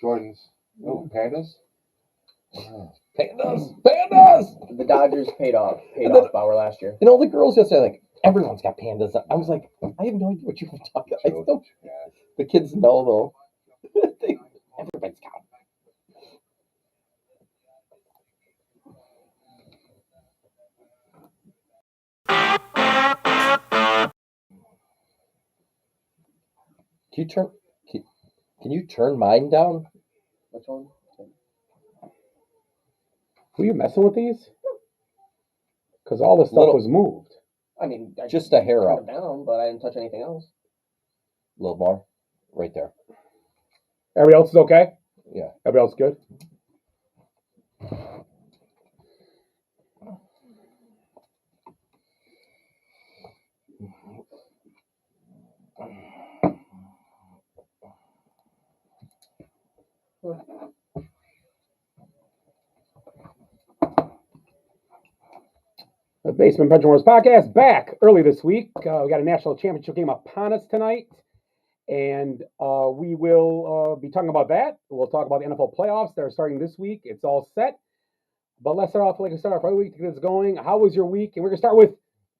Jordans. Oh, pandas. Wow. Pandas. The Dodgers paid off Bauer last year. And all the girls just say like, everyone's got pandas. I was like, I have no idea what you were talking about. I still, the kids know though. Everybody's got them. Can you turn mine down? Which one? Were you messing with these? Because all the stuff was moved. I mean, just a hair turned up. them down, but I didn't touch anything else. A little more, right there. Everybody else is okay? Yeah. Everybody else good? The Basement Pension Wars podcast back early this week. We got a national championship game upon us tonight, and we will be talking about that. We'll talk about the NFL playoffs that are starting this week. It's all set, but let's start off like we start off every week to get this going. How was your week? And we're gonna start with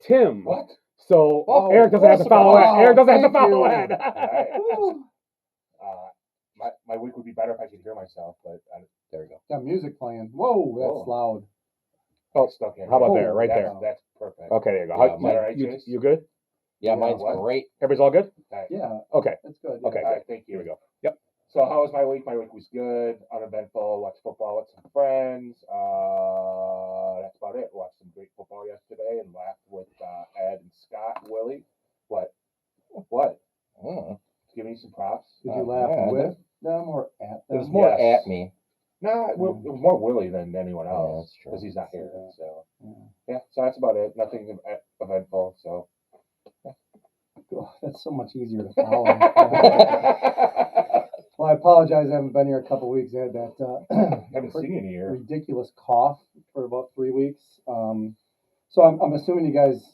Tim. What? So Eric doesn't have to follow that. Eric doesn't have to follow that. My week would be better if I could hear myself, but there we go. Got music playing. Whoa, that's loud. Oh, how about there? Right there. That's perfect. Okay, there you go. You good? Yeah, mine's great. Everybody's all good? Yeah. Okay. That's good. Okay, All right, thank you. Here we go. Yep. So how was my week? My week was good, uneventful. Watched football with some friends. That's about it. Watched some great football yesterday and laughed with Ed and Scott and Willie. What? Give me some props. Did you laugh with them or at them? It was more at me. No, it was more Willie than anyone else because he's not here. So yeah, so that's about it. Nothing eventful. So Oh, that's so much easier to follow. Well, I apologize. I haven't been here a couple of weeks. I had that haven't seen you in a year. Ridiculous cough for about 3 weeks. So I'm assuming you guys,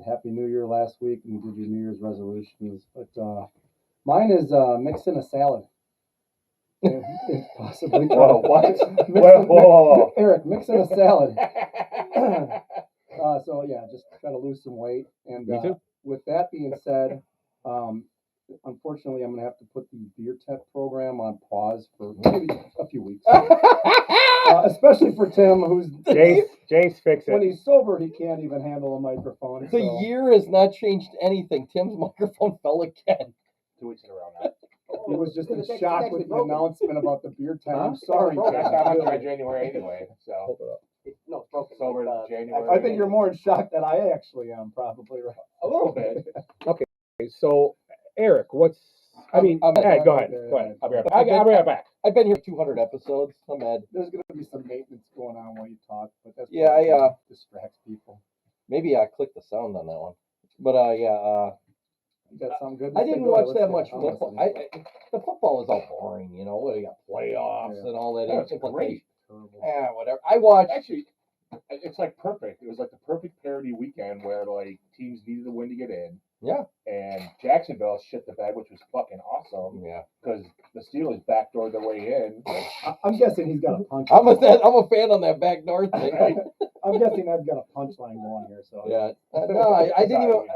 Happy New Year last week and you did your New Year's resolutions. But mine is mixing a salad. If possibly. Whoa, what? Whoa. Eric, mixing a salad. So yeah, just try to lose some weight. And Me too. With that being said, unfortunately, I'm going to have to put the beer tent program on pause for maybe a few weeks. Especially for Tim, who's Jace, fix it. When he's sober, he can't even handle a microphone. The year has not changed anything. Tim's microphone fell again. 2 weeks in a row now. He was just in shock with the announcement about the beer tent. I'm sorry. That's not much by January anyway. So No, it's broken. sober in January. I think you're more in shock than I actually am, probably, right? A little bit. Okay, so Eric, go ahead. Go ahead. I'll be right back. I've been here 200 episodes. I'm Ed. There's going to be some maintenance going on while you talk, but that's distracts people. Maybe I clicked the sound on that one. But You got something good? I didn't watch that much football. The football was all boring, you know. You got playoffs and all that. That's great. Yeah, whatever. I watched. Actually, it's like perfect. It was like the perfect parody weekend where like teams needed a win to get in. Yeah. And Jacksonville shit the bed, which was fucking awesome. Yeah. Because the Steelers backdoored their way in. I'm guessing he's got a punch. I'm a fan on that back door thing. I'm guessing Ed's got a punchline going here. So yeah. No, I didn't even.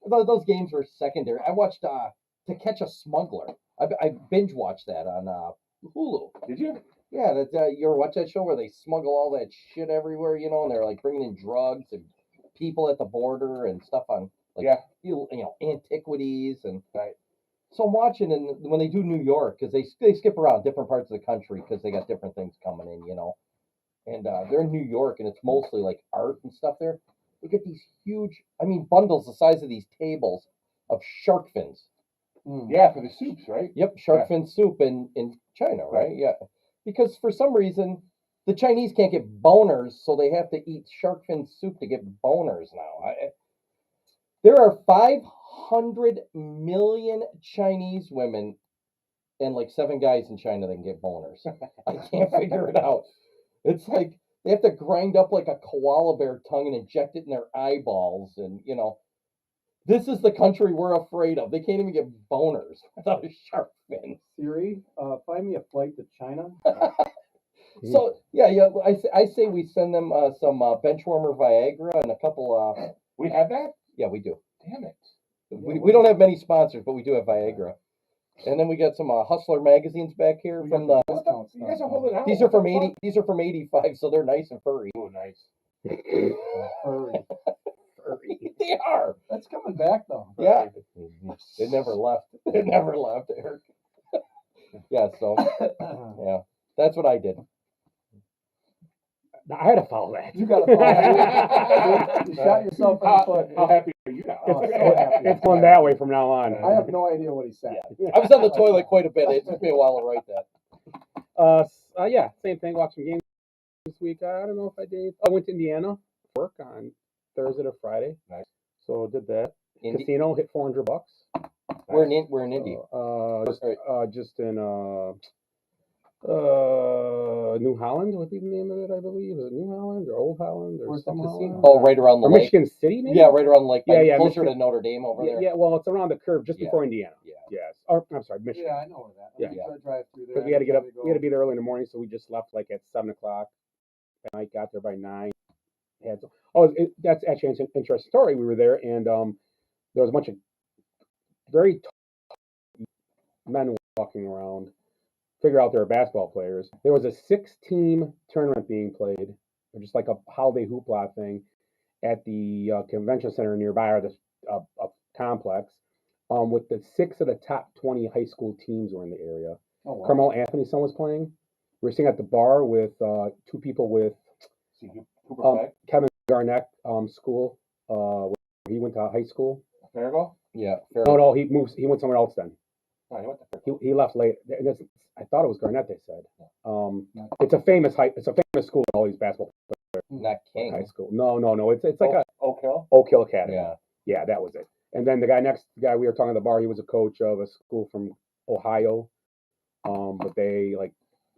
Those games were secondary. I watched To Catch a Smuggler. I binge watched that on Hulu. Did you? Yeah, you ever watch that show where they smuggle all that shit everywhere, you know, and they're like bringing in drugs and people at the border and stuff on antiquities and right. So I'm watching, and when they do New York, because they skip around different parts of the country because they got different things coming in, you know, and they're in New York and it's mostly like art and stuff there. They get these huge, bundles the size of these tables of shark fins. Yeah, for the soups, right? Yep, shark fin soup in China, right? Yeah. Because for some reason, the Chinese can't get boners, so they have to eat shark fin soup to get boners now. There are 500 million Chinese women and like 7 guys in China that can get boners. I can't figure it out. It's like they have to grind up like a koala bear tongue and inject it in their eyeballs. And, you know, this is the country we're afraid of. They can't even get boners without a shark fin. Siri, find me a flight to China. So yeah. I say we send them some bench warmer Viagra and a couple. We have that? Yeah, we do. Damn it. We don't have many sponsors, but we do have Viagra. And then we got some Hustler magazines back here We from got the. discount You guys stuff. are holding out. These are from 80. These are from 85, so they're nice and furry. Oh, nice. Furry. They are. That's coming back though. Yeah. They never left. They never left, Eric. Yeah. So yeah, that's what I did. I had to follow that. You got to follow. You shot yourself in the foot. How happy are you now? Oh, so happy. It's going that way from now on. I have no idea what he said. I was on the toilet quite a bit. It took me a while to write that. Yeah, same thing. Watched some games this week. I don't know if I did. I went to Indiana for work on Thursday to Friday. Nice. So did that. Indy? Casino hit $400. We're in Indy. Just in New Holland would be the name of it, I believe. Is it New Holland or Old Holland or Where's the some casino? Holland? Oh, right around the Or lake. Michigan City, maybe? Yeah, right around the lake. Yeah, like yeah, closer Michigan- to Notre Dame over there. Yeah, well, it's around the curve just Yeah. before Indiana. Yeah. Yes. Or I'm sorry, Michigan. Yeah, I know where that. Yeah. I try to drive through there. Because we had to get up, every time we had to be there early in the morning, so we just left like at 7:00. And I got there by 9. That's actually an interesting story. We were there, and there was a bunch of very tall men walking around. Figure out they were basketball players. There was a 6-team tournament being played, just like a holiday hoopla thing, at the convention center nearby, or the complex. With the 6 of the top 20 high school teams were in the area. Oh, wow. Carmelo Anthony's son was playing. We were sitting at the bar with 2 people with See, Cooper Flag? Kevin Garnett school. Where he went to high school. Farrago? Yeah. No, he went somewhere else then. No, he went to Farrago. He left late. I thought it was Garnett. They said. It's a famous school. All these basketball Not King. high school. No. It's like a Oak Hill? Oak Hill Academy. Yeah. Yeah, that was it. And then the guy we were talking at the bar, he was a coach of a school from Ohio. But they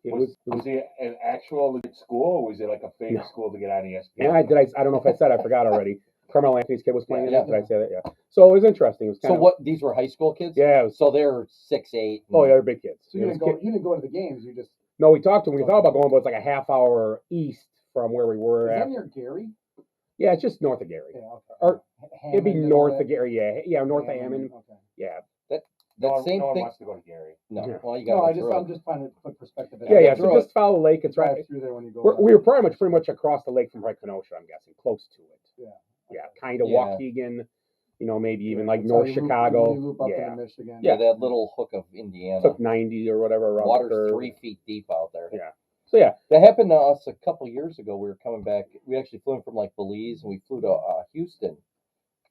Was he an actual legit school, or was it like a fake school to get on ESPN? And I don't know if I said, I forgot already. Carmelo Anthony's kid was playing Yeah, in it. Did I say that? Yeah. So it was interesting. It was So kind of, what? These were high school kids. Yeah. It was, So they're 6'8". oh yeah, they're big kids. So you It was didn't go. You didn't go to the games. You just. No, we talked to them. We thought about going, but it's like a half hour east from where we were Is at. that near Gary? Yeah, it's just north of Gary. Yeah. Okay. Or it'd be Hammond and north all of that? Gary. Yeah, north of Hammond. Okay. Yeah. That No same one thing. wants to go to Gary. No. Yeah. Well, you No, got to I'm just trying to put perspective. in Yeah, it. yeah. through So just follow the lake. It's Drive right. through there when you go. We were pretty much across the lake from Kenosha, I'm guessing, close to it. Yeah. Yeah, kind of Yeah. Waukegan, maybe even like That's how North you loop- Chicago. you loop up Yeah. into Michigan. Yeah, that little hook of Indiana. Took 90 or whatever around the Water's curve. 3 feet deep out there. Yeah. So yeah, That happened to us a couple years ago. We were coming back. We actually flew in from like Belize, and we flew to Houston.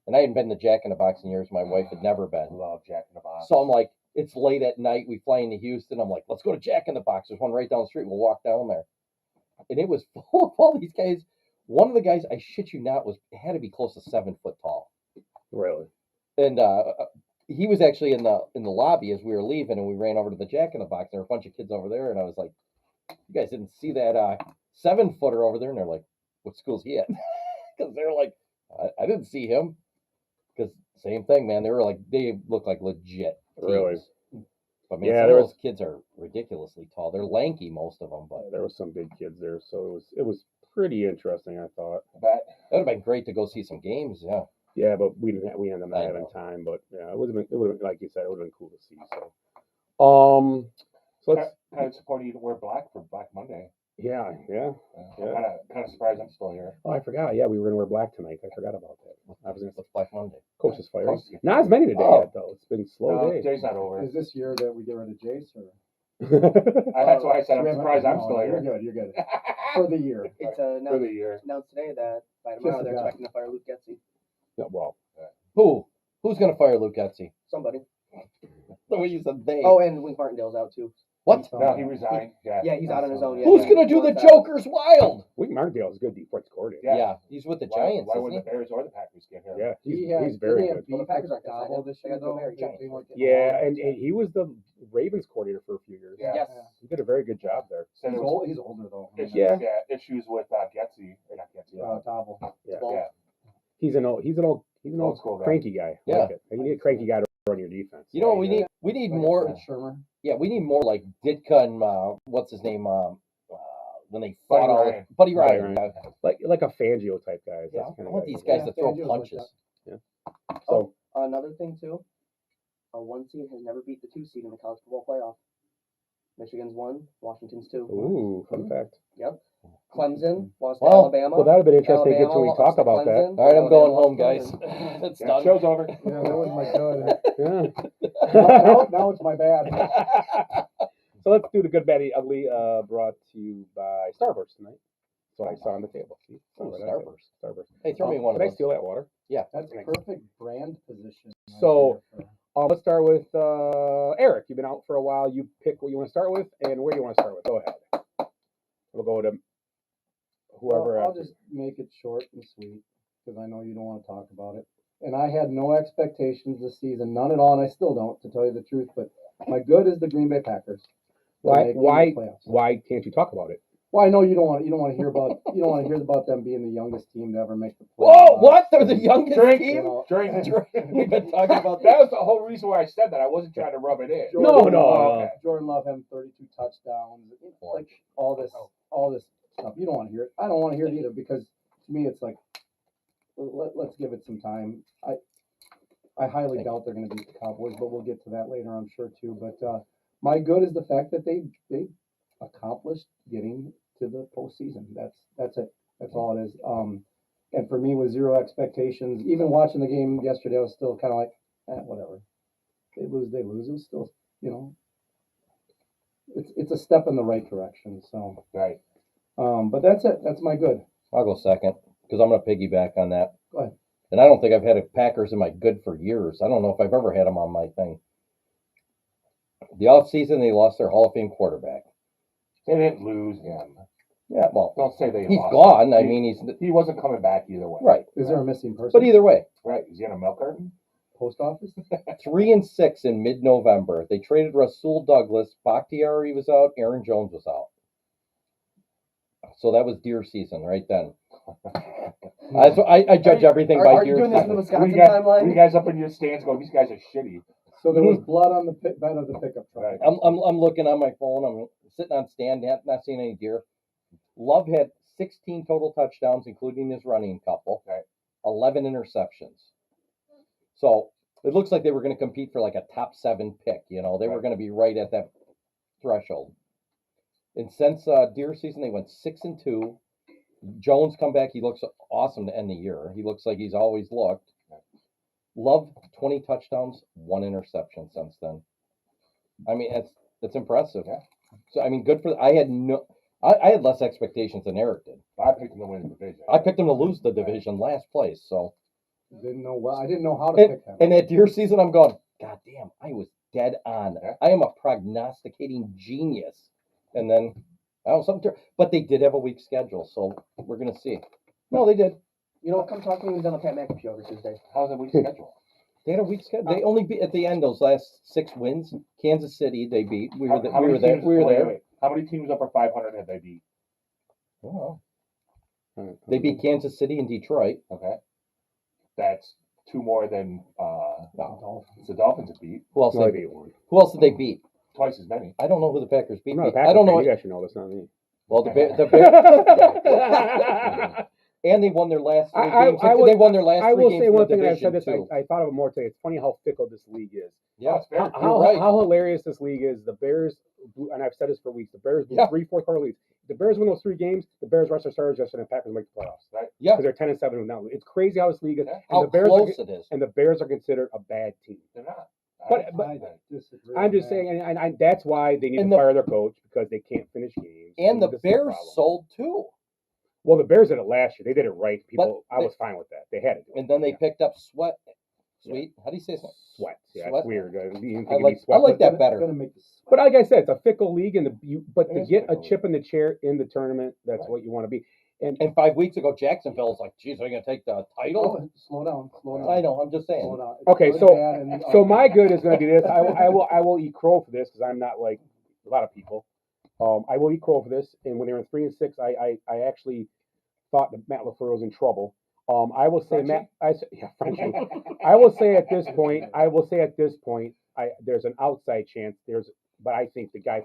And I hadn't been to Jack in the Box in years. My wife had never I been. love Jack in the Box. So I'm like, it's late at night. We fly into Houston. I'm like, let's go to Jack in the Box. There's one right down the street. We'll walk down there. And it was full of all these guys. One of the guys, I shit you not, had to be close to 7 foot tall. really. And he was actually in the lobby as we were leaving, and we ran over to the Jack in the Box. There were a bunch of kids over there, and I was like, "You guys didn't see that 7-footer over there?" And they're like, "What school's he at?" Because they're like, I didn't see him." Because same thing, man. They look like legit teams. Really? But man, Yeah, some there of was- those kids are ridiculously tall. They're lanky, most of them, but There were some big kids there, so it was pretty interesting, I thought. But that would have been great to go see some games. Yeah. Yeah, but we ended up not I having know. time. But yeah, it would have been like you said, it would have been cool to see. So let's kind of supporting you to wear black for Black Monday. yeah. I'm kind of surprised I'm still here. Oh, I forgot. Yeah, we were gonna wear black tonight. I forgot about that. I was gonna What's Black Monday? coach's fire. Coach. Not as many today Oh. yet though. It's been slow No, day. Jay's not over. Is this year that we get rid of Jace or? That's why I said I'm We haven't- surprised I'm no, still You're here. good. You're good. For the year. It's For announced, the year. announced today that by tomorrow Just they're about. expecting to fire Luke Getzey. Yeah, well, Who's gonna fire Luke Getzey? Somebody. The way you said they. Oh, and Wink Martindale's out too. What? No, he resigned. Yeah. Yeah, he's out on his own. Yeah, Who's yeah. gonna do the Wants out. Joker's Wild? Wink Martindale's a good defense coordinator. Yeah. Yeah, he's with the Why Giants. why isn't wouldn't he? the Bears or the Packers get him? Yeah, He he's very good. Well, the Packers aren't gonna sign Gobble him. this They year got the though. Bears Giants. They weren't getting Yeah, along. and he was the Ravens coordinator for a few years. Yeah. Yes. He did a very good job there. Said He's it was he's older though. issues, Yeah. issues with Getzey. Or not Getzey. Tobble. Yeah. Ball. Yeah. He's an old Old school guy. cranky guy. I Yeah. like it. You need a cranky guy to on your defense. You know what we need? We need Like a more. Fred Shermer. Yeah, we need more like Ditka and what's his name? When they fought Buddy all Ryan. Buddy Buddy Ryan. Ryan. like a Fangio type guys. Yeah, That's I kind of want guy these we're guys Yeah, to throw Fangio's like punches. So Another thing too, a 1 seed has never beat the 2 seed in the college football playoff. Michigan's 1, Washington's 2. ooh, fun fact. Yep. Clemson lost to Well, Alabama. Well, that would have been interesting to get to Alabama when we talk lost to about that. Clemson. All right, I'm going Alabama home, lost guys. to Clemson. It's Yeah, done. show's over. Yeah, that was my good. Yeah. now it's my bad. So let's do the good, bad, ugly. Brought to you by Starburst tonight. That's what I saw on the table. See, Ooh, Right, Starburst. Starburst. Hey, throw me one of Can I those. steal that water? That's perfect brand position. right So- there for- Let's start with Eric. You've been out for a while. You pick what you want to start with and where you want to start with. Go ahead. We'll go to whoever. Well, I'll after. just make it short and sweet because I know you don't want to talk about it. And I had no expectations this season, none at all, and I still don't, to tell you the truth. But my good is the Green Bay Packers. They're Why? making Why? the playoffs. Why can't you talk about it? Well, I know you don't want to hear about them being the youngest team to ever make the playoffs. Whoa! What? They're the youngest Drink, You team. know, Drink. We've been talking about That was the whole reason why I said that. I wasn't trying to rub it in. Jordan No. Love- Jordan Love having 32 touchdowns, like all this stuff. You don't want to hear it. I don't want to hear it either because to me it's like let's give it some time. I highly doubt they're going to beat the Cowboys, but we'll get to that later, I'm sure too. But my good is the fact that they accomplished getting to the postseason. That's it. That's all it is. And for me, with zero expectations, even watching the game yesterday, I was still kind of like, whatever. They lose. It was still, it's a step in the right direction. So, Right. but that's it. That's my good. I'll go second because I'm going to piggyback on that. Go ahead. And I don't think I've had a Packers in my good for years. I don't know if I've ever had them on my thing. The offseason, they lost their Hall of Fame quarterback. They didn't lose him. Yeah, well, Don't say they he's lost gone. him. I mean, He wasn't coming back either way. right. Is there a missing person? But either way, Right. Is he in a milk carton? Post office? 3-6 in mid-November. They traded Rasul Douglas. Bakhtiari was out. Aaron Jones was out. So that was deer season right then. I judge everything by Are you deer doing this in the season. Wisconsin you timeline? guys up in your stands going, these guys are shitty. So there was blood on the bed of the pickup truck. Right. I'm looking on my phone. I'm sitting on stand, not seeing any deer. Love had 16 total touchdowns, including his running couple. Right. 11 interceptions. So it looks like they were going to compete for like a top 7 pick. They were Right. going to be right at that threshold. And since deer season, they went 6-2. Jones come back. He looks awesome to end the year. He looks like he's always looked. Love 20 touchdowns, 1 interception since then. I mean, that's impressive. Yeah. So I mean, good for. I had less expectations than Eric did. I picked him to win the division. I picked him to lose the division last place. So I didn't know how to pick them. and that deer season, I'm going, God damn, I was dead on. Yeah. I am a prognosticating genius. And then but they did have a weak schedule, so we're gonna see. No, they did. You know what? Come talk to me when we're done the Pat McAfee show over Tuesday. How's the week schedule? They had a weak schedule. They only beat at the end those last 6 wins. Kansas City, they beat. We were How many there. teams- We were wait, there. wait. How many teams over 500 have they beat? Oh. They beat Kansas City and Detroit. Okay. That's 2 more than No. the Dolphins have beat. Who else? No, they they beat? beat one. Who else did they beat? Twice as many. I don't know who the Packers beat. I'm not a I Packers don't know. fan. You guys should know. That's not me. Well, the and they won their last 3 games. They won their last 3 I will games say in one the thing, and I've division said this, too. I thought of it more today. It's funny how fickle this league is. Yeah, That's fair. How, right. how hilarious this league is. The Bears, and I've said this for weeks, the Bears blew Yeah. 3 fourth-quarter leads. The Bears win those 3 games, the Bears rest their starters yesterday, and the Packers make the playoffs. Right. Yeah. Because they're 10-7 now. It's crazy how this league is. Yeah. And How the Bears close it is. and the Bears are considered a bad team. They're not. But- I disagree. I'm with just that. saying, and that's why they need And to the- fire their coach because they can't finish games. And the this is Bears problem. sold too. Well, the Bears did it last year. They did it right. People, But I was fine with that. They had to do it. And then they Yeah. picked up Sweet. How do you say it? Sweat. Yeah, Sweat. it's weird. You didn't think I it'd be like sweat, but- that better. Gonna make the sweat. But like I said, it's a fickle league, and but It to is get a fickle chip in the chair in the tournament, that's Right. what you want to be. And And 5 weeks ago, Jacksonville was like, geez, are you going to take the title? Oh, slow down. I know, I'm just saying. Slow down. It's Okay, good, so- bad, and so ugly. my good is going to be this. I will eat crow for this because I'm not like a lot of people. I will eat crow for this. And when they were in 3-6, I actually thought that Matt LaFleur was in trouble. I will say Frenchie? Matt. Yeah, Frenchie. I will say at this point. There's an outside chance. But I think the guy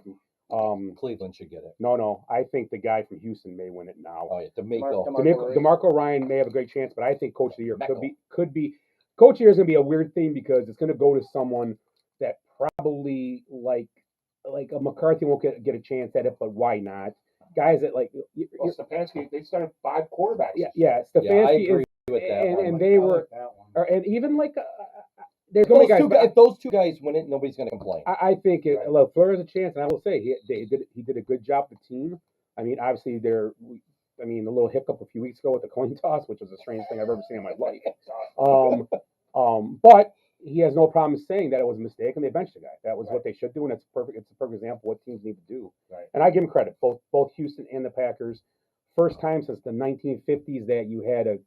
from Cleveland should get it. no, I think the guy from Houston may win it now. Oh yeah, D'Amico. DeMarco Ryan may have a great chance, but I think Coach of the Year Meckel. could be Coach of the Year is going to be a weird thing because it's going to go to someone that probably like a McCarthy won't get a chance at it, but why not? Guys that like Well, Stefanski, they started 5 quarterbacks. yeah, Yeah, I Stefanski agree is, with that and, one. and they I were like that one. and even like there's so many guys. If those two guys win it, nobody's going to complain. I think Right. LaFleur has a chance, and I will say he did a good job with the team. I mean, obviously the little hiccup a few weeks ago with the coin toss, which was the strangest thing I've ever seen in my life. But he has no problem saying that it was a mistake, and they benched the guy. That was what they should do, and it's a perfect example of what teams need to do. Right. And I give him credit, both Houston and the Packers. First time since the 1950s that you had a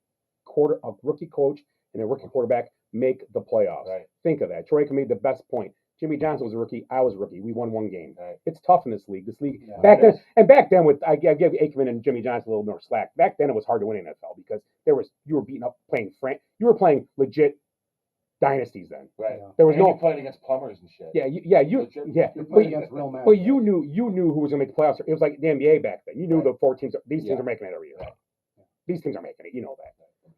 rookie coach and a rookie quarterback make the playoffs. Right. Think of that. Troy made the best point. Jimmy Johnson was a rookie. I was a rookie. We won 1 game. Right. It's tough in this league. Yeah. Back then, with I give Aikman and Jimmy Johnson a little more slack. Back then, it was hard to win in NFL because you were beating up you were playing legit dynasties then. Right. Yeah. There was And no you're playing against plumbers and shit. you You're playing against real men. but you knew who was gonna make the playoffs. It was like the NBA back then. You knew Right. the 4 teams. These teams Yeah. are making it every year. Right. These teams are making it. You know that.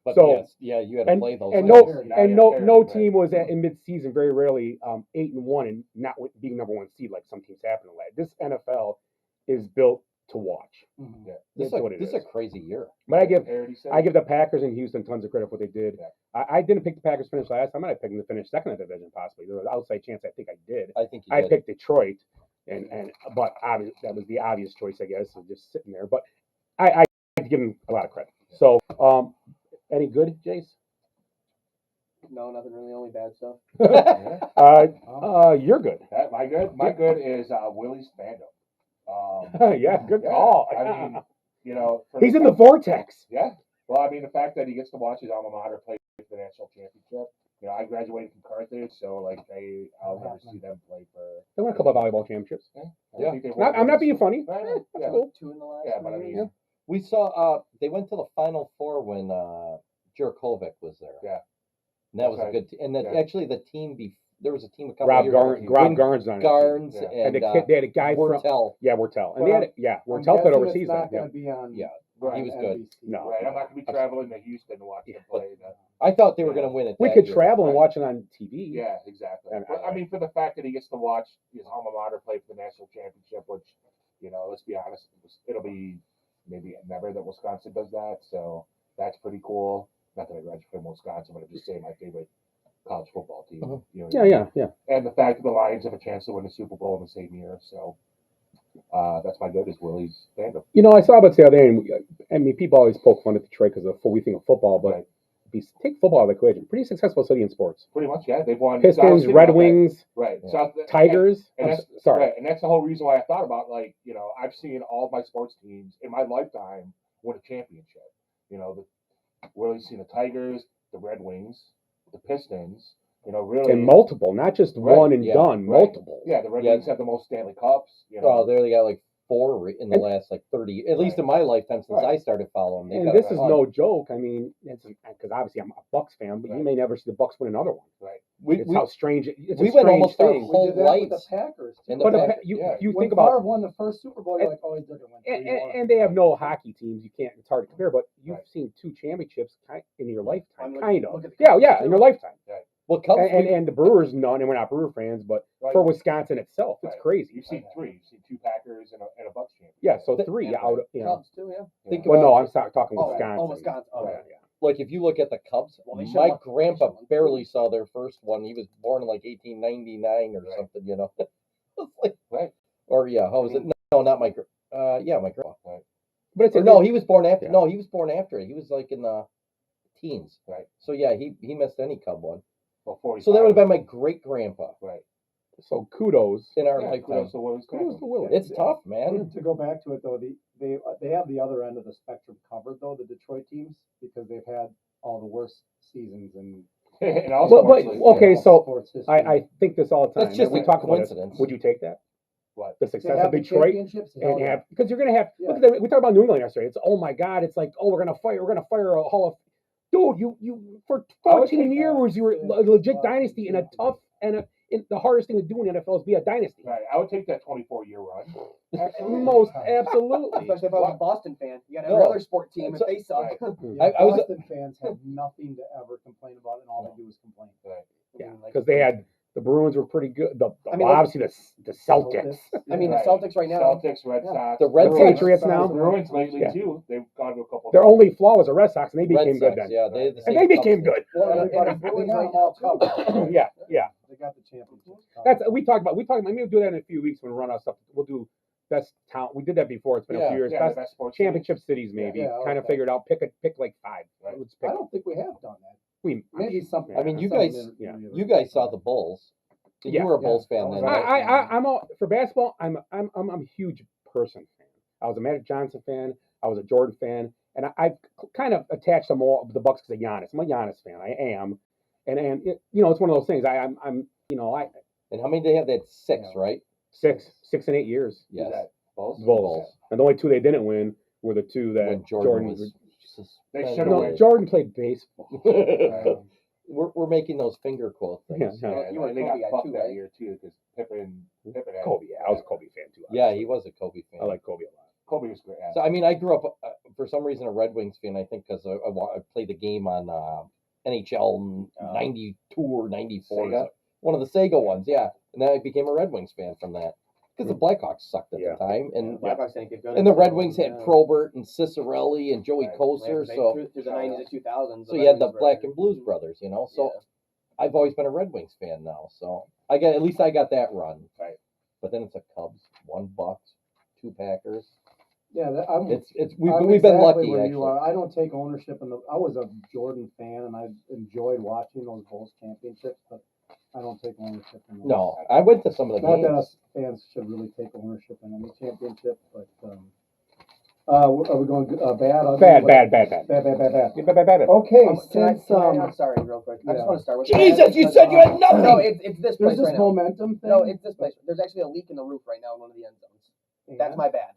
But So- yes, you had to play those. And guys. no team was in mid-season very rarely 8-1 and not being number 1 seed like some teams happen to. This NFL is built to watch. Mhm. Yeah. This That's what it is is. a crazy year. But I give Parity city. the Packers and Houston tons of credit for what they did. Yeah. I didn't pick the Packers to finish last time. I picked them to finish second in the division possibly. There was an outside chance I think I did. I think you I did. picked Detroit, but obviously that was the obvious choice, I guess, of just sitting there. But I give them a lot of credit. So, any good, Jace? No, nothing really. Only bad stuff. Yeah. You're good. My good is Willie's fandom. Yeah, good Yeah, call. I mean, for He's in the vortex. Yeah. Well, I mean, the fact that he gets to watch his alma mater play for the national championship. I graduated from Carthage, so like I'll never see them play for. They won a couple of volleyball championships. Yeah. I'm not being funny. Right, That's yeah. cool. 2 in the last. Yeah, but I 3 mean, years. We saw they went to the Final Four when Jurkovic was there. Yeah. And that That's was a right. good and Yeah. actually the team there was a team a couple Rob of years Garnes on it. Garnes Yeah. And and the kid, they had a guy from Wortel. Wortel, and Well, they had Wortel played I'm guessing overseas. It's not then. going to be on. Yeah. Right. He was good. NBC. No. Right. I'm not going to be traveling to Houston to watch them play. I thought they were going to win it. We that could year. travel and watch it on TV. Yeah, exactly. And, But, I mean, for the fact that he gets to watch his alma mater play for the national championship, which, let's be honest, it'll be maybe never that Wisconsin does that. So that's pretty cool. Not that I graduated from Wisconsin, but I'm just saying my favorite college football team. Mhm. You know what I mean? Yeah. And the fact that the Lions have a chance to win the Super Bowl in the same year. So that's my good is Willie's fandom. I saw about the other day, and I mean, people always poke fun at Detroit because we think of football, but Right. take football out of the equation. Pretty successful city in sports. Pretty much, yeah. They've won. Pistons, South Red City, Wings, right? Yeah. South, Tigers. And I'm that's sorry. right, and that's the whole reason why I thought about I've seen all of my sports teams in my lifetime win a championship. Willie's seen the Tigers, the Red Wings, the Pistons. Really. And multiple, not just Right, one and yeah, done, right. multiple. Yeah, the Red Yeah. Wings have the most Stanley Cups. Oh, they got like 4 in the And- last 30, at least Right. in my lifetime since Right. I started following them. And this is no joke. I mean, because obviously I'm a Bucks fan, but you Right. may never see the Bucks win another one. Right. It's how strange it's we a went strange almost our thing. We whole did that with the lives. Packers. Too. And the But Pack- you yeah. you when think about Favre won the first Super Bowl, you're like, oh, he's going to win 3 more. and they have no hockey teams. You can't. It's hard to compare. But you've Right. seen 2 championships in your I'm lifetime, looking- kind of. look at the Yeah, Cubs, yeah, too. in your lifetime. Well, Cubs, And the Brewers, none, and we're not Brewer fans, but Right. for Wisconsin itself, it's Right. crazy. You've seen 3. You've seen 2 Packers and a Bucks championship. Yeah, so The- 3 Yeah. out of Cubs too, yeah. think Well, no, about- I'm talking Oh, Wisconsin. Wisconsin. Oh, Right. Yeah. like if you look at the Cubs, Well, they should my have- grandpa they should have- barely saw their first one. He was born in like 1899 or Right. something, It's like, Right. or yeah, how was it? No, not my my grandpa. But it's Or no, he was born after. Yeah. No, he was born after it. He was like in the teens. Right. So yeah, he missed any Cub one. Well, 45. So that would have been my great grandpa Right. so kudos. in our Yeah, lifetime. kudos to Willie's Kudos fandom. to Willie. It's tough, man. To go back to it though, they have the other end of the spectrum covered though, the Detroit teams, because they've had all the worst seasons in And also, But okay, all so sports history. I think this all the time. That's just we a talk about it. coincidence. Would you take that? What? The To success have of the Detroit championships, hell and yeah. have because you're gonna have Yeah. look at we talk about New England yesterday. It's oh my god, it's like oh we're gonna fire a Hall of dude, you for I would 14 take years you were Yeah. a legit dynasty in a tough and the hardest thing to do in the NFL is be a dynasty. Right. I would take that 24-year run. Absolutely. Most absolutely. Especially if I was a Boston fan. You got every No. other sport team if they suck. Right. Yeah, I was- Boston fans have nothing to ever complain about, and all they do is complain. Right. Yeah, Like- because they had the Bruins were pretty good. I mean, well, look- obviously the Celtics. I mean, the Right. Celtics right now. Celtics, Red Yeah. Sox. The Red Bruins. Patriots now. The Bruins lately Yeah. too. They've gone to a couple. Their only flaw was the Red Sox, and they Red became good Sox, then. yeah, they had the And same they became Cubs. good. Well, and Everybody- the Bruins they got right them all now, too. covered. Yeah, yeah. They got the championship. That's we talked about. Maybe we'll do that in a few weeks when we run out of stuff. We'll do best town. We did that before. It's been a Yeah. few years. Yeah, the Best best sports championship cities, maybe. Yeah, Kind of okay. figured out. Pick like 5. Right. Let's pick. I don't think we have done that. We Maybe something. I mean, you something guys- that- yeah. You guys saw the Bulls. Yeah. You were a Bulls Yeah. fan then, I- right? I'm all for basketball. I'm a huge person fan. I was a Magic Johnson fan. I was a Jordan fan, and I've kind of attached them all the Bucks because of Giannis. I'm a Giannis fan. I am, and it, it's one of those things. I'm And how many they have? They had 6, right? 6 and 8 years. Yes. That Bulls. Bulls. And the only 2 they didn't win were the 2 that When Jordan was They suspended. should've No, won. Jordan played baseball. Um, We're making those finger quote things. Yeah, Yeah, You were a they Kobe got guy fucked too, that right? year too because Pippen had Kobe. Yeah, I was a Kobe fan too. Yeah, he was a Kobe fan. I like Kobe a lot. Kobe was great. So I mean, I grew up for some reason a Red Wings fan. I think because I played the game on NHL '92 or '94, Sega. one of the Sega ones. Yeah, and then I became a Red Wings fan from that because the Blackhawks sucked at Yeah. the time, and Blackhawks didn't get good. and the until, Red Wings had yeah. Probert and Cicerelli and Joey Right. Koser. Right, So through the 90s and 2000s. so you had the Red Wings Black were- and Blues brothers, So Yeah. I've always been a Red Wings fan now. So I got at least I got that run. Right. But then it's a Cubs, 1 Bucks, 2 Packers. Yeah, We've I'm been exactly lucky where actually. you are. I don't take ownership in I was a Jordan fan, and I enjoyed watching those Bulls championships, but I don't take ownership in those. No, I went to some of the Not that games. us fans should really take ownership in any championship, but are we going bad? ugly? Bad. Bad, bad. Bad. Okay, Since since I'm sorry, real quick. I yeah. just want to start with. Jesus, you said you had nothing. No, it's this place there's this right now. momentum thing. No, it's this place. There's actually a leak in the roof right now in one of the end zones. That's my bad.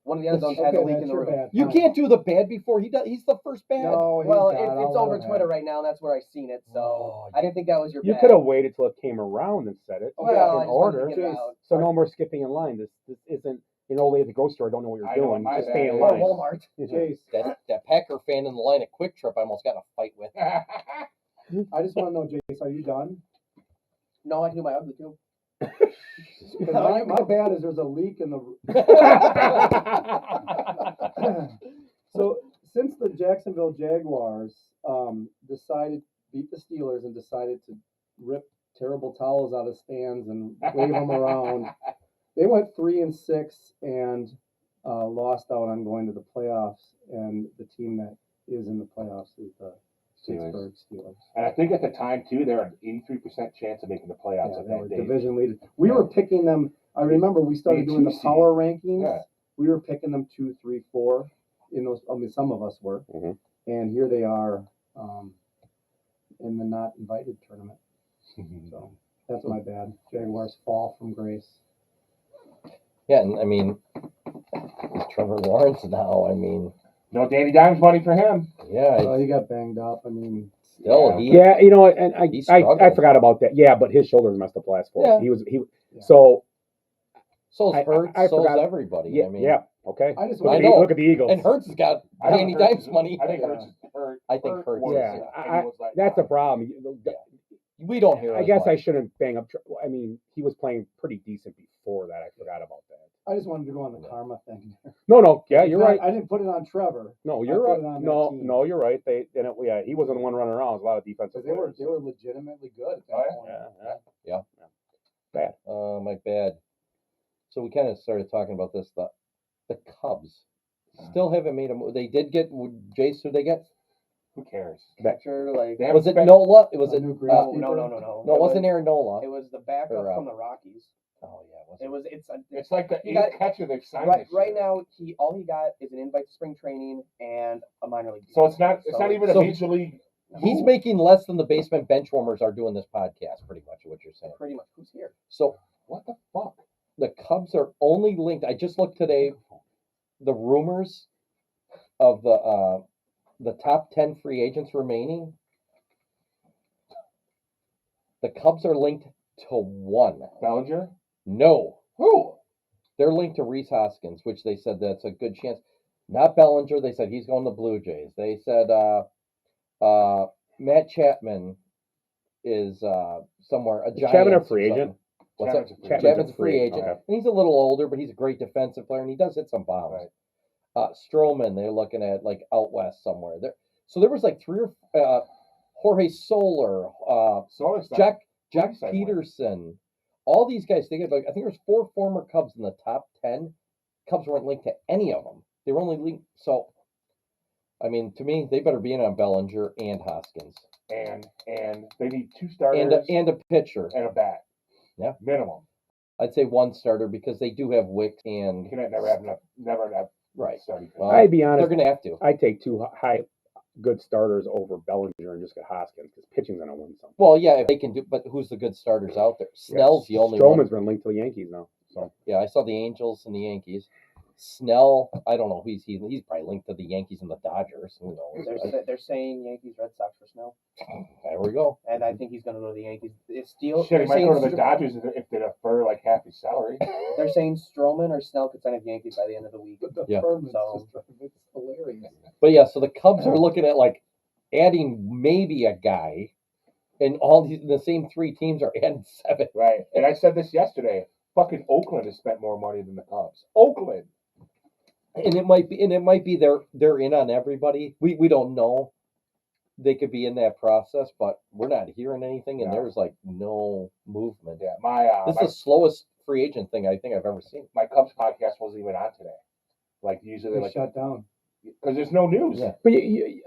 One of the end zones has a leak in the roof. You can't do the bad before he does. He's the first bad. No, Well, he's not. I'll it's let over him Twitter have it. right now, and that's where I seen it. So Oh, I didn't think that was your You bad. could have waited till it came around and said it. Well, I in just wanted to order. get it out. So no more skipping in line. This isn't an old lady at the grocery store. Don't know what you're I know doing. my Just bad. stay in Or line. Walmart. Chase, That Packer fan in the line at Quick Trip I almost got in a fight with. I just want to know, Jace, are you done? No, I can do my ugly too. Because No, you my go. bad is there's a leak in the. So since the Jacksonville Jaguars beat the Steelers and decided to rip terrible towels out of stands and wave them around, they went 3-6 and lost out on going to the playoffs. And the team that is in the playoffs is the Pittsburgh Steelers. And I think at the time too, they were an 83% chance of making the playoffs Yeah, at they were that day. division leaders. We were picking them. I remember we started doing the 2 power rankings. Yeah. We were picking them 2, 3, 4. In those, I mean, some of us were, Mhm. and here they are in the not invited tournament. So that's my bad. Jaguars fall from grace. Yeah, and I mean, it's Trevor Lawrence now. I mean, No Danny Dimes money for him. yeah, Well, he got banged up. I mean, still yeah. he. Yeah, you know, and He I struggled. forgot about that. Yeah, but his shoulders messed up last fall. Yeah. He Yeah. so So's I Hurts. I So's forgot- everybody. yeah, I mean, yeah. Okay. I just Look I at, want know. look at the Eagles. and Hurts has got I think Danny Hurts Dimes money. I think Yeah. Hurts is hurt. I think Hurts was- is, Yeah, he was like, That's the problem. We don't hear. I as guess I much. shouldn't bang up. I mean, he was playing pretty decent before that. I forgot about that. I just wanted to go on the karma thing. No. Yeah, you're right. I didn't put it on Trevor No, I you're put right. it on that No, team. no, you're right. They didn't. Yeah, he wasn't the one running around. It was a lot of defensive because they players. were legitimately good at that Oh, point. Yeah. Bad. My bad. So we kind of started talking about this. The Cubs still haven't made a move. They did get Jace. Who they get? Who cares? Picture like They Was it spent- Nola? It was A it? new Uh, groundskeeper? no. no, it wasn't Aaron Nola. It was the backup Or, from the Rockies. Oh yeah, it was. It was. It's It's like the He got- eighth catcher they've signed right. this Right year. now, all he got is an invite to spring training and a minor league. So deal. it's not. It's So- not even so a major league. He's move. making less than the basement bench warmers are doing this podcast. Pretty much what you're saying. pretty much who's here. So What the fuck? the Cubs are only linked. I just looked today. The rumors of the the top 10 free agents remaining, the Cubs are linked to one. Bellinger? No. Who? They're linked to Reese Hoskins, which they said that's a good chance. Not Bellinger. They said he's going to Blue Jays. They said Matt Chapman is somewhere. Is Chapman a free agent? What's Chapman's that? a free agent. Chapman's a free agent. Okay. And he's a little older, but he's a great defensive player, and he does hit some bombs. Right. Stroman, they're looking at like out west somewhere. So there was like three or Jorge Soler, So Jack Nice, I went. Peterson, all these guys. They get like I think there's 4 former Cubs in the top 10. Cubs weren't linked to any of them. They were only linked. So, I mean, to me, they better be in on Bellinger and Hoskins and they need 2 starters and a pitcher. and a bat. Yeah. Minimum. I'd say 1 starter because they do have Wick and You can never have right. starting. Well, I'd be they're honest. going to have to. I'd take 2 good starters over Bellinger and just get Hoskins because pitching's gonna win something. Well, yeah, if they can do, but who's the good starters out there? Snell's the only one. Stroman's been linked to the Yankees now. So Yeah, I saw the Angels and the Yankees. Snell, I don't know. He's probably linked to the Yankees and the Dodgers. Who knows? They're saying Yankees, Red Sox for Snell, There we go. and I think he's going to go to the Yankees. If Steele, Shit, he they're might saying go to the Dodgers if they defer like half his salary. they're saying Stroman or Snell could sign with the Yankees by the end of the week. Yeah. So It's hilarious. But yeah, so the Cubs are looking at like adding maybe a guy, and the same 3 teams are adding 7. Right. And I said this yesterday. Fucking Oakland has spent more money than the Cubs. Oakland. And it might be they're in on everybody. We don't know. They could be in that process, but we're not hearing anything, and No. there's like no movement. Yeah. My This is the slowest free agent thing I think I've ever seen. my Cubs podcast wasn't even on today. Like usually, They like shut down. because there's no news. Yeah. but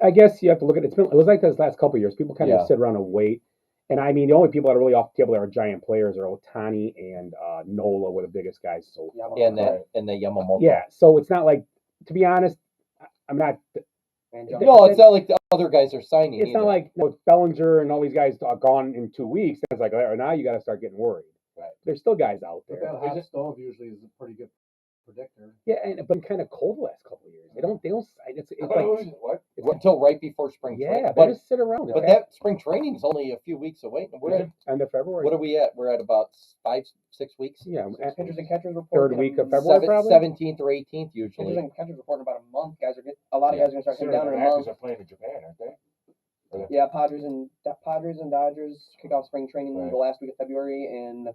I guess you have to look at it. It was like this last couple of years. People kind of Yeah. sit around and wait. And I mean, the only people that are really off the table that are giant players are Otani and Nola were the biggest guys. So And that Yamamoto. yeah, so it's not like, to be honest, I'm not. and No, it's not like the other guys are signing. It's not either. like Bellinger and all these guys are gone in 2 weeks. It's like, all right, now you got to start getting worried. Right. There's still guys out But there. that hot stove usually is a pretty good predictor. Yeah, and it's been kind of cold the last couple of years. They don't. It's like What? until right before spring training. yeah, they But just sit around. but that spring training is only a few weeks away. We're at, end of February. what are we at? We're at about 5-6 weeks. Yeah, pitchers and catchers report third week of February, probably. 17th or 18th Pitchers usually. and catchers report in about a month. Guys are a lot of Yeah. guys are going to start coming Considering down the in a Yankees month. are playing in Japan, aren't they? Yeah, Padres and Dodgers kick off spring training Right. the last week of February in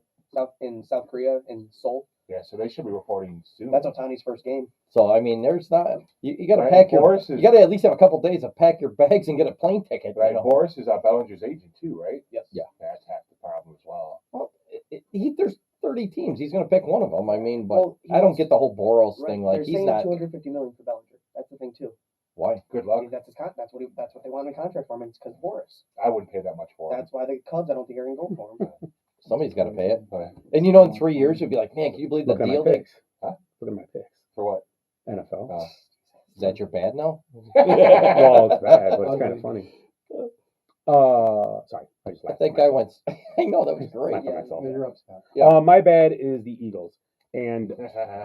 South Korea in Seoul. Yeah, so they should be reporting soon. That's Otani's first game. So I mean, there's not. You got to Right, pack your. Boris You is- got to at least have a couple days to pack your bags and get a plane ticket. right. You know? Boris is Bellinger's agent too, right? Yes. Yeah. That's half the problem as well. Well, there's 30 teams. He's going to pick one of them. I mean, but Well, he I don't wants- get the whole Boros Right. thing. Like They're he's saying not. 250 million for Bellinger. That's the thing too. Why? Good I luck. mean, that's his that's what they want in a contract for him. It's because Boris. I wouldn't pay that much for him. That's why the Cubs, I don't think, are going to go for him. Somebody's got to pay it. But And you know, in 3 years, you'll be like, man, can you believe the Look at my deal? They, picks. Huh? Look at my picks. for what? NFL. is that your bad now? Well, it's bad, but it's kind of Ugly. funny. Sorry, I just I laughed. think at I myself. went. I know that was great. Laughed at Yeah. myself. Yeah, you're up, Scott. Yeah. My bad is the Eagles, and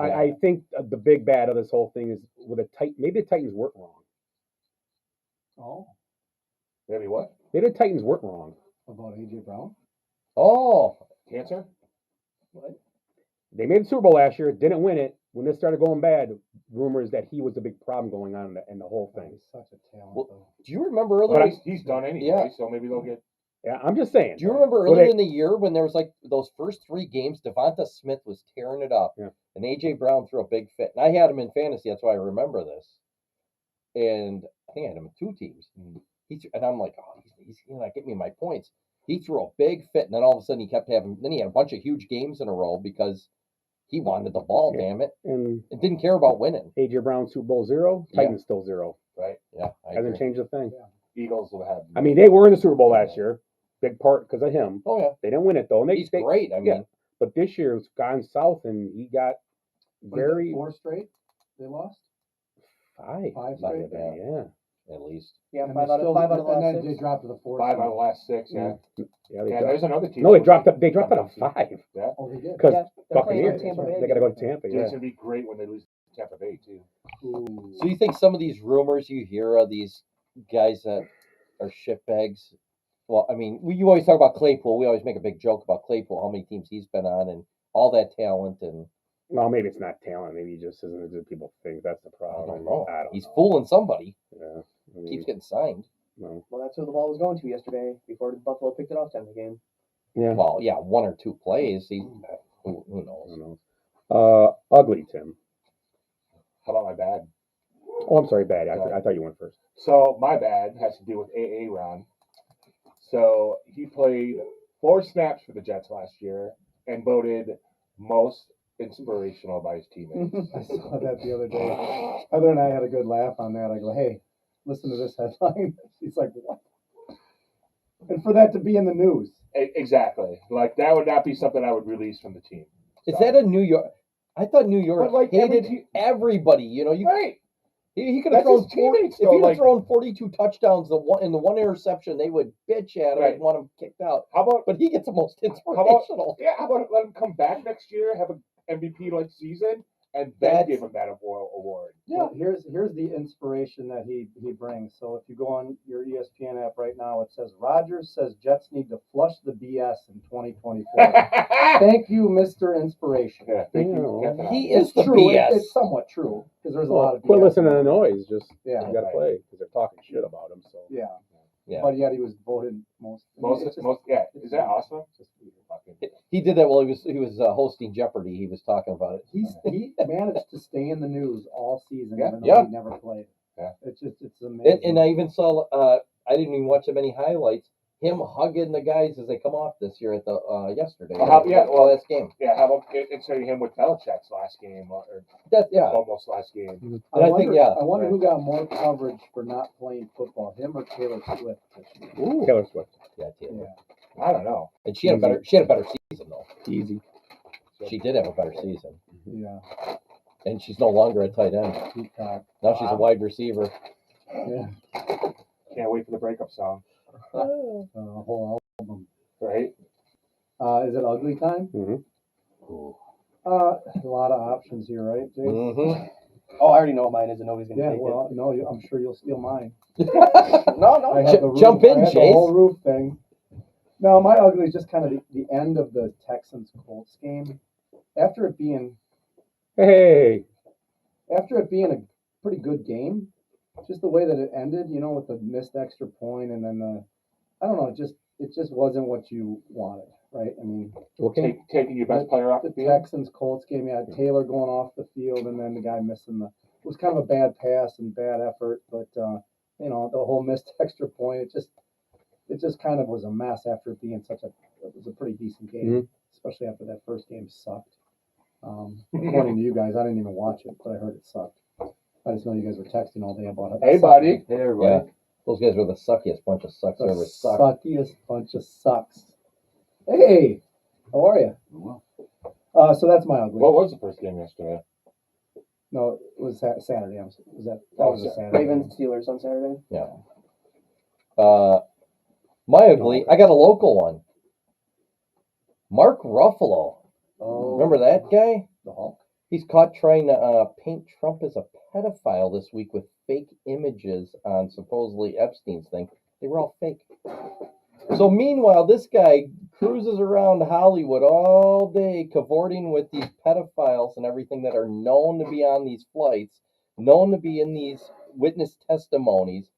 I think the big bad of this whole thing is with maybe the Titans weren't wrong. Oh, Maybe what? Maybe the Titans weren't wrong. about AJ Brown? Oh, Cancer? What? They made the Super Bowl last year, didn't win it. When this started going bad, rumors that he was the big problem going on in the whole thing. He's such a talent. Well, though. do you remember But earlier? he's done anyway, Yeah. so maybe they'll get. Yeah, I'm just saying. Do you remember Well, earlier they- in the year when there was like those first 3 games, Devonta Smith was tearing it up, Yeah. and AJ Brown threw a big fit. And I had him in fantasy, that's why I remember this. And I think I had him in 2 teams. And I'm like, oh, he's not getting me my points. He threw a big fit, and then all of a sudden he kept having. Then he had a bunch of huge games in a row because he wanted the ball. Yeah. Damn it, And and didn't care about winning. AJ Brown Super Bowl 0, Yeah. Titans still 0. Right. Yeah, I Hasn't agree. changed a thing. Eagles will have. I mean, they were in the Super Bowl last year, big part because of him. Oh yeah, They didn't win it though. And he's great. I mean, yeah. But this year it's gone south, and he got What is it, very 4 straight they lost? 5. Five might straight? have been, Yeah. at least. Yeah, And five they out of still- 5 out of the and last then 6. they dropped to the 4th. 5 out of the last 6. Yeah. Yeah, Yeah. they dropped, There's another team. no, they that dropped was up. They dropped like- out of 5 Oh, they did. because Yeah, they're playing Buccaneers. Tampa Bay. They got to go to Tampa. Dude, Yeah. it's gonna be great when they lose to Tampa Bay too. Ooh. So you think some of these rumors you hear of these guys that are shitbags. Well, I mean, you always talk about Claypool. We always make a big joke about Claypool, how many teams he's been on, and all that talent. And Well, maybe it's not talent. Maybe he just isn't as good as people think. That's the I problem. don't know. I don't He's know. fooling somebody. Yeah. I mean, Keeps getting signed. no. Well, that's who the ball was going to yesterday before Buffalo picked it off to end the game. Yeah. Well, yeah, one or two plays. Who I knows? don't know. Ugly, Tim. How about my bad? Oh, I'm sorry, bad. Sorry. I thought you went first. So my bad has to do with AA Ron. So he played 4 snaps for the Jets last year and voted most inspirational by his teammates. I saw that the other day. Heather and I had a good laugh on that. I go, hey, listen to this headline. She's like, what? And for that to be in the news. Exactly. Like that would not be something I would release from the team. Is So- that a New York? I thought New York But, like, every hated te- everybody. You know, right? he could have That's thrown his teammates, if though, he'd have like- thrown 42 touchdowns, the one interception, they would bitch at him Right. and want him kicked out. How about But he gets the most How about inspirational. How about let him come back next year, have an MVP like season, and then That's- give him that award? Yeah. Here's the inspiration that he brings. So if you go on your ESPN app right now, it says Rodgers says Jets need to flush the BS in 2024. Thank you, Mr. Inspiration. Yeah, thank Yeah, you. well, Captain He Obvious. is the True. BS. It's somewhat true because there's a Well, lot of quit BS. listening to the noise. Just Yeah. you got to Right. play because they're talking shit about him. So Yeah. Yeah. But yet he was voted most. it's just- Yeah. Is that awesome? Just fucking. He did that while he was hosting Jeopardy. He was talking about it. He managed to stay in the news all season, Yeah. even though Yeah. he never played. Yeah. It's amazing. And I even saw. I didn't even watch that many highlights. Him hugging the guys as they come off this year at the yesterday. Last game. Yeah. How about inserting him with Belichick's last game or almost last game? And I think, yeah. I wonder who got more coverage for not playing football, him or Taylor Swift this year. Ooh. Taylor Swift. Yeah, Taylor. Yeah. I don't know. And she had a better season though. Easy. She did have a better season, Yeah. and she's no longer a tight end. Peacock. Now she's a wide receiver. Yeah. Can't wait for the breakup song. Whole album. Right? Is it ugly time? Mm-hmm. A lot of options here, right, Jay? Mm-hmm. Oh, I already know what mine is, and nobody's gonna Yeah. take Well, no, I'm sure you'll steal mine. it. No. I had the roof, Jump in, I had the Chase. whole roof thing. No, my ugly is just kind of the end of the Texans Colts game. After it being Hey. a pretty good game, just the way that it ended, with the missed extra point and then I don't know, it just wasn't what you wanted, right? I mean, Okay. Taking your best player off the the field. Texans Colts game, you had Taylor going off the field and then the guy missing it was kind of a bad pass and bad effort, but the whole missed extra point, it just kind of was a mess after it being it was a pretty decent game, especially after that first game sucked. According to you guys, I didn't even watch it, but I heard it sucked. I just know you guys were texting all day about it. Hey, buddy. Hey, everybody. Yeah. Those guys were the suckiest bunch of sucks The ever sucked. suckiest bunch of sucks. Hey, how are you? So that's my ugly. What was the first game yesterday? No, it was Saturday. That Oh, was a Saturday. Ravens Steelers on Saturday. My ugly. I got a local one. Mark Ruffalo. Oh, Remember that guy? The Hulk. He's caught trying to paint Trump as a pedophile this week with fake images on supposedly Epstein's thing. They were all fake. So meanwhile, this guy cruises around Hollywood all day cavorting with these pedophiles and everything that are known to be on these flights, known to be in these witness testimonies,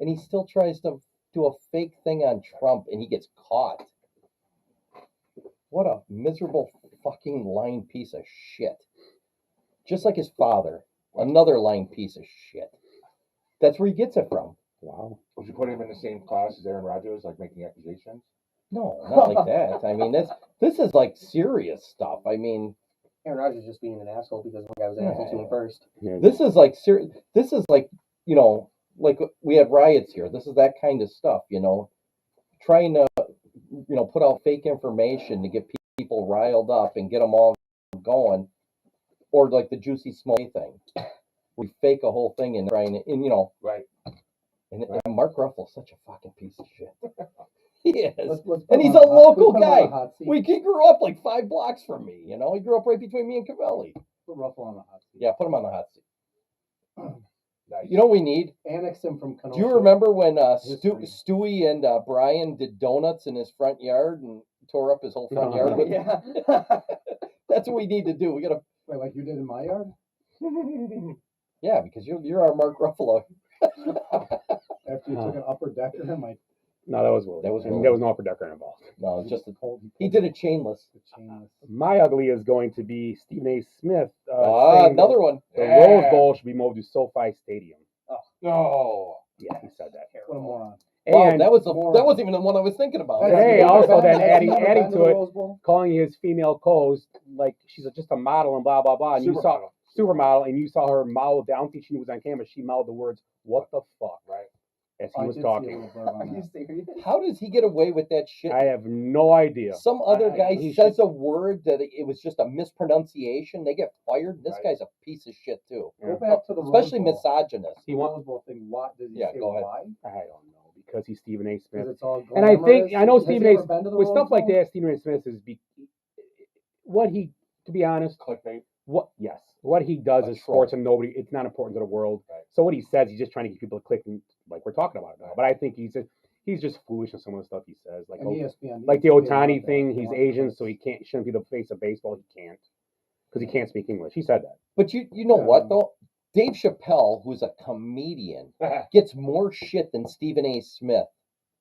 and he still tries to do a fake thing on Trump and he gets caught. What a miserable fucking lying piece of shit. Just like his father, another lying piece of shit. That's where he gets it from. Wow. Would you put him in the same class as Aaron Rodgers, like making accusations? No, not like that. I mean, this is like serious stuff. I mean, Aaron Rodgers just being an asshole because one guy was an asshole to him first. Yeah. this is like This is like, like we had riots here. This is that kind of stuff, trying to, put out fake information to get people riled up and get them all going, or like the Juicy Smollett thing. We fake a whole thing and trying to, Right. and Mark Ruffalo's such a fucking piece of shit. He is. Let's put And him he's on a the hot- local let's put him on guy. the hot seat. He grew up like 5 blocks from me, He grew up right between me and Cavelli. Put Ruffalo on the hot seat. Yeah, put him on the hot seat. Nice. You know what we need? Annex him from Kenosha. Do you remember when History. Stewie and Brian did donuts in his front yard and tore up his whole front yard with Yeah. That's what we need to do. We gotta, Wait, like you did in my yard? yeah, because you're our Mark Ruffalo. After you took an upper decker in my No, that was Willie. That was And Willie. there was no upper decker involved. No, it's just cold. he did it chainless. chainless. My ugly is going to be Stephen A. Smith. Saying Another one. The Yeah. Rose Bowl should be moved to SoFi Stadium. No. Yeah, he said that. What a moron. Wow, And that more- wasn't even the one I was thinking about. Has Hey, he ever also been- then has he adding- ever adding been to the it- Rose Bowl? calling his female co-host like she's just a model and blah blah blah. And you saw supermodel, and you saw her mouth down. She was on camera. She mouthed the words "What the fuck" Right. as I he was did see a talking. little blurb Are on you that. serious? How does he get away with that shit? I have no idea. Some other guy he says a word that it was just a mispronunciation. They get fired. This Right. guy's a piece of shit too. Yeah. Go back to the Especially Rose Bowl. misogynist. He The wants. Rose Bowl thing. Why does he Yeah, say go ahead. why? I don't know because he's Stephen A. Smith. Because it's all And I think glamorous? I know Has he Stephen A. ever been to the with Rose stuff like Bowl? that. Stephen A. Smith is what he, to be honest, Clickbait. what he does A is troll. sports and nobody. It's not important to the world. Right. So what he says, he's just trying to get people to click, and, like we're talking about it now. Right. But I think he's just foolish in some of the stuff he says, like And ESPN like the needs to be Otani about thing. that. They He's want Asian, clicks. so he shouldn't be the face of baseball. He can't because he can't speak English. He said that. But you know Yeah. what though? Dave Chappelle, who's a comedian, gets more shit than Stephen A. Smith,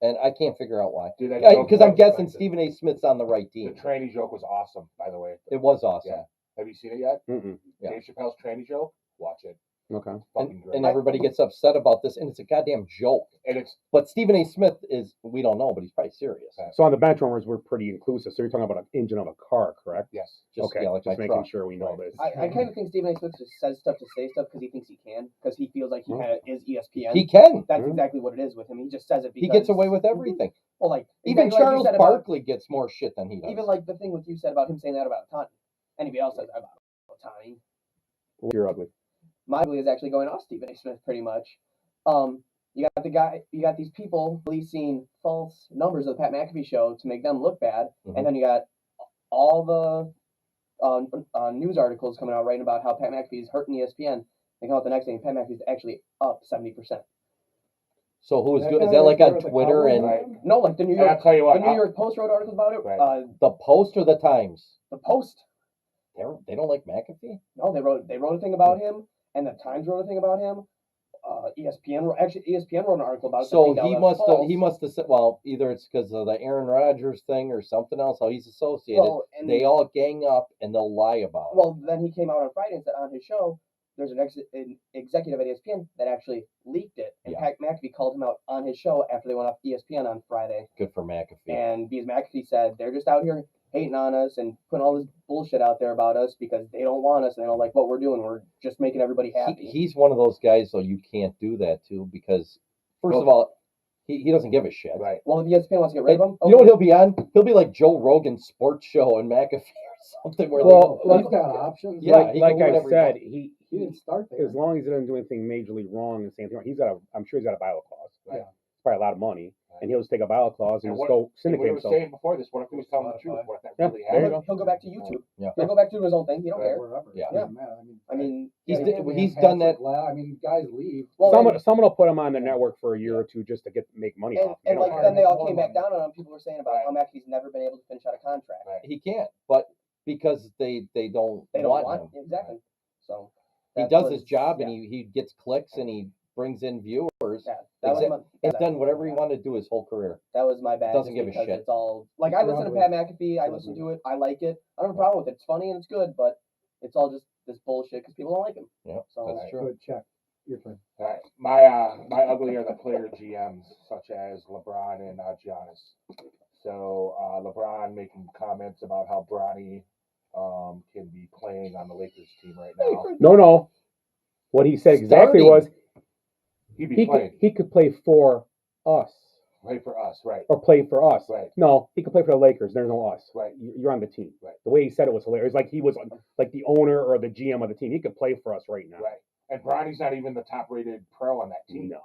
and I can't figure out why. Dude, that joke Because was I'm guessing expensive. Stephen A. Smith's on the right The team. tranny joke was awesome, by the way. It was awesome. Yeah. Have you seen it yet? Mm-mm. Yeah. Dave Chappelle's tranny joke? Watch it. Okay. Fucking great. And everybody gets upset about this, and it's a goddamn joke. And it's But Stephen A. Smith is, we don't know, but he's probably serious. So on the bench warmers, we're pretty inclusive. So you're talking about an engine of a car, correct? yes. Just, Okay. yeah, like just my making truck. sure we know Right. this. I kind of think Stephen A. Smith just says stuff to say stuff because he thinks he can, because he feels like he kind of is ESPN. He can. That's Mhm. exactly what it is with him. He just says it because He gets away with everything. Well, like Even exactly like you Charles said about- Barkley gets more shit than he does. even like the thing with you said about him saying that about Otani. Anybody else says that about Otani? You're ugly. My ugly is actually going off Stephen A. Smith pretty much. You got these people releasing false numbers of the Pat McAfee show to make them look bad, Mhm. and then you got all the news articles coming out writing about how Pat McAfee is hurting ESPN. They come out the next day, and Pat McAfee is actually up 70%. So who's That good? Is guy that like right on there with the Twitter cowboy and Right. No, like the New And I'll York, tell you what. the New York Post wrote articles about it. Right. the Post or the Times? The Post, They don't like McAfee. no, they wrote a thing about him, and the Times wrote a thing about him. ESPN wrote an article about it. So saying that he was must have said, well, either it's because of the Aaron Rodgers thing or something else. How he's associated. Well, and They all gang up and they'll lie about it. Well, then he came out on Friday and said on his show, there's an executive at ESPN that actually leaked it, and Yeah. Pat McAfee called him out on his show after they went off ESPN on Friday. Good for McAfee. And because McAfee said they're just out here hating on us and putting all this bullshit out there about us because they don't want us and they don't like what we're doing. We're just making everybody happy. He's one of those guys, though, you can't do that to because, first of all, he doesn't give a shit. Right. Well, if ESPN wants to get rid of him, You know what he'll be on? He'll be like Joe Rogan's sports show and McAfee or something. Where Well, He's got options. Yeah, like he can do I whatever he said, wants. He didn't start there. as long as he doesn't do anything majorly wrong and say anything wrong, I'm sure he's got a bio clause. Right. Yeah. It's probably a lot of money, and he'll just take a bio clause and And just what- go And syndicate we were himself. saying before this, what if he was telling the truth? Spotify. What if that Yeah, really there you happened? go. he'll go back to YouTube. Yeah. He'll go back to doing his own thing. He don't Or care. wherever. Yeah. It doesn't matter. I mean, He's yeah, d- he's done that. I mean, guys leave. well, Someone will put him on the network for a year or two just to make money and, off. and They like don't care. then they all More came back money. down on him. People were saying about how McAfee's never been able to finish out a contract. Right. He can't, but because they don't They don't want want him. exactly. So He that's does what- his job and yeah, he gets clicks and he brings in viewers. yeah, that was my, He's done whatever he wanted to do his whole career. that was my bad. Doesn't just give a because shit. It's all like I listen to Pat McAfee. I listen to it. I like it. I don't have a problem with it. It's funny and it's good, but it's all just this bullshit because people don't like him. Yeah, So that's true. Good check. Your turn. All right. My ugly are the player GMs, such as LeBron and Giannis. So LeBron making comments about how Bronny can be playing on the Lakers team right now. No. What he said exactly Starting. was He'd be playing. he could play for us Play for us, right? or play for us. Right. No, he could play for the Lakers. There's no us. Right. You're on the team. Right. The way he said it was hilarious. Like he was like the owner or the GM of the team. He could play for us right now. Right. And Bronny's not even the top-rated pro on that team. No.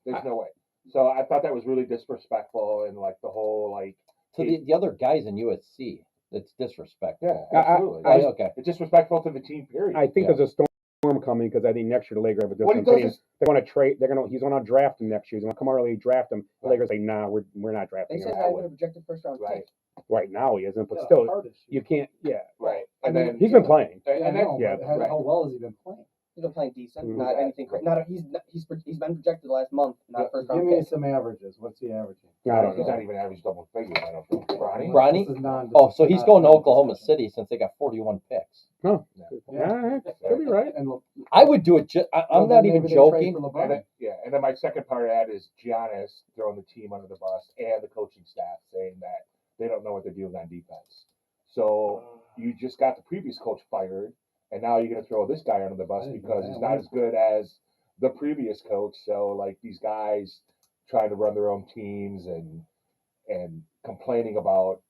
There's no way. So I thought that was really disrespectful and like the whole like. To the other guys in USC, it's disrespectful. Yeah, absolutely. I- okay. It's disrespectful to the team. Period. I think Yeah. there's a story storm coming because I think next year the Lakers have a What he different does opinion. is- They're going to trade. He's going to draft him next year. He's going to come early, draft him. The Lakers say, nah, we're not They drafting said him. I would have projected first round Right. pick. Right now he isn't, but Yeah, still, hard issue. you can't. Yeah, Right. I And mean, then he's been playing. Yeah, I know, Yeah, but how, right. how well has he been playing? He's been playing decent, Mhm. not anything. He's been projected the last month, not a first Give round me pick. some averages. What's he averaging? I don't he's know. not even average double figures. I don't think. Ronnie. Ronnie? This is non- Oh, this so is he's not going to non- Oklahoma discussion. City since they got 41 picks. No, Yeah. could be right. And I would do it. I'm not even joking. And then, and then my second part of that is Giannis throwing the team under the bus and the coaching staff saying that they don't know what they're doing on defense. So you just got the previous coach fired, and now you're going to throw this guy under the bus because he's not as good as the previous coach. So like these guys trying to run their own teams and complaining about,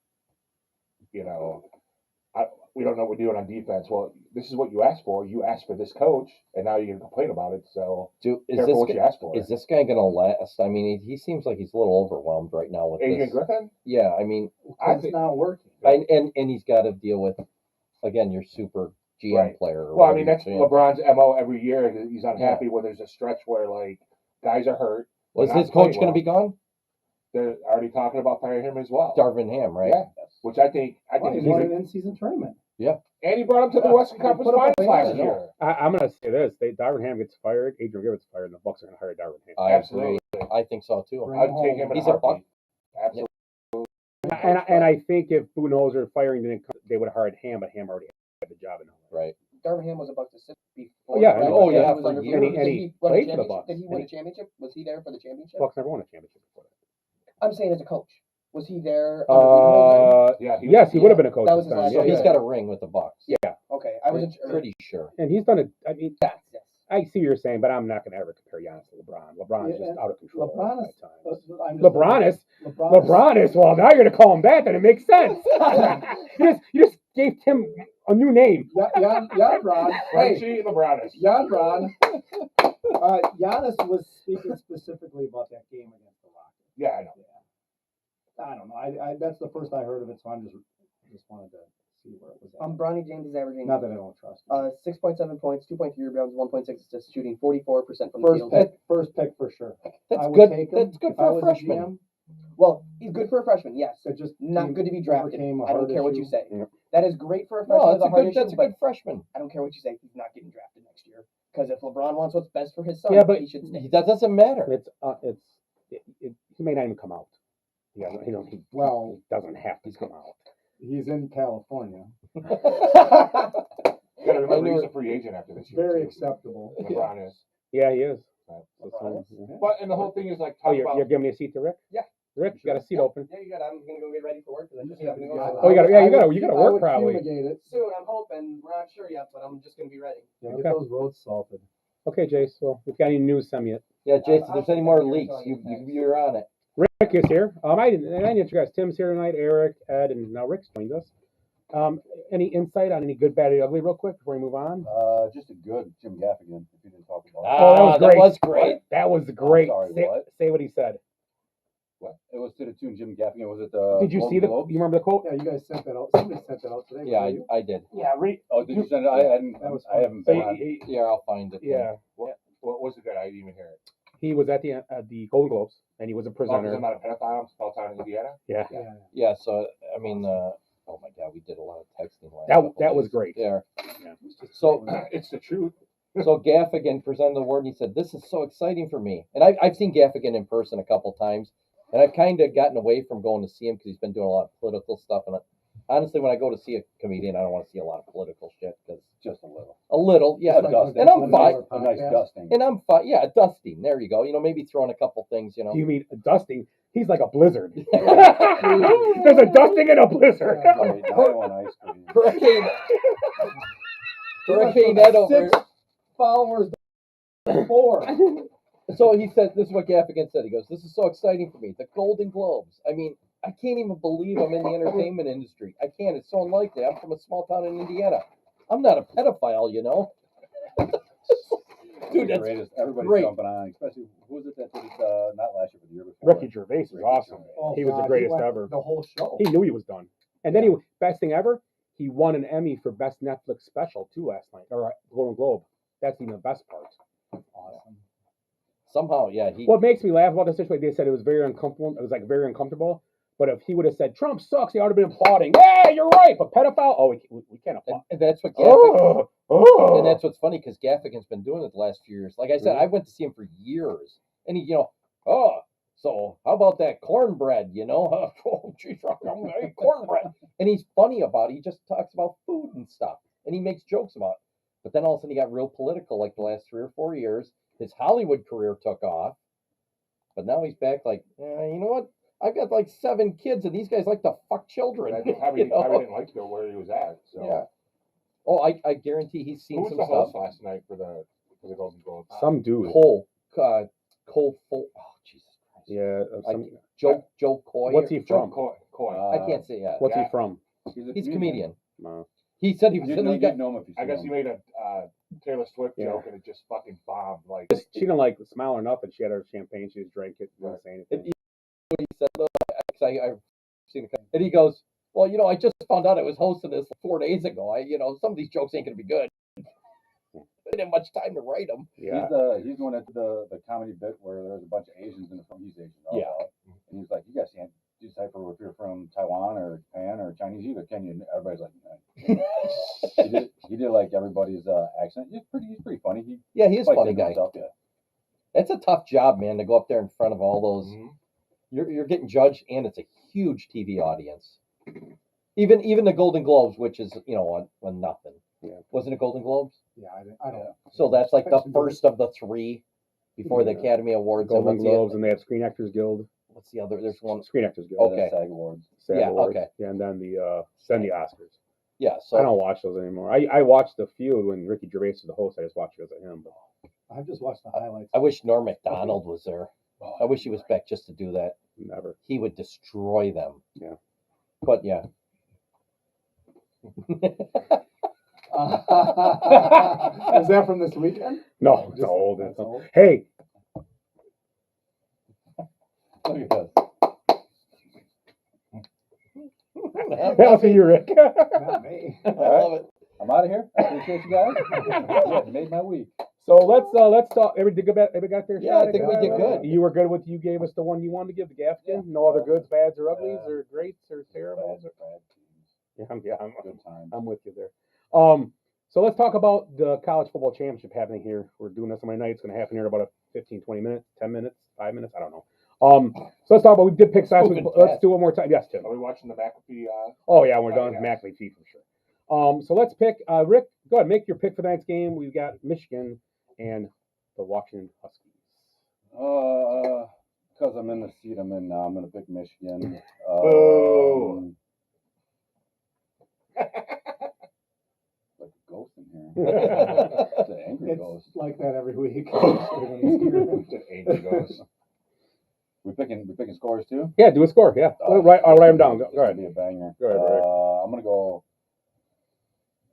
we don't know what we're doing on defense. Well, this is what you asked for. You asked for this coach, and now you're going to complain about it. So careful what you ask for. Is this guy going to last? I mean, he seems like he's a little overwhelmed right now with Adrian this. Griffin? Yeah, I mean, It's not working. and he's got to deal with, again, your super GM Right. player. Or Well, I whatever mean, you're that's saying. LeBron's MO every year. He's unhappy when there's a stretch where, like, guys are hurt. Was they're his not coach playing going to be gone? They're already talking about firing him as well. Darvin Ham, right? Yeah, which I think Well, he he's won a- an in-season tournament. and he brought him to the Yeah. Western He Conference put up a Finals fight, last I know. year. I'm going to say this: Darvin Ham gets fired, Adrian Griffin gets fired, and the Bucks are going to hire Darvin Ham. I Absolutely. agree. I think so too. Bring I'd him take home. him in He's a a Buck. heartbeat. Absolutely. And I think if Budenholzer firing didn't come, they would have hired Ham, but Ham already had the job in Illinois. Right. Darvin Ham was a Buck to sit before. Oh, yeah, right? oh, yeah, He was for under- years. did And he he win a played for the championship? Bucks. Did he And win he- a championship? Was he there for the championship? Bucks never won a championship before I'm saying as a coach. Was he there? under Budenholzer? that. Yeah, Yes, he would have been a coach. That was this his time. last So Yeah, year. he's got a ring with the Bucks. yeah. Okay, I wasn't sure. Pretty sure. And he's done it. I mean, Yes. I see what you're saying, but I'm not going to ever compare Giannis to LeBron. LeBron's Yeah, just and out of control LeBron at is- times. I'm just- LeBron is. Well, now you're going to call him that, then it makes sense. you just gave him a new name. Jan Ron. Hey, Frenchie LeBronis. Jan Ron. Giannis was speaking specifically about that game against the Rockets. Yeah, I know. I don't know. I that's the first I heard of it, so I'm just wanted to see where it was at. Bronny James is averaging Not that I don't trust him. 6.7 points, 2.3 rebounds, 1.6 assists, shooting 44% from the field. First pick for sure. That's I would good. take him That's good if I for a was freshman. GM. Well, he's good for a freshman, yes. It just Not good to be drafted. overcame a I don't heart care what you issue. say. Yeah. That is great for a freshman No, with a heart that's issue, a but good freshman. I don't care what you say. He's not getting drafted next year. Because if LeBron wants what's best for his son, Yeah, but he should stay. That doesn't matter. He may not even come out. He Well, doesn't have to come out. he's in California. You got to remember he's a free agent after this year. Very too. acceptable. LeBron is. Yeah, he is. Right. So, yeah. But and the whole thing is like Oh, talk you're about. giving me a seat to Rick? Yeah. Rick, you got a seat open. Yeah, you got. I'm gonna go get ready for work because I just Yeah, have to go. yeah. Oh, you gotta- yeah, you gotta- you gotta I work would probably. fumigate it. Soon, I'm hoping. We're not sure yet, but I'm just gonna be ready. Yeah, Okay. get those roads salted. Okay, Jace. Well, if you got any news, send me it. Yeah, Jason, if I'll there's any take more that here leaks, until I get back. you're on it. Rick is here. I didn't answer you guys. Tim's here tonight. Eric, Ed, and now Rick's joined us. Any insight on any good, bad, or ugly, real quick before we move on? Just a good Jim Gaffigan, if you didn't talk about it. Oh, that was great. That was great. That was great. sorry, say, what? say what he said. What? It was to the tune Jim Gaffigan. Was it the Did you Golden see the? Globes? You remember the quote? Yeah, you guys sent that out. Somebody sent that out today. Yeah, wasn't you? I did. Yeah. Oh, did you send it? I hadn't. That was I haven't So been on. Yeah, I'll find it. yeah. What was it good? I didn't even hear it. He was at the Golden Globes, and he was a Oh, 'cause presenter. I'm not a pedophile. I'm small town in Indiana. Yeah. Yeah. Yeah, so I mean, oh my God, we did a lot of texting last. That couple that was days. great. Yeah. Yeah. So It's the truth. so Gaffigan presented the award and he said, "This is so exciting for me." And I've seen Gaffigan in person a couple times, and I've kind of gotten away from going to see him because he's been doing a lot of political stuff. And honestly, when I go to see a comedian, I don't want to see a lot of political shit because Just a little. yeah. A dusting. And I'm A fine. nice- A nice dusting. And I'm fine. Yeah, dusting. There you go. Maybe throwing a couple things. You mean dusting? He's like a blizzard. There's a dusting and a blizzard. Sorry, Iowa ice cream. Hurricane Ed over. 6 followers. 4. So he said, this is what Gaffigan said. He goes, "This is so exciting for me. The Golden Globes. I mean, I can't even believe I'm in the entertainment industry. I can't. It's so unlikely. I'm from a small town in Indiana. I'm not a pedophile, Dude, that's Greatest. Everybody's great. jumping on, especially who was it that did it? Not last year, but the year before. Ricky Gervais is Ricky awesome. Gervais. Oh, He was the God, greatest went ever. The whole show. He knew he was done. And then best thing ever, he won an Emmy for best Netflix special too last night, or Golden Globe. That's even the best part. Awesome. Somehow, yeah, he. What makes me laugh about this situation, they said it was very uncomfortable. It was like very uncomfortable. But if he would have said Trump sucks, they ought to have been applauding. Yeah, you're right. But pedophile, oh, we can't applaud. And that's what Gaffigan, Oh, and that's what's funny because Gaffigan's been doing it the last few years. Like I said, Really? I went to see him for years, and he, so how about that cornbread? Oh, geez, I'm gonna eat cornbread, and he's funny about it. He just talks about food and stuff, and he makes jokes about it. But then all of a sudden, he got real political. Like the last 3 or 4 years, his Hollywood career took off, but now he's back. Like, you know what? I've got like 7 kids, and these guys like to fuck children. I probably didn't like to go where he was at. So. Yeah. Oh, I guarantee he's seen Who was some the stuff. host last night for the Golden Globes? some dude. Cole Full. Oh, Jesus Christ. Yeah. Joe Coy. What's he from? Coy. I can't say that. What's Yeah. he from? He's a comedian. No. He said he was You'd in know, the you'd guy. know him if you I guess see he him. made a Taylor Swift Yeah. joke and it just fucking bombed. Like She didn't like smile or nothing. She had her champagne. She just drank it. Didn't say anything. What he said though, 'cause I've seen it, and he goes, "Well, I just found out I was hosting this 4 days ago. Some of these jokes ain't gonna be good. I didn't have much time to write them." Yeah. He's the one that did the comedy bit where there was a bunch of Asians in the film. He's Asian also. Yeah. And he's like, you guys can't decipher if you're from Taiwan or Japan or Chinese either, can you? And everybody's like, no. he did like everybody's accent. He's pretty funny. Yeah, he's a fights funny into guy. himself, yeah. That's a tough job, man, to go up there in front of all those. Mhm. You're getting judged, and it's a huge TV audience. Even the Golden Globes, which is a nothing. Yeah. Wasn't it Golden Globes? Yeah, I don't. So that's like the first of the 3 before the Yeah. Academy Awards. Golden and Globes, and they have Screen Actors Guild. what's the other? There's one. Screen Actors Guild. Okay. The SAG Awards. SAG Yeah, Awards. okay. Yeah, and then the Oscars. Yeah. So I don't watch those anymore. I watched a few when Ricky Gervais was the host. I just watched because of him. But I've just watched the highlights. I wish Norm Macdonald was there. Oh, I wish he was back just to do that. never. He would destroy them. Yeah. But yeah. Is that from this weekend? No, it's Just- old. that's old. Hey, Look at this. that was for you, Rick. Not me. I love it. I'm out of here. I appreciate you guys. Yeah, you made my week. So let's talk. Everybody got their Yeah, shot? I think we did good. You were good with. You gave us the one you wanted to give the Gaffigan. No other goods, bads, or uglies, or greats, or terribles. Bad teams. Yeah, I'm Good time. I'm with you there. So let's talk about the college football championship happening here. We're doing this on Monday night. It's going to happen here in about 15, 20 minutes, 10 minutes, 5 minutes. I don't know. So let's talk about. We did pick last week. Moving Let's fast. do it one more time. Yes, Tim. Are we watching the McAfee? Oh yeah, we're Oh, done with yes. McAfee for sure. So let's pick. Rick, go ahead, make your pick for tonight's game. We've got Michigan and the Washington Huskies. Because I'm in the seat I'm in now, I'm going to pick Michigan. Boo. Like a ghost in here. It's an angry It's ghost. like that every week. It's an angry ghost. We picking scores too? Yeah, do a score. Yeah, I'll write them down. Go This will ahead. be a banger. Go ahead, Rick. I'm going to go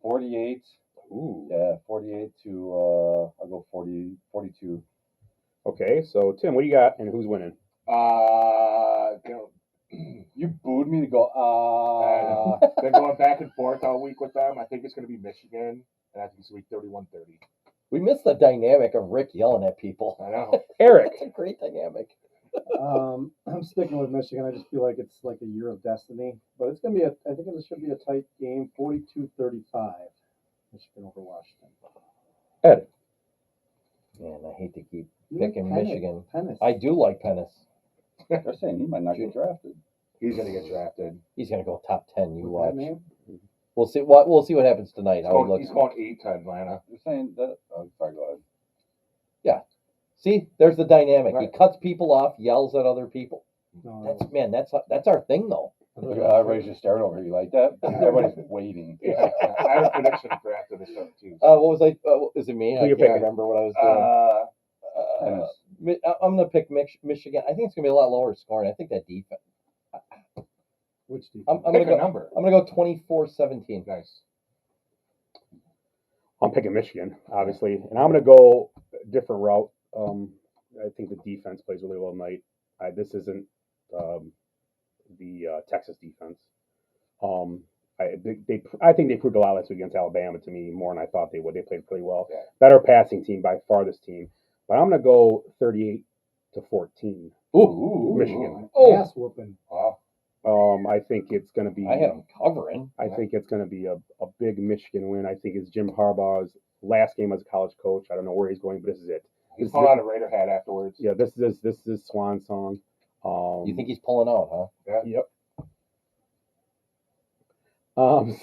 48. Ooh. Yeah, 48 to, I'll go 42. Okay, so Tim, what do you got, and who's winning? You booed me to go, Been going back and forth all week with them. I think it's going to be Michigan, and I think it's going to be 31-30. We missed the dynamic of Rick yelling at people. I know. Eric. That's a great dynamic. I'm sticking with Michigan. I just feel like it's like a year of destiny. But it's gonna be I think it should be a tight game, 42-35. Michigan over Washington. Ed. Man, I hate to keep You like picking Pennis. Michigan. Pennis. I do like Pennis. they're saying he might not get drafted. He's going to get drafted. He's gonna go top 10. You With watch. that name? We'll see what happens tonight. He's How he going, looks. he's going 8 to Atlanta. They're saying that, sorry, go ahead. See, there's the dynamic. Right. He cuts people off, yells at other people. No, That's our thing though. Look, everybody's just staring over you like that. Everybody's waiting. Yeah. I have a prediction for after this stuff, too. What was I? Is it me? Who I you can't picking? remember what I was doing. Tennis. I'm gonna pick Michigan. I think it's gonna be a lot lower scoring. I think that defense. which defense? I'm Pick gonna a go. number. I'm gonna go 24-17. Nice. I'm picking Michigan, obviously, and I'm going to go a different route. I think the defense plays really well tonight. This isn't the Texas defense. I think they proved a lot last week against Alabama to me more than I thought they would. They played pretty well. Yeah. Better passing team by far, this team. But I'm going to go 38-14. Ooh, Michigan. Ass whooping. Wow. I think it's going to be. I had them covering. I think it's going to be a big Michigan win. I think it's Jim Harbaugh's last game as a college coach. I don't know where he's going, but this is it. He's pulling on a Raider hat afterwards. Yeah, this is swan song. You think he's pulling out, huh? Yeah. Yep.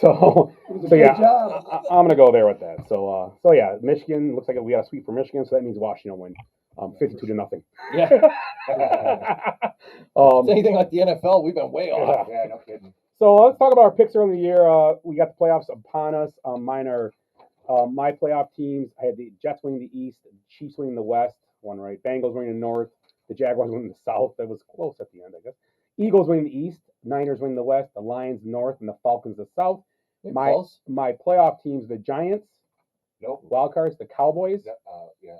So Good yeah, job. I'm gonna go there with that. So yeah, Michigan looks like we got a sweep for Michigan, so that means Washington will win, 52-0. Yeah. It's anything like the NFL, we've been way off. Yeah, no kidding. So let's talk about our picks early in the year. We got the playoffs upon us. Mine are my playoff teams. I had the Jets winning the East, the Chiefs winning the West, one right. Bengals winning the North, the Jaguars winning the South. That was close at the end, I guess. Eagles winning the East, Niners winning the West, the Lions North, and the Falcons the South. You're My close. my playoff teams: the Giants, Nope. wild cards, the Cowboys, Yeah.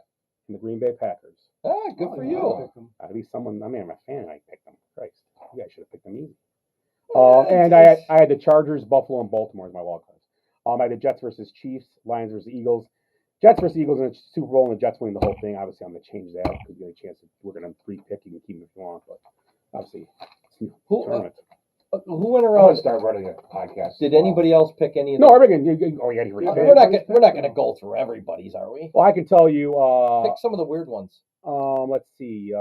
and the Green Bay Packers. Ah, good for you. At least someone. I mean, I'm a fan. I picked them. Christ, you guys should have picked them easy. And I had the Chargers, Buffalo, and Baltimore as my wild cards. I had the Jets versus Chiefs, Lions versus Eagles. Jets versus Eagles in the Super Bowl, and the Jets winning the whole thing. Obviously, I'm going to change that because you get a chance. We're going to pre-pick. You can keep them if you want, but obviously, it's Who- tournament. Who went I'm around? gonna start running a podcast. Did anybody else pick any of No, them? everything. Oh, you got to re-pick. We're not gonna go through everybody's, are we? Well, I can tell you. Pick some of the weird ones. Let's see.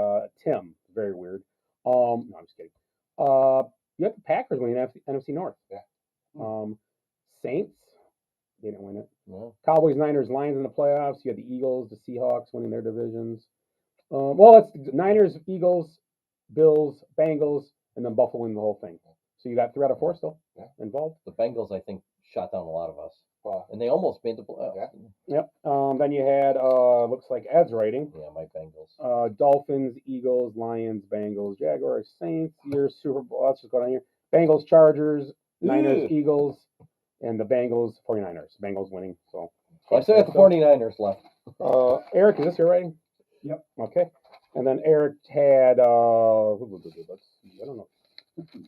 Tim, very weird. No, I'm just kidding. You have the Packers winning NFC North. Yeah. Saints, they didn't win it. No. Cowboys, Niners, Lions in the playoffs. You had the Eagles, the Seahawks winning their divisions. Well, it's Niners, Eagles, Bills, Bengals, and then Buffalo winning the whole thing. So you got 3 out of 4 still involved. The Bengals, I think, shot down a lot of us, Wow. and they almost made the playoffs. Yeah. Yep. Then you had looks like Ed's rating. Yeah, my Bengals. Dolphins, Eagles, Lions, Bengals, Jaguars, Saints. Your Super Bowl. Let's just go down here. Bengals, Chargers, Niners, Eagles, and the Bengals, 49ers. Bengals winning. So I still got the 49ers left. Eric, is this your rating? Yep. Okay. And then Eric had let's see, I don't know. He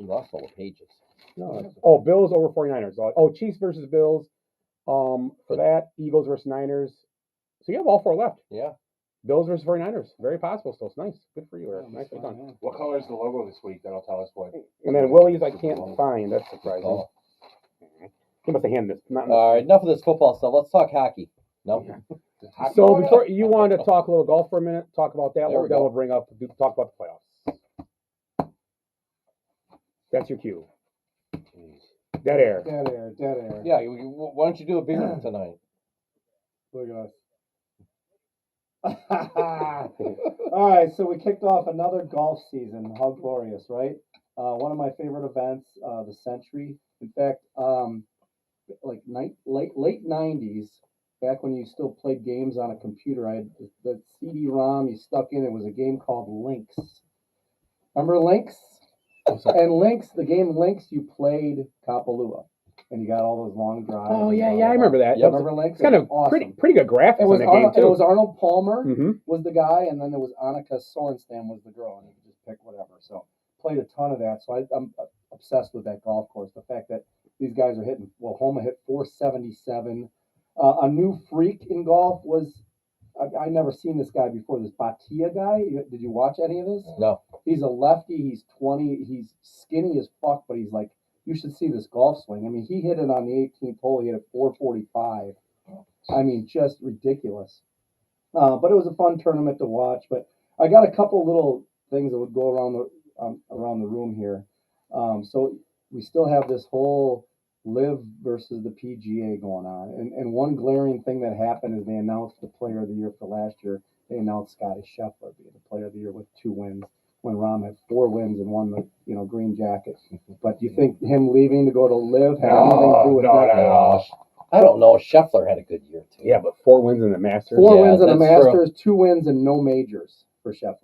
lost all the pages. No, Bills over 49ers. Chiefs versus Bills. For that, Eagles versus Niners. So you have all 4 left. Yeah. Bills versus 49ers. Very possible still. It's nice. Good for you, Eric. Nicely done. What color is the logo this week? That'll tell us what. And then Willie's I can't find. That's surprising. Oh. He must have handed this. Not All right, enough of this football stuff. Let's talk hockey. No. So before you wanted to talk a little golf for a minute, talk about that. There we Then go. we'll bring up talk about the playoffs. That's your cue. Dead air. Dead air, dead air. Yeah. Why don't you do a beer tonight? Look at us. All right, so we kicked off another golf season. How glorious, right? One of my favorite events, the Century. In fact, like late '90s, back when you still played games on a computer, I had the CD-ROM you stuck in. It was a game called Lynx. Remember Lynx? And Lynx, the game Lynx, you played Kapalua, and you got all those long drives. Oh yeah, I remember that. Yep. Remember Lynx? It's kind of awesome. pretty good graphics It was on that game too. it was Arnold Palmer Mm-hmm. was the guy, and then there was Annika Sorenstam was the girl, and you could just pick whatever. So played a ton of that. So I'm obsessed with that golf course. The fact that these guys are hitting. Well, Homa hit 477. A new freak in golf was. I never seen this guy before. This Batia guy. Did you watch any of this? No. He's a lefty. He's 20. He's skinny as fuck, but he's like, you should see this golf swing. I mean, he hit it on the 18th hole. He hit it 445. I mean, just ridiculous. But it was a fun tournament to watch. But I got a couple little things that would go around the room here. So we still have this whole Live versus the PGA going on. And one glaring thing that happened is they announced the player of the year for last year. They announced Scotty Scheffler being the player of the year with 2 wins, when Rahm had 4 wins and won the green jacket. But do you think him leaving to go to Live had anything to do with that? I don't know. Scheffler had a good year too. Yeah, but 4 wins in the Masters. 4 Yeah, wins in the that's true. Masters, 2 wins and no majors for Scheffler.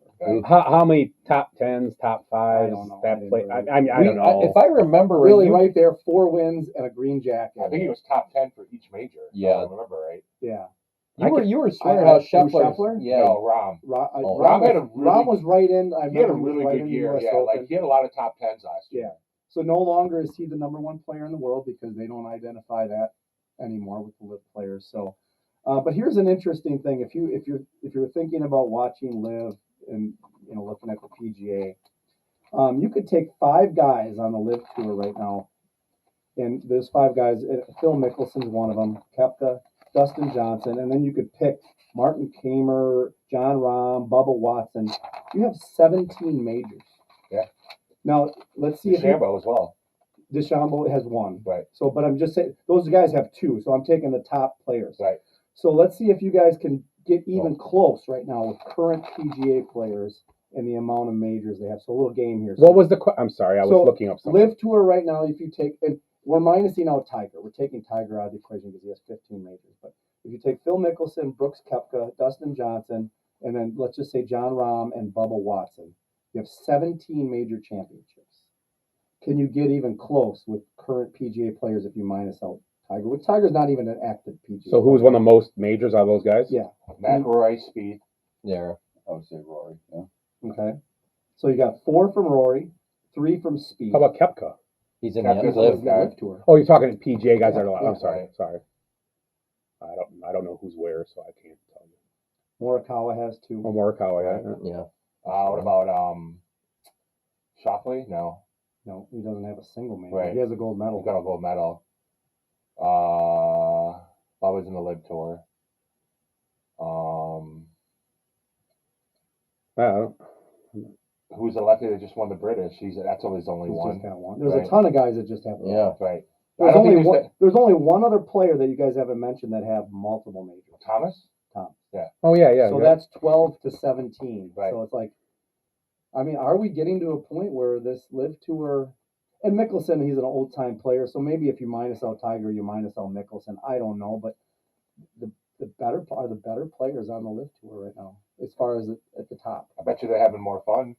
How many top 10s, top 5s? I don't know. That I play. didn't I don't know. If I remember Really, right, right there, 4 wins and a green jacket. I think he was top 10 for each major. Yeah. If I remember right. Yeah. you were swearing I- how who, Scheffler. Scheffler? Yeah. No, Rahm. Oh, Rahm had a really- Rom was right in. I He had a remember he was really right good in the year. US Yeah, Open. like he had a lot of top 10s last year. Yeah. So no longer is he the number one player in the world because they don't identify that anymore with the LIV players. So, but here's an interesting thing: if you're thinking about watching LIV and looking at the PGA, you could take 5 guys on the LIV tour right now, and those 5 guys, Phil Mickelson's one of them, Koepka, Dustin Johnson, and then you could pick Martin Kamer, John Rahm, Bubba Watson. You have 17 majors. Yeah. Now let's see if DeChambeau as well. DeChambeau has 1. Right. So, but I'm just saying those guys have 2. So I'm taking the top players. Right. So let's see if you guys can get even close right now with current PGA players and the amount of majors they have. So a little game here. What was the? I'm sorry, I was So, looking up something. LIV Tour right now, if you take, and we're minusing out Tiger. We're taking Tiger out of the equation because he has 15 majors. But if you take Phil Mickelson, Brooks Koepka, Dustin Johnson, and then let's just say John Rahm and Bubba Watson, you have 17 major championships. Can you get even close with current PGA players if you minus out Tiger? Which Tiger's not even an active PGA. So who was one of the most majors out of those guys? Yeah. McIlroy, Spieth. Yeah. I would say Rory. Yeah. Okay. So you got 4 from Rory, 3 from Spieth. How about Koepka? He's in Koepka's the LIV LIV. guy. LIV Tour? Oh, you're talking PGA guys that are. Yeah, I'm sorry. I don't know who's where, so I can't tell you. Morikawa has 2. Oh, Morikawa, yeah. Yeah. What about Shoffley? No, No, he doesn't have a single major. Right. He has a gold medal. he's got a gold medal. Bubba's in the LIV Tour. I don't- Who's the lefty that just won the British? That's always only He's one. just got 1. There's Right. a ton of guys that just have 1. Yeah. Right. I There's don't think only there's one. There's only one other player that you guys haven't mentioned that have multiple majors. Thomas. Oh yeah. So yeah. that's 12 to 17. Right. So it's like, I mean, are we getting to a point where this LIV Tour, and Mickelson, he's an old time player, so maybe if you minus out Tiger, you minus out Mickelson. I don't know, but the better players on the LIV Tour right now, as far as at the top, I bet you they're having more fun.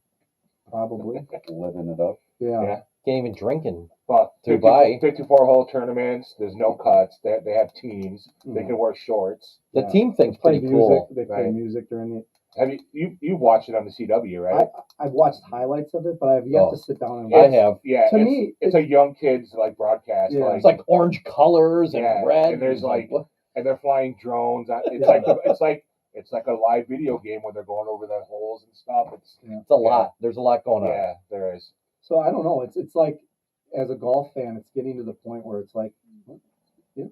probably. Living it up. Yeah. Yeah. Can't even drinking. But Dubai. 54-hole tournaments. There's no cuts. They have teams. They Mhm. can wear shorts. The Yeah. team thing's Play pretty music. cool. They play Right. music during the. Have you've watched it on the CW, right? I've watched highlights of it, but I've yet Oh. to sit down and I watch. have. Yeah. To it's, me, it's a young kids like broadcast. Yeah. It's like orange colors and Yeah, red. and there's like- what? and they're flying drones. It's Yeah. it's like a live video game where they're going over the holes and stuff. It's a lot. There's a lot going on. Yeah, there is. So I don't know. It's like, as a golf fan, it's getting to the point where it's like,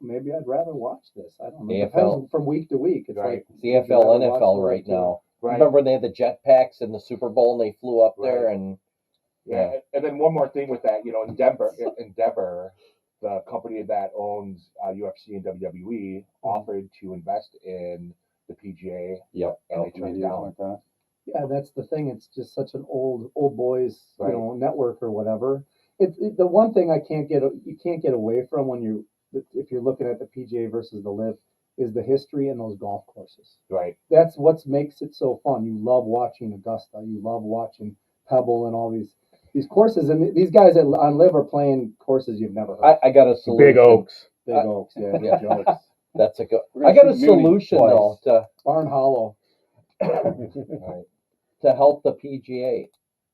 maybe I'd rather watch this. I don't know. It AFL. depends from week to week. It's Right. like It's the NFL, would you rather watch NFL the right tour? now. Right. Remember when they had the jetpacks in the Super Bowl and they flew up there Right. and Yeah. And then one more thing with that, Endeavor, the company that owns UFC and WWE, offered to invest in the PGA, Yep. and they turned it down. Like that. Yeah, that's the thing. It's just such an old boys, Right. network or whatever. The one thing you can't get away from if you're looking at the PGA versus the LIV is the history in those golf courses. Right. That's what makes it so fun. You love watching Augusta. You love watching Pebble and all these courses. And these guys on LIV are playing courses you've never heard. I got a solution. Big Oaks. Big Oaks, yeah, Yeah. jokes. That's a good. We're I got a gonna shoot Mooney solution though twice. Barn Hollow. Right. to help the PGA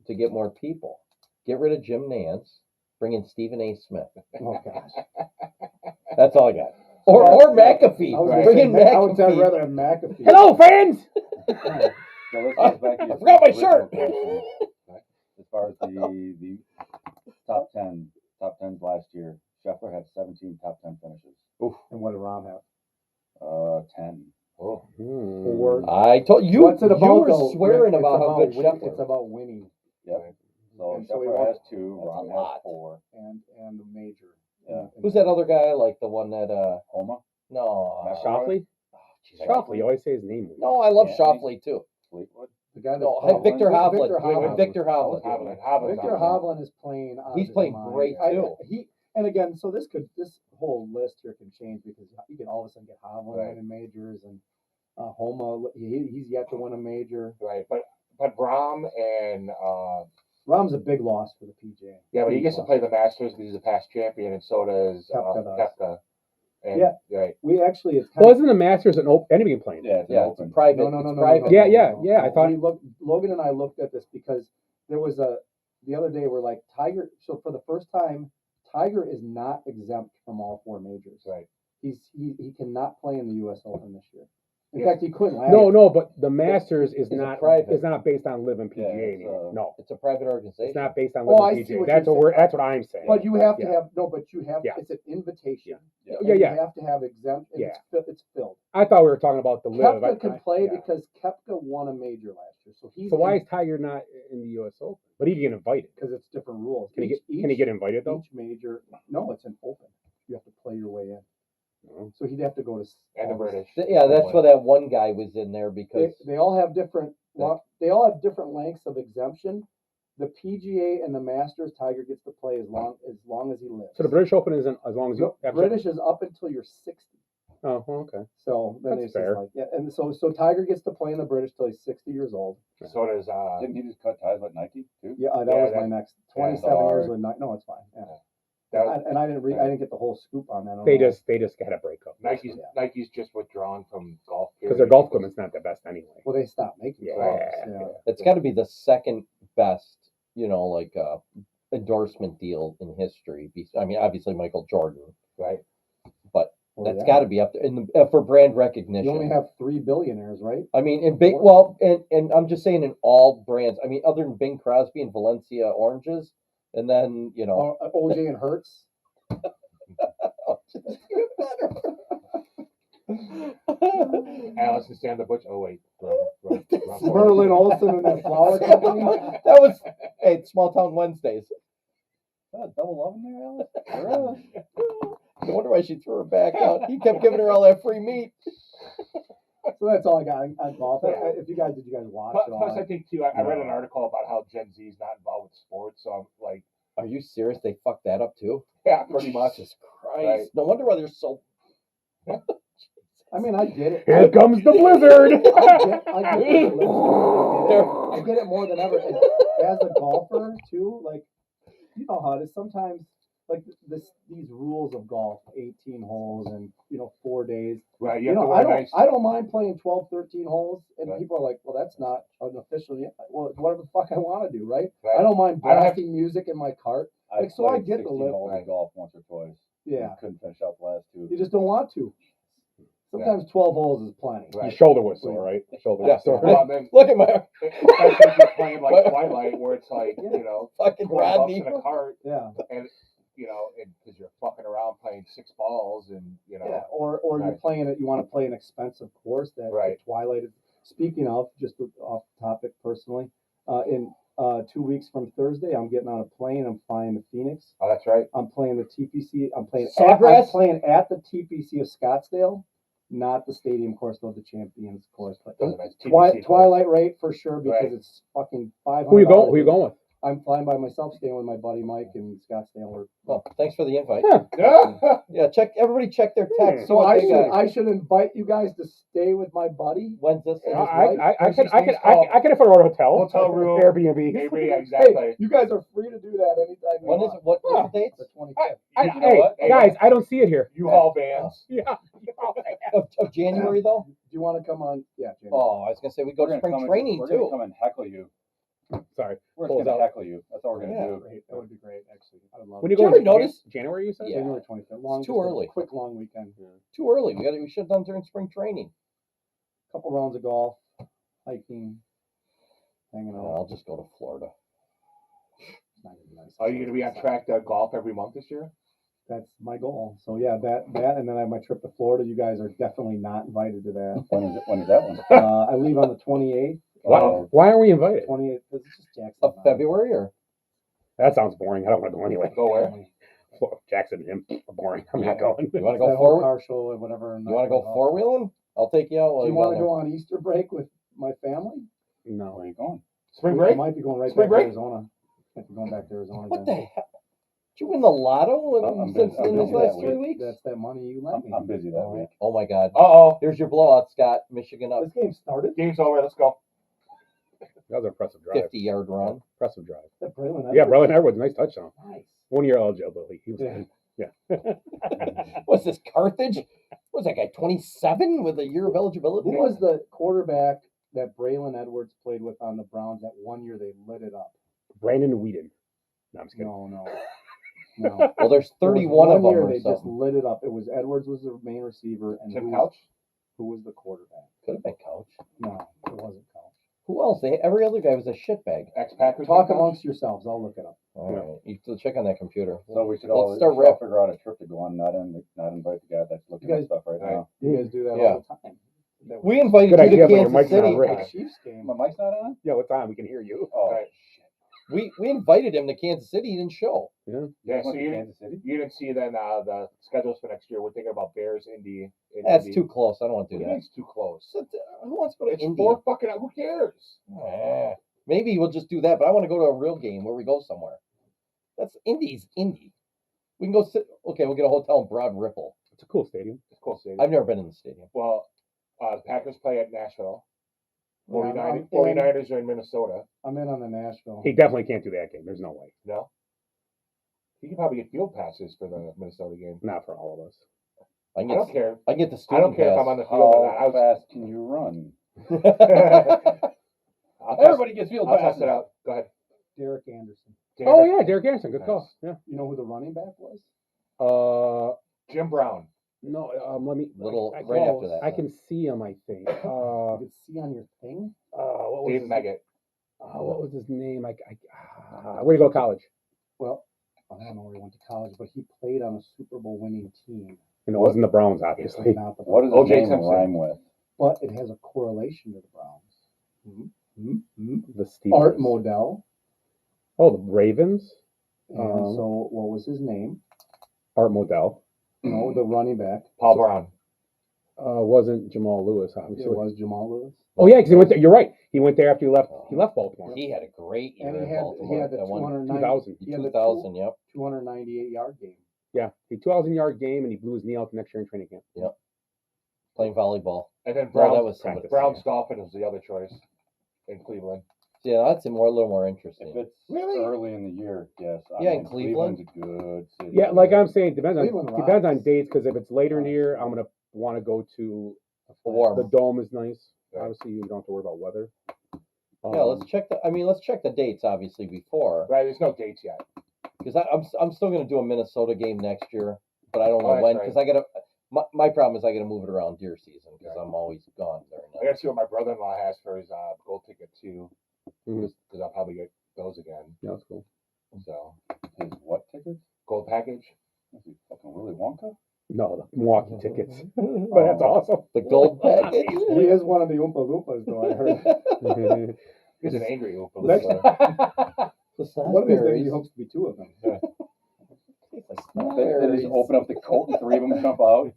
to get more people. Get rid of Jim Nance. Bring in Stephen A. Smith. Oh gosh. That's all I got. Or McAfee. I was Right. Bring gonna in say, I would McAfee. rather have McAfee. Hello, friends. So let's get back to I your forgot my original shirt. question. As far as the top 10s last year, Scheffler had 17 top 10 finishes. And what did Rom have? 10. Oh. Four. I told you. What's it about? You were though? swearing It's about how good winning. Scheffler. It's about winning Yep. So And so we Scheffler want- has 2, That's a Rom lot. has 4. and the major. Yeah. Who's that other guy? Like the one that Homa? no. Matt Shoffley. Jeez, I- Shoffley. You always say his name. No, I love Yeah. Shoffley too. Fleetwood? The guy No, that's Victor Hovland. Hovland. Victor Hovland. Victor Hovland. Hovland. Victor Hovland is playing. out of He's his playing mind. great, too. And again, so this whole list here can change because you can all of a sudden get Hovland Right. winning majors and Homa. He's yet to win a major. Right. But Rahm and Rahm's a big loss for the PGA. yeah, but he Big gets to loss. play the Masters because he's a past champion, and so does Koepka does. Koepka. And, Yeah. Right. We actually, it's Well, isn't the Masters an open? Anybody can play in it. Yeah, it's an Yeah, it's open. private. No. It's private. Yeah, I thought- Logan and I looked at this because there was the other day were like Tiger. So for the first time, Tiger is not exempt from all 4 majors. Right. He cannot play in the U.S. Open this year. In Yes. fact, he couldn't last No, year. no, but the Masters is It's a not private. It's not based on Live and PGA Yeah, it's, anymore. No, It's a private organization. it's not based on Oh, Live I and see PGA. what That's you're what we're. saying. That's what I'm saying. But you have to Yeah. have But you have. Yeah. It's an invitation. Yeah. Yeah, and yeah. You have to have exempt. And Yeah. It's filled. I thought we were talking about the Live. Koepka can play yeah. because Koepka won a major last year, so he's So why is Tiger not in the U.S. Open? But he can get invited. because it's different rules. Can he get invited though? Each major, no, it's an open. You have to play your way in. No. So he'd have to go to And the all the- British. Yeah, that's why that one guy was in there because They all have different. They all have different lengths of exemption. The PGA and the Masters, Tiger gets to play as long as he lives. So the British Open isn't as long as you. No, British is up until you're 60. Oh, well, okay. So then That's it's fair. just like yeah, and so Tiger gets to play in the British till he's 60 years old. So does Didn't he just cut ties with Nike too? Yeah, that Yeah, was my next 27 sorry. years with Nike. No, it's fine. Yeah. that, I didn't get the whole scoop on that. I don't They know. just had a breakup Nike's just withdrawn from golf because their golf equipment's not the best anyway. Well, they stopped making Yeah. clubs. Yeah. it's got to be the second best, like endorsement deal in history. I mean, obviously Michael Jordan, right? but Well, that's yeah. got to be up there for brand recognition. You only have 3 billionaires, right? I mean, and I'm just saying in all brands. I mean, other than Bing Crosby and Valencia oranges, and then OJ and Hertz. Alice and Sandra Butch. Oh wait, wrong Merlin Olsen and that flower company. That was Small Town Wednesdays. Double love in there, Alice. No wonder why she threw her back out. He kept giving her all that free meat. So that's all I got on golf. Yeah. Did you guys watch it all? Plus, I think too. I read an article about how Gen Z is not involved with sports. So I'm like, Are you serious? They fucked that up too? yeah, pretty much. Jesus Christ. Right. No wonder why they're so. I mean, I get it. Here comes the blizzard. I get it more than ever. And as a golfer too, like you know how it is. Sometimes, like these rules of golf, 18 holes and 4 days. Right. You You have know, to wear nice. I don't mind playing 12, 13 holes, and Right. people are like, "Well, that's not unofficial yet." Well, it's whatever the fuck I want to do, right? Right. I don't mind I don't have- blasting music in my cart. I Like, so I played get the 16 lift. holes in golf once or twice. Yeah, Couldn't finish out the last 2. you just don't want to. Sometimes 12 holes is plenty. Right. Your shoulder was sore, right? Shoulder Yeah. was sore. Well, then, Look at my especially if you're playing like Twilight, where it's like fucking 20 bucks Rodney. in a cart, Yeah, and because you're fucking around playing 6 balls, and yeah. Or you're Right. playing it. You want to play an expensive course that Right. Twilight is. Speaking of, just off topic personally, in 2 weeks from Thursday, I'm getting on a plane. I'm flying to Phoenix. Oh, that's right. I'm playing the TPC. I'm playing at the TPC of Scottsdale, not the stadium course, though the Champions course. But Doesn't matter. It's TBC course. Twilight rate for sure because Right. it's fucking $500. Who you going? Who you going with? I'm flying by myself, staying with my buddy Mike in Scottsdale. Well, thanks for the invite. Huh. Yeah, everybody check their text. So What I they should got. I should invite you guys to stay with my buddy. When's this? Yeah. I can afford a hotel. Hotel room. Airbnb. Maybe Hey, exactly. you guys are free to do that anytime you When is want. it? What's the dates? The 25th. You know Hey, what? guys, I don't see it here. U-Haul vans. Yeah. Of January though? Do you want to come on? Yeah, January. Oh, I was gonna say we go to spring training We're too. gonna come and heckle you. Sorry. We're Pulls just gonna out. heckle you. That's all we're gonna Yeah. do. Great. That would be great, actually. I would love When it. you Did you go ever notice? January, you said? Yeah. January 25th. Long, too just a early. Quick, long weekend. Too early. We should have done during spring training. Couple rounds of golf, hiking, hanging No, out. I'll just go to Florida. It's not gonna be nice. Are you going to be on track to golf every month this year? That's my goal. So yeah, that, and then I have my trip to Florida. You guys are definitely not invited to that. When is that one? I leave on the 28th. Why aren't we invited? 28th. This is just Jackson. Of February or? That sounds boring. I don't want to go anyway. Go where? Jackson and him are boring. I'm not going. You want to That go whole forward? car show or whatever. You want to go four wheeling? I'll take you out. Do while you you want to go go on Easter break with my family? No. Where are you going? Spring I break? might be going right Spring back break? to Arizona. Might be going back to Arizona What the again. hell? Did you win the lotto I'm in busy this last that 3 week. weeks? That's that money you lent me. I'm busy that week. Oh my God. Uh-oh. Here's your blowout, Scott. Michigan up This game started. Game's over. Let's go. That was an impressive drive. 50-yard run. Impressive drive. That Braylon Yeah, Edwards. Braylon Edwards, nice touchdown. Nice. 1 year eligibility. He was Yeah. in. Yeah. What's this, Carthage? Was that guy 27 with a year of eligibility? Who was the quarterback that Braylon Edwards played with on the Browns that one year they lit it up? Brandon Whedon. No, I'm just kidding. No. Well, there's There was 31 of one them year or they just something. lit it up. It was Edwards was the main receiver, and Tim Couch? who was the quarterback? Could have been Couch. No, it wasn't Couch. Who else? Every other guy was a shitbag. Ex-Packers. Talk Tim Couch? amongst yourselves. I'll look it up. All right, you have to check on that computer. So we should Let's all start we should all rip. figure out a trip to go on, not invite the guy that's looking You at guys- stuff right now. You guys do that Yeah. all the time. That We was- invited Good you idea, to but your Kansas mic's not City. right. the Chiefs game. My mic's not on? Yeah, what's on? We can hear you. Oh, Right. shit. We invited him to Kansas City. He didn't show. Yeah, Went so to you Kansas City? didn't see then the schedules for next year. We're thinking about Bears, Indy. That's Indy. too close. I don't want to What do do you mean that. it's too close? Who wants to go to It's Indy? 4 fucking. Who cares? Maybe we'll just do that, but I want to go to a real game where we go somewhere. That's Indy's Indy. We can go sit. Okay, we'll get a hotel in Broad Ripple. It's a cool stadium. It's cool stadium. I've never been in the stadium. Well, the Packers play at Nashville. Yeah, I'm 49ers are in Minnesota. I'm in on the Nashville. He definitely can't do that game. There's no way. No. You can probably get field passes for the Minnesota game. Not for all of us. I can I get, don't care. I can get the I student don't care if pass. I'm on the field or not. I How was, fast can you run? I'll test, Everybody gets field I'll passes. test it out. Go ahead. Derek Anderson. Oh yeah, Derek Anderson. Good Nice. call. Yeah. You know who the running back was? Jim Brown. No. Let me. Little I right can- after that. I can see him. I think. You could see on your thing. What was Dave his, Meggett. what was his name? Where do you go college? Well, I don't know where he went to college, but he played on a Super Bowl winning team. And it wasn't the Browns, obviously. Not the What does O.J. his name Simpson. rhyme with? But it has a correlation to the Browns. The Steelers. Art Modell. Oh, the Ravens. And Um, so, what was his name? Art Modell. No, the running back. Paul Brown. Wasn't Jamal Lewis, obviously. It was Jamal Lewis. Oh yeah, because he went there. You're right. He went there after he left. He left Baltimore. He had a great year And he in had Baltimore. the That one 290 2000. he had the 2000, yep. 298-yard game. Yeah, he 2,000-yard game, and he blew his knee out the next year in training camp. Playing volleyball. And then Well, Brown, that was somebody. Brown's Dolphin was the other choice in Cleveland. Yeah, that's a little more If interesting. it's Really? early in the year, yes. I Yeah, in mean, Cleveland. Cleveland's a good city. Yeah, like I'm saying, depends Cleveland on rocks. dates. Because if it's later in the year, I'm gonna want to go to Warm. the Dome. Is nice. Right. Obviously, you don't have to worry about weather. Yeah, let's check the. I mean, let's check the dates obviously before, Right, there's no dates yet. because I'm still gonna do a Minnesota game next year, but I don't know Oh, that's when. right. Because I gotta. My problem is I gotta move it around deer season because Right. I'm always gone during I that. gotta see what my brother-in-law has for his gold ticket too, Mhm. because I'll probably get those again. Yeah, that's cool. So His what tickets? gold package. Is he fucking Willy Wonka? No, the Milwaukee tickets. But that's awesome. The gold package. He is one of the Oompa Loompas, though, I heard. He's an angry Oompa Next- Loompa. The One of these days, Salisbury's. he hopes to be two of them. They Salisbury's. just open up the coat and 3 of them jump out.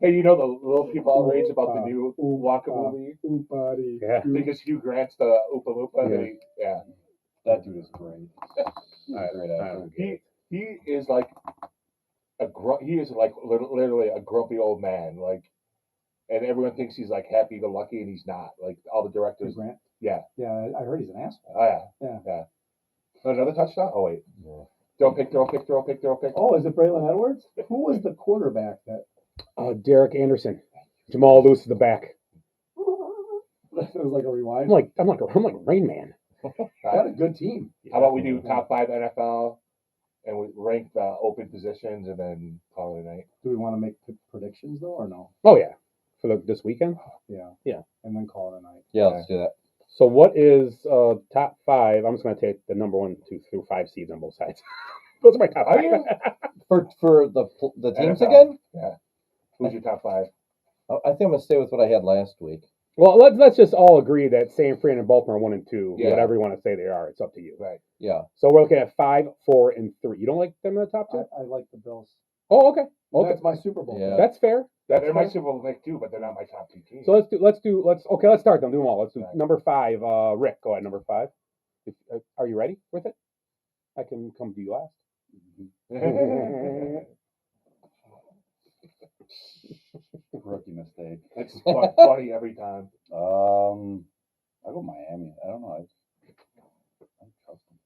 Hey, you know the little people outrage about the new Wonka Oompa. movie Oompa. Yeah. because Hugh Grant's the Oompa Loompa. Yeah. That yeah. That dude is great. He's a great I actor. don't get it. He is like he is like literally a grumpy old man. Like, and everyone thinks he's like happy-go-lucky, and he's not. Like all the directors. Grant. Yeah. Yeah, I heard he's an asshole. Oh yeah. Yeah. Yeah. Another touchdown. Oh wait. Throw pick. Oh, is it Braylon Edwards? Who was the quarterback that? Derek Anderson, Jamal Lewis to the back. It was like a rewind. I'm like Rain Man. Got a good team. How about we do top 5 NFL, and we rank the open positions, and then call it a night. Do we want to make predictions though, or no? Oh yeah, for this weekend. Yeah. Yeah. And then call it a night. Yeah, let's do that. So what is top 5? I'm just gonna take the number 1, 2 through 5 seeds on both sides. Those are my top Are 5. you? For the teams NFL. again. Who's your top 5? I think I'm gonna stay with what I had last week. Well, let's just all agree that San Fran and Baltimore are 1 and 2. Yeah. Whatever you want to say they are, it's up to you. Right. Yeah. So we're looking at 5, 4, and 3. You don't like them in the top 2? I like the Bills. Oh, okay. Okay, That's my Super Bowl. Yeah. pick. that's fair. They're my fair. Super Bowl pick too, but they're not my top 2 teams. So let's start them. Do them all. Let's do Right. number 5. Rick, go ahead. Number 5. Are you ready with it? I can come to you last. Rookie mistake. It's funny every time. I go Miami. I don't know. I trust them.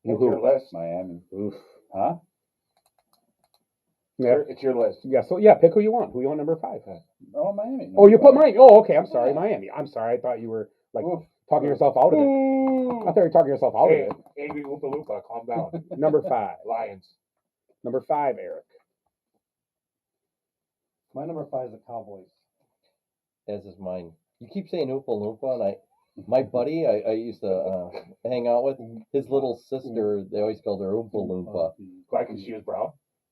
It's your list. Miami. Oof. Huh? Yeah. It's your list. Yeah. So yeah, pick who you want. Who you want number 5? Oh, Miami. Oh, you put Miami. Oh, okay. I'm sorry, Miami. I'm sorry. I thought you were like Oof. talking yourself out of it. I thought you were talking yourself out Hey, of it. Angry Loompa Loompa, calm down. Number 5. Lions. Number 5, Eric. My number 5 is the Cowboys. As is mine. You keep saying Oompa Loompa, and my buddy I used to hang out with, his little sister, they always called her Oompa Loompa. Why? Because she was brown.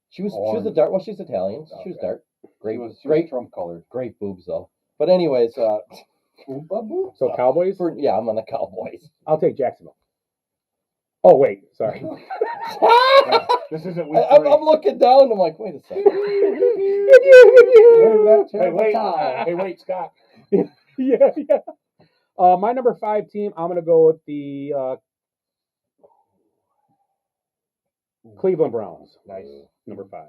She was a dark. Well, she's Italian. She was Okay. dark. Great, She was great, Trump colored. great boobs though. But anyways, Oompa Boop. So Cowboys? yeah, I'm on the Cowboys. I'll take Jacksonville. Oh, wait. Sorry. This isn't week I'm 3. looking down. I'm like, wait a second. Wave that Hey, terrible wait. towel. Hey, wait, Scott. Yeah. My number 5 team, I'm going to go with the Cleveland Browns. Nice. Number 5.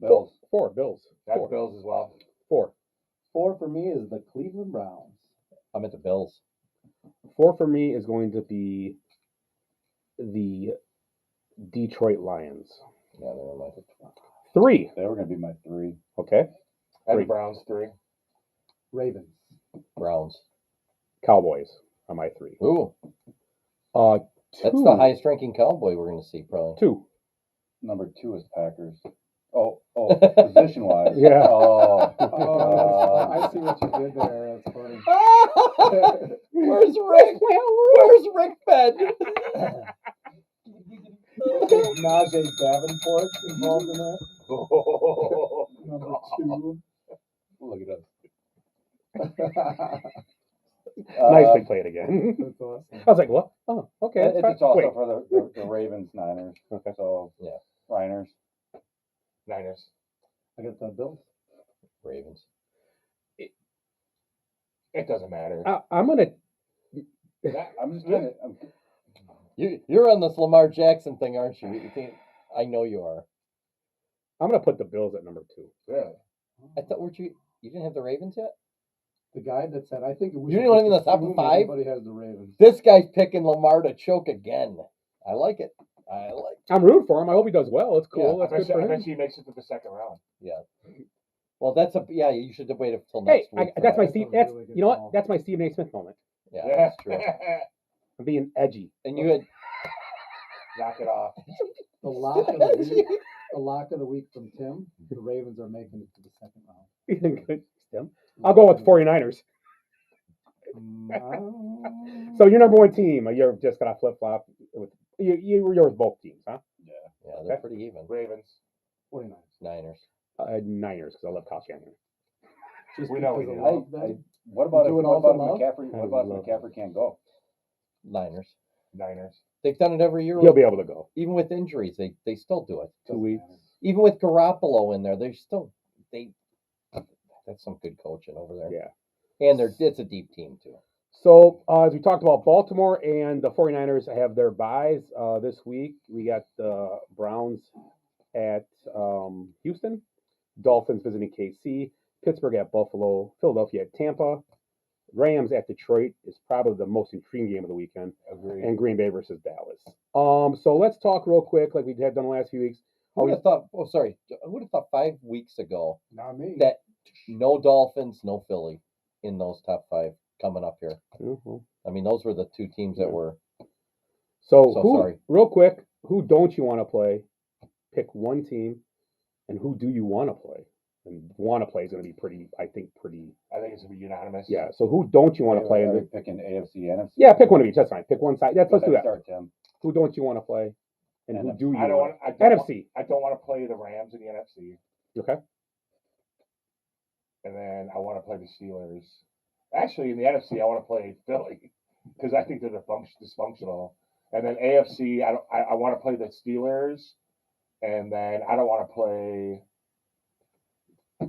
Bills. 4. Bills. That's 4. Bills as well. 4. 4 for me is the Cleveland Browns. I'm at the Bills. 4 for me is going to be the Detroit Lions. Yeah, never mind. 3. They were going to be my 3. Okay. And Three. the Browns 3. Ravens. Browns. Cowboys are my 3. Ooh, 2. that's the highest ranking Cowboy we're going to see probably. 2. Number 2 is Packers. Oh, position wise. Yeah. Oh, I see what you did there. That's funny. Where's Rick? Where's Rick been? Is Najee Davenport involved in that? Number 2. look at us. Nicely played again. That's awesome. I was like, what? Oh, okay. That's It's fine. also Wait. for the Ravens Niners. Okay. So Yeah. Niners. Niners. I got the Bills. Ravens. It doesn't matter. I'm going to. I'm just kidding. You're on this Lamar Jackson thing, aren't you? I know you are. I'm going to put the Bills at number 2. Really? I thought you didn't have the Ravens yet? The guy that said, I think we You should didn't just even in the top assume 5? Everybody has the Ravens. This guy's picking Lamar to choke again. I like it. I'm rooting for him. I hope he does well. It's cool. I That's bet, good you, I for bet him. he makes it to the second round. Well, you should wait until Hey, next week. for that's my that. Steve. a That's really good you know what? call. That's my Stephen A. Smith moment. Yeah, that's true. I'm being edgy. And you had Knock it off. The lock of the week. The lock of the week from Tim. The Ravens are making it to the second round. Tim. I'll go with the 49ers. So your number 1 team, you're just gonna flip flop with you're with both teams, huh? yeah, they're pretty even. Ravens. 49ers. Niners. Niners, because I love Kyle Shanahan. Just We know because we of do. love, then? What about Do if it all for love? McCaffrey? I What about love if McCaffrey can't go? Niners. Niners. They've done it every year. He'll be able to go. Even with injuries, they still do it. 2 weeks. Even with Garoppolo in there, that's some good coaching over there. Yeah. And it's a deep team too. So as we talked about, Baltimore and the 49ers have their byes this week. We got the Browns at Houston, Dolphins visiting KC, Pittsburgh at Buffalo, Philadelphia at Tampa, Rams at Detroit is probably the most intriguing game of the weekend, Agreed. and Green Bay versus Dallas. So let's talk real quick, like we have done the last few weeks. Who would have thought? Oh, sorry. Who would have thought 5 weeks ago Not me. that no Dolphins, no Philly in those top 5 coming up here? Mhm. I mean, those were the 2 teams that were. So sorry. real quick, who don't you want to play? Pick one team, and who do you want to play? And want to play is going to be pretty. I think it's gonna be unanimous. Yeah. So who don't you want to play? Are In you the, picking AFC, NFC? yeah, pick one of each. That's fine. Pick one side. Let's do that. Start, Tim. Who don't you want to play? And who NFC. do you I don't want? want. I don't want, NFC. I don't want to play the Rams in the NFC, Okay. and then I want to play the Steelers. Actually, in the NFC, I want to play Philly because I think they're dysfunctional. And then AFC, I want to play the Steelers, and then I don't want to play.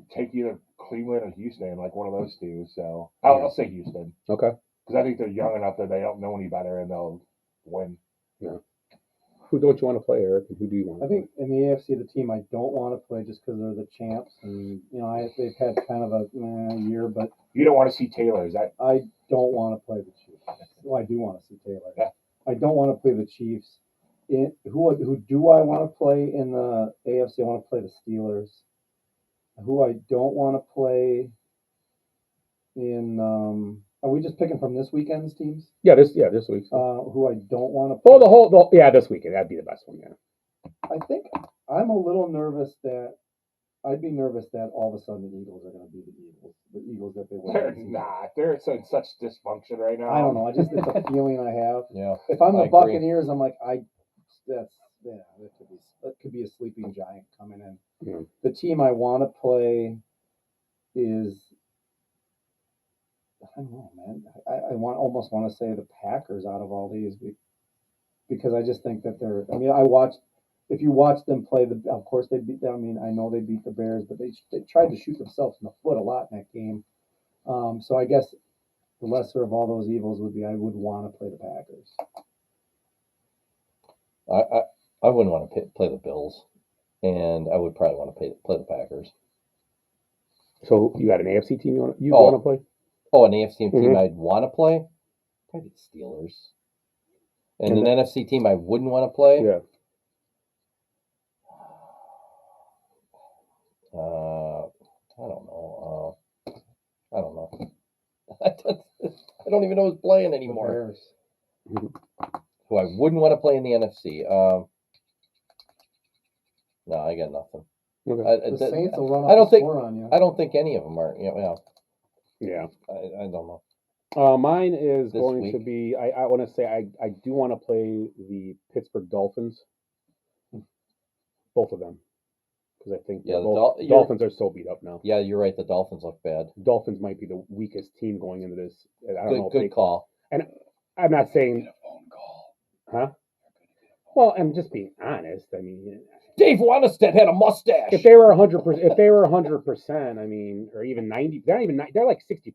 Take either Cleveland or Houston, like one of those two. So I'll say Houston Okay. because I think they're young enough that they don't know any better and they'll win. Who don't you want to play, Eric? And who do you want? To I think in the AFC, the team I don't want to play just because they're the champs, and they've had kind of a year, but You don't want to see Taylor. Is that I don't want to play the Chiefs. Well, I do want to see Taylor. Yeah. I don't want to play the Chiefs. Who do I want to play in the AFC? I want to play the Steelers. Who I don't want to play in Are we just picking from this weekend's teams? This week. Who I don't want to. This weekend that'd be the best one. Yeah. I think I'm a little nervous that I'd be nervous that all of a sudden the Eagles are going to be the Eagles that they were. They're not. They're in such dysfunction right now. I don't know. It's a feeling I have. Yeah. If I'm the I agree. Buccaneers, I'm like that could be a sleeping giant coming in. Yeah. The team I want to play is. I don't know, man. I almost want to say the Packers out of all these because I just think that they're. I mean, if you watch them play, of course they beat them. I mean, I know they beat the Bears, but they tried to shoot themselves in the foot a lot in that game. So I guess the lesser of all those evils would be I would want to play the Packers. I wouldn't want to play the Bills, and I would probably want to play the Packers. So you got an AFC team you want to play? Oh, an AFC team Mhm. I'd want to play? Probably the Steelers. And an NFC team I wouldn't want to play? Yeah. I don't know. I don't know. I don't even know who's playing anymore. The Bears. Who I wouldn't want to play in the NFC. No, I got nothing. Okay. The Saints will run I don't up the think- score on you. I don't think any of them are. Yeah. I don't know. Mine is This going week. to be. I want to say I do want to play the Pittsburgh Dolphins. Both of them, because I think Yeah, both Dolphins are so beat up now. Yeah, you're right. The Dolphins look bad. Dolphins might be the weakest team going into this. I don't know. Good call. And I'm not saying, phone call. huh? Well, I'm just being honest. I mean, Dave Wanestead had a mustache. if they were 100%, I mean, or even 90, they're not even. They're like 60%.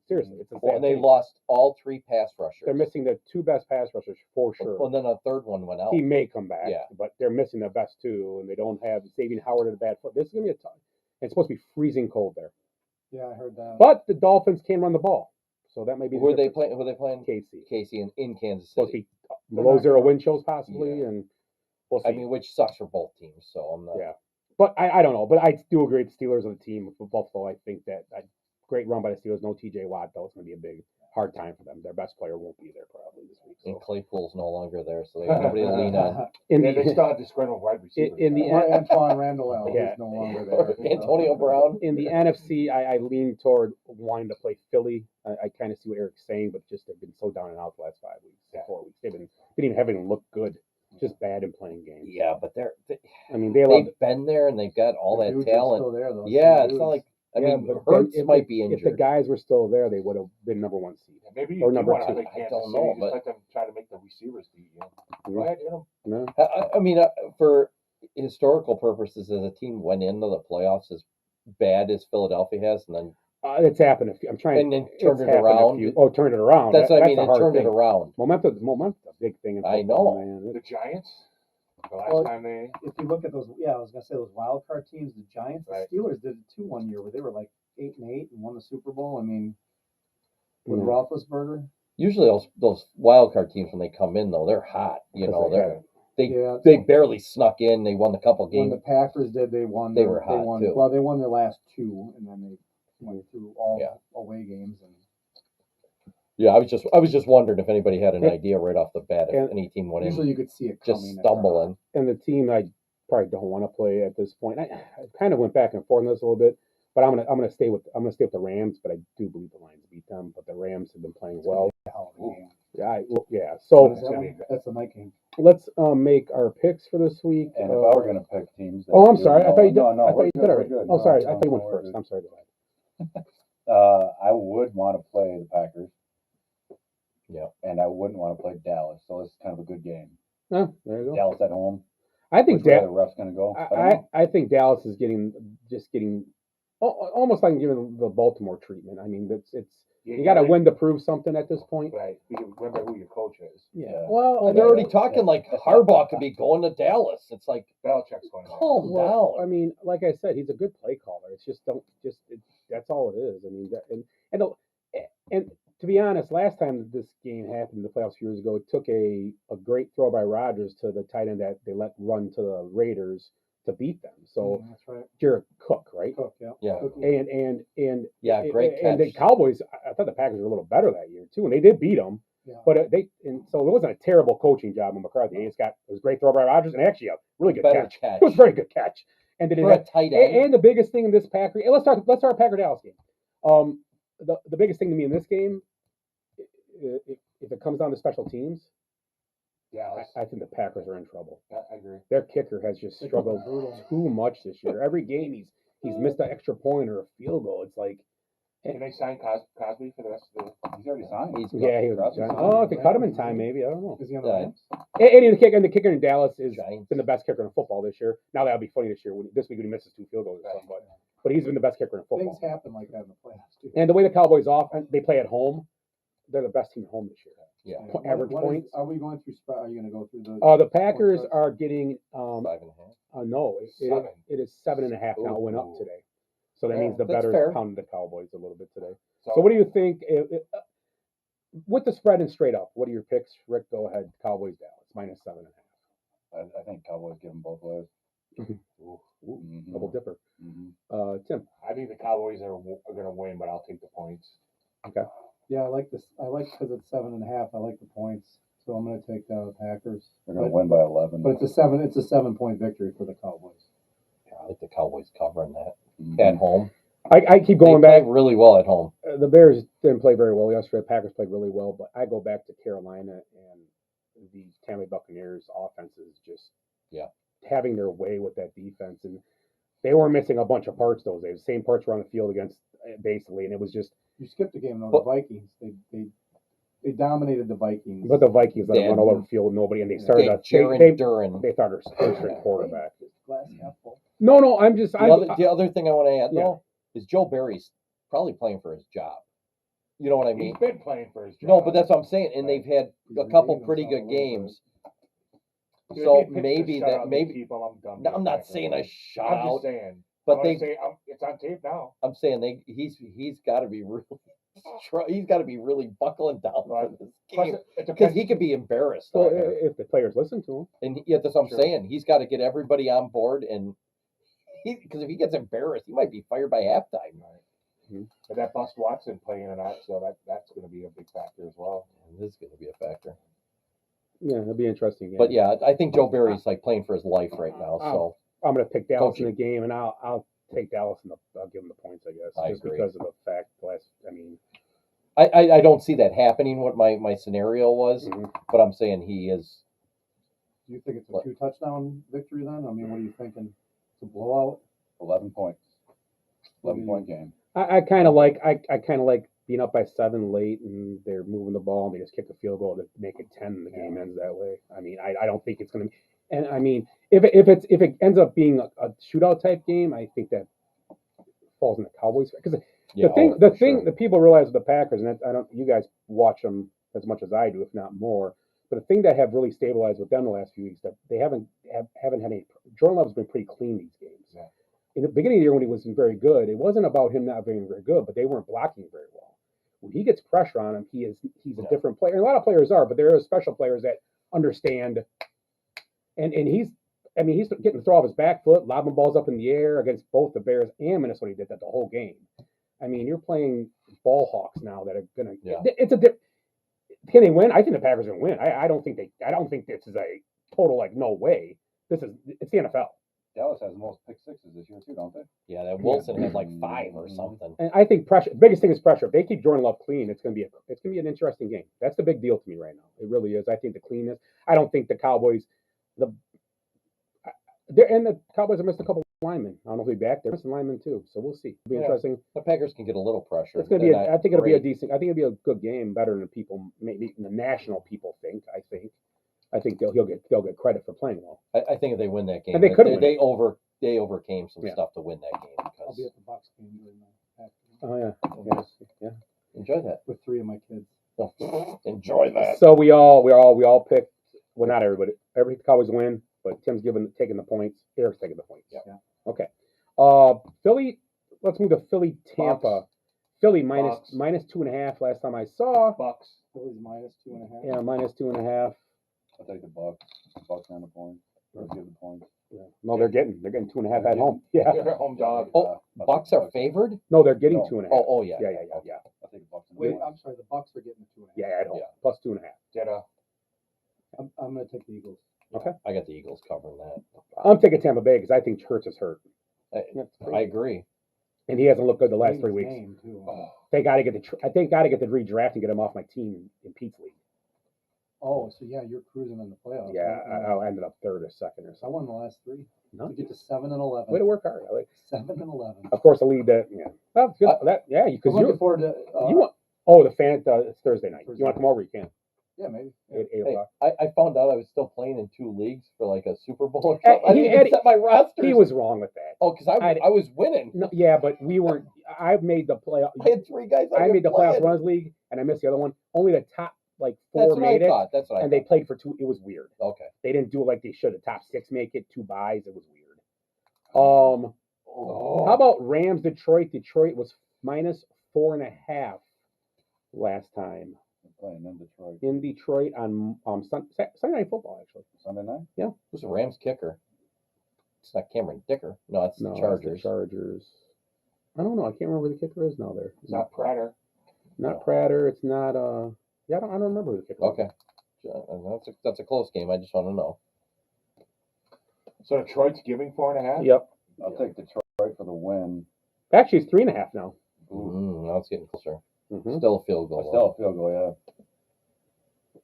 Seriously, it's a Well, sad and they thing. lost all three pass rushers. They're missing the two best pass rushers for sure. Well, then a third one went out. He may come back, Yeah. but they're missing the best two, and they don't have Xavier Howard at a bad foot. This is gonna be a tough. It's supposed to be freezing cold there, Yeah, I heard that. but the Dolphins can run the ball, so that may be. Who are they playing? Who are they playing? KC. Casey in Kansas Supposed to City. be below zero wind chills possibly, and we'll see. I mean, which sucks for both teams. So I'm not. Yeah. But I don't know. But I do agree with the Steelers on the team for Buffalo. I think that a great run by the Steelers. No TJ Watt though. It's going to be a big hard time for them. Their best player won't be there probably this week. And So. Claypool's no longer there, so they have nobody to lean on. In Yeah, they the still have this scramble wide receiver. in the Or Antoine Randall Yeah. is no longer Or there. Antonio Brown. in the NFC, I lean toward wanting to play Philly. I kind of see what Eric's saying, but just they've been so down and out the last 5 weeks, 4 weeks. Didn't even having look good. Just bad in playing games. Yeah, but I mean, they've been there and they've got all that Dudes are talent. Still there, though. Yeah, Some it's not dudes. like I Yeah, mean but Hurts if might the- be injured. If the guys were still there, they would have been number one seed. Maybe Or you number want to two. play I Kansas don't City, know, just but- let them try to make the receivers beat you. Mhm. Go ahead, hit them. No? I mean, for historical purposes, as a team went into the playoffs as bad as Philadelphia has, and then It's happened. I'm trying. And then it's turned it happened a around. few- turned it around. that's what I mean. a It hard turned thing. it around. Momentum's a big thing. In I football, know. man. The Giants. The last Well, time they. If you look at those, I was gonna say those wild card teams, the Giants, Right. the Steelers did it too one year where they were like 8-8 and won the Super Bowl. I mean, with Yeah. Roethlisberger. Usually, those wild card teams when they come in though, they're hot. You know, Yeah, they barely snuck in. They won a couple when games. the Packers did, they won. They were hot, won, too. Well, they won their last two, and then they went through all Yeah. away games. And Yeah, I was just wondering if anybody had an Yeah. idea right off the bat if And any team went in usually you could see it just coming. if they're hot. stumbling. And the team I probably don't want to play at this point. I kind of went back and forth on this a little bit, but I'm gonna stay with the Rams. But I do believe the Lions beat them. But the Rams have been playing well. Hell of a game. Yeah. What So is that one? That's the night game. let's make our picks for this week. And if I were going to pick teams. that Oh, I'm do- sorry. I no, thought you did. No, no, I thought we're you good, did we're already. good. Oh, No, sorry. no, I thought you no, went we're first. good. I'm sorry. Go ahead. I would want to play the Packers. Yeah. And I wouldn't want to play Dallas. So it's kind of a good game. Oh, there you go. Dallas at home. I think Which way the that ref's going to go? I don't know. I think Dallas is getting almost like giving the Baltimore treatment. I mean, it's you got to win to prove something at this point. Right. You remember who your coach is. Yeah. Well, Well, they're already talking like Harbaugh could be going to Dallas. It's like, Belichick's going there. calm Well, I down. mean, like I said, he's a good play caller. It's just that's all it is. I mean, and to be honest, last time this game happened in the playoffs years ago, it took a great throw by Rodgers to the tight end that they let run to the Raiders to beat them. So That's right. Jared Cook, right? Cook, yeah. Yeah. Cookie. And Yeah, great And the catch. Cowboys, I thought the Packers were a little better that year too, and they did beat them. Yeah. But so it wasn't a terrible coaching job on McCarthy. It was a great throw by Rodgers, and actually a really good Better catch. catch. It was a very good catch. And then For a tight end. and the biggest thing in this Packer, let's start Packer Dallas game. The biggest thing to me in this game, if it comes down to special teams, I think the Packers are in trouble. I agree. Their kicker has just struggled too much this year. Every game he's missed an extra point or a field goal. It's like, Can they sign Cosby for the rest of the? He's already signed. He's yeah, he was. Crosby's signed. Oh, if they cut him in time, maybe I don't know. Is he on the Yeah. Rams? And the kicker in Dallas has Giants. been the best kicker in football this year. Now that'll be funny this year. This week when he misses 2 field goals or something, but he's been the best kicker in football. Things happen like that in the playoffs too. And the way the Cowboys they play at home, they're the best team at home this year. Yeah. Average points. Are we going through? Are you going to go through those? The Packers are getting 5.5. no, Seven. it is 7.5 now. It went up Ooh. today, so that Yeah, means the that's bettors fair. pounded the Cowboys a little bit today. So what do you think with the spread and straight up? What are your picks, Rick? Go ahead. Cowboys Dallas -7.5. I think Cowboys give them both ways. Ooh, Mhm. double dipper. Mhm. Tim. I think the Cowboys are going to win, but I'll take the points. Yeah, I like this. I like because it's 7.5. I like the points, so I'm going to take the Packers. They're going to win by 11. But it's a 7-point victory for the Cowboys. Yeah, I like the Cowboys covering that Mhm. at home. I keep They going play back. really well at home. The Bears didn't play very well yesterday. The Packers played really well, but I go back to Carolina and the Tampa Bay Buccaneers offense is just having their way with that defense, and they were missing a bunch of parts those days. The same parts were on the field against basically, and it was just. You skipped the game though. But- The Vikings, they dominated the Vikings. But the Vikings let them run all over the field, nobody, and they started. Jaron Duran. They started their third string quarterback. Glass half full. No, I'm just. The other thing I want to add Yeah. though is Joe Barry's probably playing for his job. You know what I mean? He's been playing for his job. No, but that's what I'm saying. And they've had He's a couple redeemed pretty himself good a little bit. games. Dude, So if he pitched maybe a that shutout, they maybe keep him, I'm done. No, I'm not saying a I'm shutout, just saying. but It's on tape now. I'm saying he's got to be really he's got to be really buckling down for this Plus, game it because depends. he could be embarrassed. Well, out there. if the players listen to him. And yeah, that's what I'm Sure. saying. He's got to get everybody on board, and because if he gets embarrassed, he might be fired by halftime. But that Bust Watson playing or not, so that's going to be a big factor as well. And this is going to be a factor. Yeah, it'll be interesting. But yeah, I think Joe Barry's like playing for his life right now. So I'm going to pick Dallas in the Coaching. game, and I'll take Dallas and I'll give them the points, I guess, I just agree. because of the fact. I don't see that happening. What my scenario was, Mhm. but I'm saying he is. Do you think it's a What? 2-touchdown victory then? I mean, what are you thinking? It's a blowout. 11 points. 11-point game. I kind of like being up by 7 late, and they're moving the ball, and they just kick a field goal to make it 10, and the game ends that way. I mean, I don't think it's going to. And I mean, if it ends up being a shootout type game, I think that falls in the Cowboys because Yeah, the for thing sure. that people realize with the Packers, and I don't, you guys watch them as much as I do, if not more. But the thing that have really stabilized with them the last few weeks, that they haven't had any. Jordan Love's been pretty clean these games. Yeah. In the beginning of the year when he wasn't very good, it wasn't about him not being very good, but they weren't blocking very well. When he gets pressure on him, he's a different player. And a lot of players are, but there are special players that understand. And he's getting to throw off his back foot, lobbing balls up in the air against both the Bears and Minnesota. He did that the whole game. I mean, you're playing ball hawks now that are gonna. Yeah. It's a. Can they win? I think the Packers are gonna win. I don't think this is a total like no way. It's the NFL. Dallas has the most pick sixes this year too, don't they? Yeah, that Wilson had like 5 or something. And I think pressure. Biggest thing is pressure. If they keep Jordan Love clean, it's gonna be an interesting game. That's the big deal to me right now. It really is. I think the cleanness. I don't think the Cowboys. The Cowboys have missed a couple linemen. I don't know if he'll be back. They're missing linemen too, so we'll see. It'll be Yeah. interesting. The Packers can get a little pressure. It's gonna They're be. not I think it'll be a great. decent. I think it'll be a good game, better than people, maybe the national people think. I think they'll get credit for playing well. I think if they win that game, And they could win they overcame some Yeah. stuff to win that game I'll because be at the Bucks game during the afternoon Oh yeah, yeah. enjoy that. with 3 of my kids. Enjoy that. So we all picked. Well, not everybody. Every Cowboys win, but Tim's taking the points. Eric's taking the points. Yeah. Okay. Philly. Let's move to Philly. Tampa. Bucks. Philly Bucks. minus 2.5 last time I saw. Bucks. Philly's minus 2.5. Yeah, minus 2.5. I'll take the Bucks. Bucks on the point. I'll give the points. No, they're getting 2.5 at home. Yeah. They're home dog. Oh, Bucks are favored? No, they're getting No. 2.5. Oh, yeah. Yeah. I'll take the Bucks. Wait, I'm sorry. The Bucks are getting the 2.5. Yeah, at home. Yeah. Plus 2.5. Ditto. I'm going to take the Eagles. I got the Eagles covering that. I'm taking Tampa Bay because I think Church is hurt. I agree. And he hasn't looked good the last Brady's 3 weeks. name, too. They got to get the redraft and get him off my team in Pete's league. Oh, so yeah, you're cruising in the playoffs. Yeah, right? I ended up third or second or I something. won the last 3. No, We get to 7 and 11. way to work hard. I like. 7 and 11. Of course, a lead that. Yeah, well, it's good. I'm Because looking forward to. you want. Oh, the fan. It's Thursday night. Thursday You want to come over? You can. Yeah, maybe. 8 Hey, o'clock. I found out I was still playing in 2 leagues for like a Super Bowl or Hey, something. I didn't even Eddie- set my roster. He was wrong with that. Oh, because I was winning. No, yeah, but we weren't. I made the playoff. I had 3 guys. I made the playoffs playing. runners league, and I missed the other one. Only the top like 4 That's what made I it, thought. That's what I and thought. they played for 2. It was weird. Okay. They didn't do it like they should. The top 6 make it, 2 buys. It was weird. How about Rams Detroit? Detroit was minus 4.5 last time Playing in Detroit. in Detroit on Sunday Night Football. Actually, Sunday night? Who's the Rams kicker? It's not Cameron Dicker. No, it's no, the it's Chargers. the Chargers. I don't know. I can't remember who the kicker is now. There, It's not Prater. not Prater. It's not. Yeah, I don't remember who the kicker. Okay. That's a close game. I just want to know. So Detroit's giving 4.5. Yep. I'll take Detroit for the win. Actually, it's 3.5 now. Now it's getting closer. Mm-hmm. Still a field goal. But still a field goal, yeah.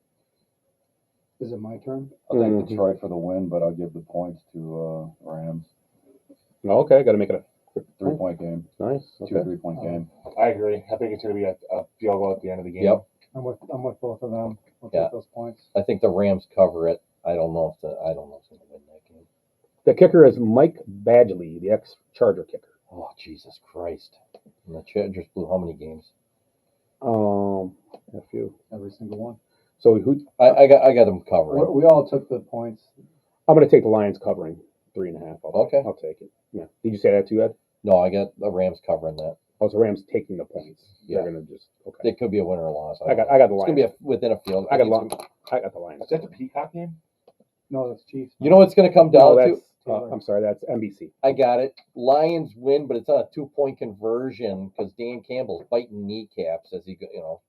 Is it my turn? I'll take Mhm. Detroit for the win, but I'll give the points to Rams. Okay, got to make it a 3-point game. nice. 2 or Okay. 3-point game. I agree. I think it's going to be a field goal at the end of the game. Yep. I'm with both of them. I'll Yeah. take those points. I think the Rams cover it. I don't know if they're going to win that game. The kicker is Mike Badgley, the ex-Charger kicker. Oh, Jesus Christ. And the Chargers blew how many games? A few. Every single one. So who? I got them covering. We all took the points. I'm going to take the Lions covering 3.5. Okay. I'll take it. Yeah. Did you say that too, Ed? No, I got the Rams covering that. Oh, so Rams taking the points. Yeah. They're going to just okay. It could be a win or a loss. I got the It's Lions. going to be within a field. I got think it's I got the Lions. Is that the Peacock game? No, that's Chiefs. You know what's going to come No, down that's. to? I'm sorry. That's NBC. I got it. Lions win, but it's on a 2-point conversion because Dan Campbell's biting kneecaps as he, So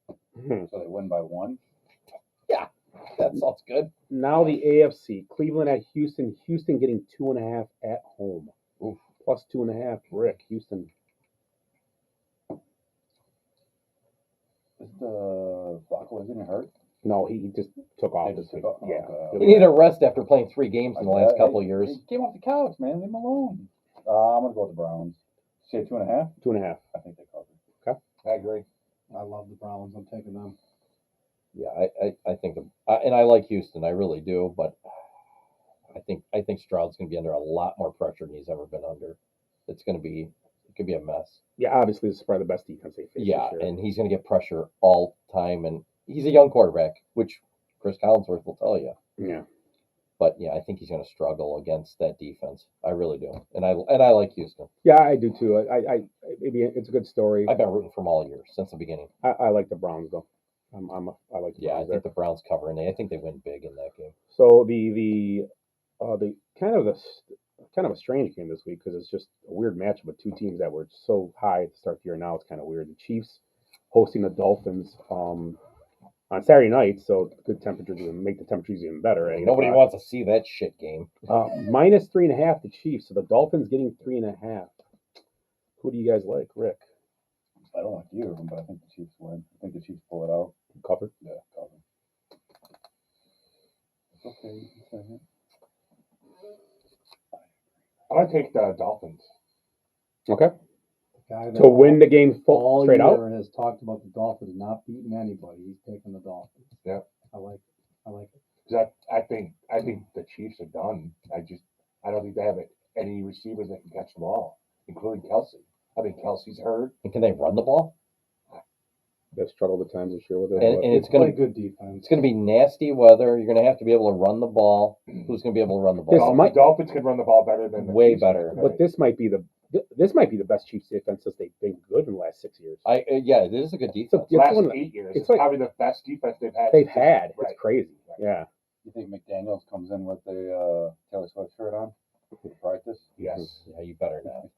they win by 1. that sounds good. Now the AFC. Cleveland at Houston. Houston getting 2.5 at home. Oof. Plus 2.5. Rick Houston. Is the Flacco isn't he hurt? No, he just took off He this just week. took off? Yeah. Okay. He needed a rest after playing 3 games in the last couple of years. He came off the couch, man. Leave him alone. I'm gonna go with the Browns. Say 2.5. 2.5. I think they cover. I agree. I love the Browns. I'm taking them. Yeah, I think and I like Houston, I really do, but I think Stroud's going to be under a lot more pressure than he's ever been under. It could be a mess. Yeah, obviously this is probably the best defense they faced Yeah, this year. and he's going to get pressure all time, and he's a young quarterback, which Chris Collinsworth will tell you. Yeah. But yeah, I think he's going to struggle against that defense. I really do, and I like Houston. Yeah, I do too. I maybe it's a good story. I've been rooting for him all year since the beginning. I like the Browns though. I like the Yeah, I Browns think there. the Browns cover, and I think they win big in that game. So the kind of a strange game this week because it's just a weird matchup with 2 teams that were so high at the start of the year. Now it's kind of weird. The Chiefs hosting the Dolphins on Saturday night, so good temperatures will make the temperatures even better. At 8 Nobody o'clock. wants to see that shit game. Minus 3.5 the Chiefs, so the Dolphins getting 3.5. Who do you guys like, Rick? I don't like either of them, but I think the Chiefs win. I think the Chiefs pull it out. Covered. Yeah, cover. It's okay. You can say it. I'm going to take the Dolphins. Okay. The guy that To win the game all straight year out. has talked about the Dolphins not beating anybody. He's taking the Dolphins. Yeah. I like it. I like it. 'Cause I think the Chiefs are done. I don't think they have any receivers that can catch the ball, including Kelsey. I think Kelsey's hurt. And can they run the ball? They've struggled at times this year with it. And but- it's Play going to good defense. It's going to be nasty weather. You're going to have to be able to run the ball. Who's going to be able to run the This ball? might- The Dolphins can run the ball better than the Way Chiefs can. better. But this might be the best Chiefs defense since they've been good in the last 6 years. Yeah, it is a good defense. It's last one of 8 years. it's It's like- probably the best defense they've had. They've since- had. Right. It's crazy. Right. Yeah. You think McDaniels comes in with a Taylor Swift shirt on to practice? Yes. Yeah, you better not.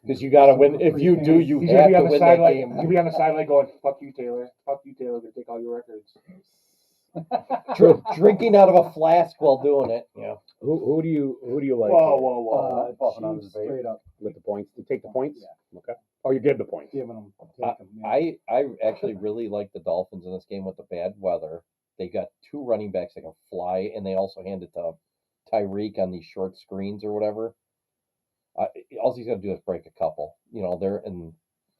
Because you got to win. If you do, you He's have gonna be to on the win that sideline. game. He'll be on the sideline going, "Fuck you, Taylor. Fuck you, Taylor. Gonna take all your records." Drinking out of a flask while doing it. Yeah. Who do you like Whoa, here whoa, whoa! puffing on his Chiefs vape. straight up with the points? You take the points? Yeah. Okay. Or you give the points? giving them. Take them, yeah. I actually really like the Dolphins in this game with the bad weather. They got two running backs that can fly, and they also hand it to Tyreek on these short screens or whatever. All he's got to do is break a couple. You know, they're and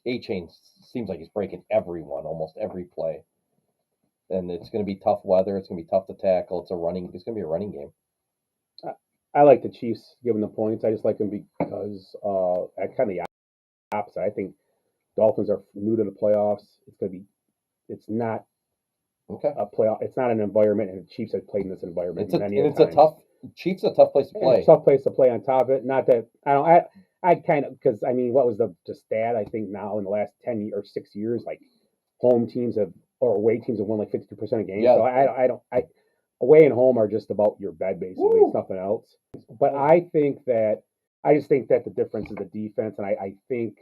A-Chain seems like he's breaking everyone almost every play. And it's going to be tough weather. It's going to be tough to tackle. It's going to be a running game. I like the Chiefs giving the points. I just like them because I kind of the opposite. I think Dolphins are new to the playoffs. It's not Okay. a playoff. It's not an environment, and the Chiefs have played in this environment It's many a times. Chiefs a tough place to And play. it's a tough place to play on top of it. Not that I kind of because I mean, what was the stat? I think now in the last 10 or 6 years, like home teams have or away teams have won like 52% of games. Yeah. So away and home are just about your bed basically. Woo. It's nothing else. But I just think that the difference is the defense, and I think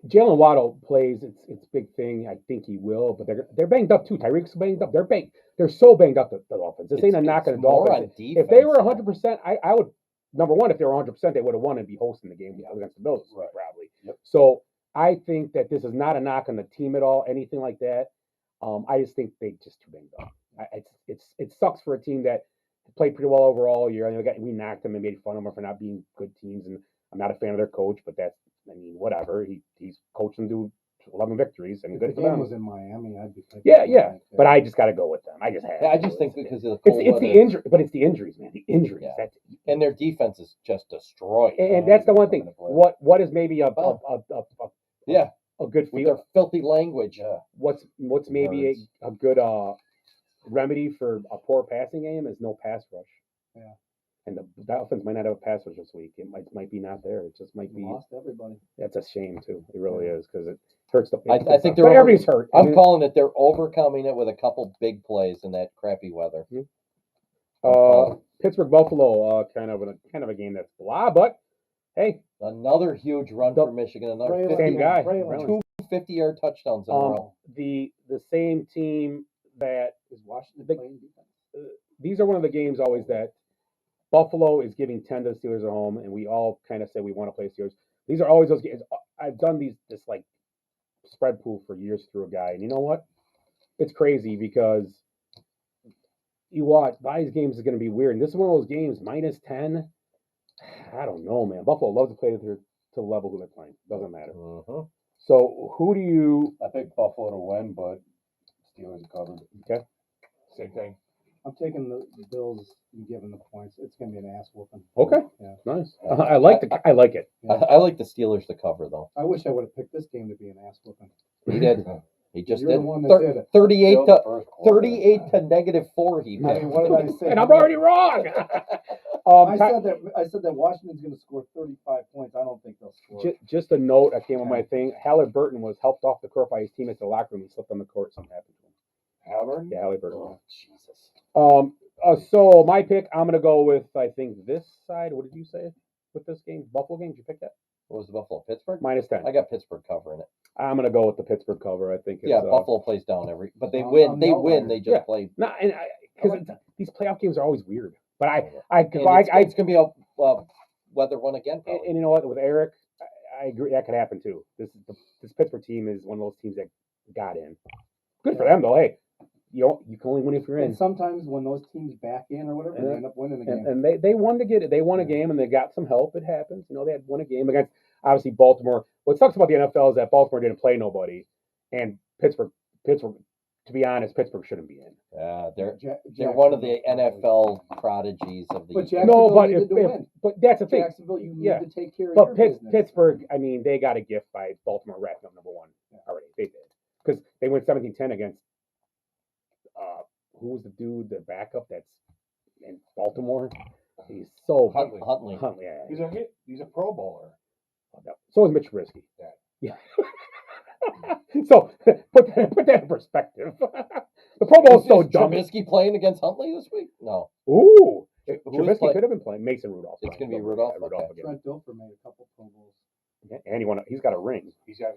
Jalen Waddle plays it's big thing. I think he will, but they're banged up too. Tyreek's banged up. They're so banged up the Dolphins. This ain't a knock on the Dolphins. If they were 100%, I would number one. If they were 100%, they would have won and be hosting the game against the Bills this week, probably. Yep. So I think that this is not a knock on the team at all, anything like that. I just think they just too banged up. It sucks for a team that played pretty well overall year. We knocked them and made fun of them for not being good teams, and I'm not a fan of their coach, but whatever. He's coached them to 11 victories, and If good the for game them. was in Miami, I'd be picking Yeah. them. But I just got to go with them. I just have. I just think because of the cold it's the weather. injury, but it's the injuries, man. The injuries. Yeah. And their defense is just destroyed. And that's the one thing. What is maybe a Yeah. a good With feel? their filthy language. Yeah. What's maybe a good remedy for a poor passing game is no pass rush. Yeah. And the Dolphins might not have a pass rush this week. It might be not there. It just might We be. lost everybody. That's a shame too. It really is because it hurts the. I think but everybody's hurt. I'm calling it. They're overcoming it with a couple big plays in that crappy weather. Pittsburgh Buffalo, kind of a game that's blah, but hey, Another huge run for Michigan. Another Braylon, same guy. Braylon. Braylon. 50-yard touchdowns in a row. the same team that Is Washington playing defense? these are one of the games always that Buffalo is giving 10 to the Steelers at home, and we all kind of say we want to play Steelers. These are always those games. I've done this like spread pool for years through a guy, and you know what? It's crazy because you watch these games is going to be weird. And this is one of those games -10. I don't know, man. Buffalo loves to play to the level who they're playing. Doesn't matter. Uh-huh. So who do you? I picked Buffalo to win, but Steelers covered. Okay. Same thing. I'm taking the Bills and giving the points. It's going to be an ass whooping. Okay. Yeah. Nice. I like it. I like the Steelers to cover, though. I wish I would have picked this game to be an ass whooping. He did. He just You're did. the one that did it. 38 Still to the first quarter. 38 to -4. He I did. mean, what did I say? And I'm already wrong. I said that Washington's going to score 35 points. I don't think they'll score. Just a note, I came on my thing. Halliburton was helped off the court by his teammates in the locker room. He slipped on the court. Something happened to him. Halliburton? Yeah, Halliburton. Oh, Jesus. So my pick, I'm gonna go with I think this side. What did you say with this game? Buffalo game? Did you pick that? What was the Buffalo? Pittsburgh? -10. I got Pittsburgh covering it. I'm gonna go with the Pittsburgh cover. I think. It's, Yeah, Buffalo plays down but they I'm win. They the win. outlier. They just Yeah. play. No, and because these playoff games are always weird. But And it's going to be a weather one again, probably. and you know what? With Eric, I agree that could happen too. This Pittsburgh team is one of those teams that got in. Good for them though. Hey, you can only win if you're in. And sometimes when those teams back in or whatever, they end up winning the game. And they won to get it. They won a game and they got some help. It happens. They had won a game against obviously Baltimore. What sucks about the NFL is that Baltimore didn't play nobody, and Pittsburgh. To be honest, Pittsburgh shouldn't be in. They're one of the NFL prodigies of the But year. No, but needed to win. but that's the thing. Jacksonville, you need Yeah. to take care of But your business. Pittsburgh, I mean, they got a gift by Baltimore wrapping up number one already. They did because they went 17-10 against. Who was the dude, the backup that's in Baltimore? He's so Huntley. Yeah. He's a Pro Bowler. So is Mitch Trubisky. Yeah. Yeah. So put that in perspective. The Pro Bowl is so Is dumb. Trubisky playing against Huntley this week? No. Ooh, Who is Trubisky play- could have been playing Mason Rudolph. It's gonna be Yeah, Rudolph? Rudolph Okay. again. Trent Dilfer made a couple Pro Bowls. Yeah, and he's got a ring. He's got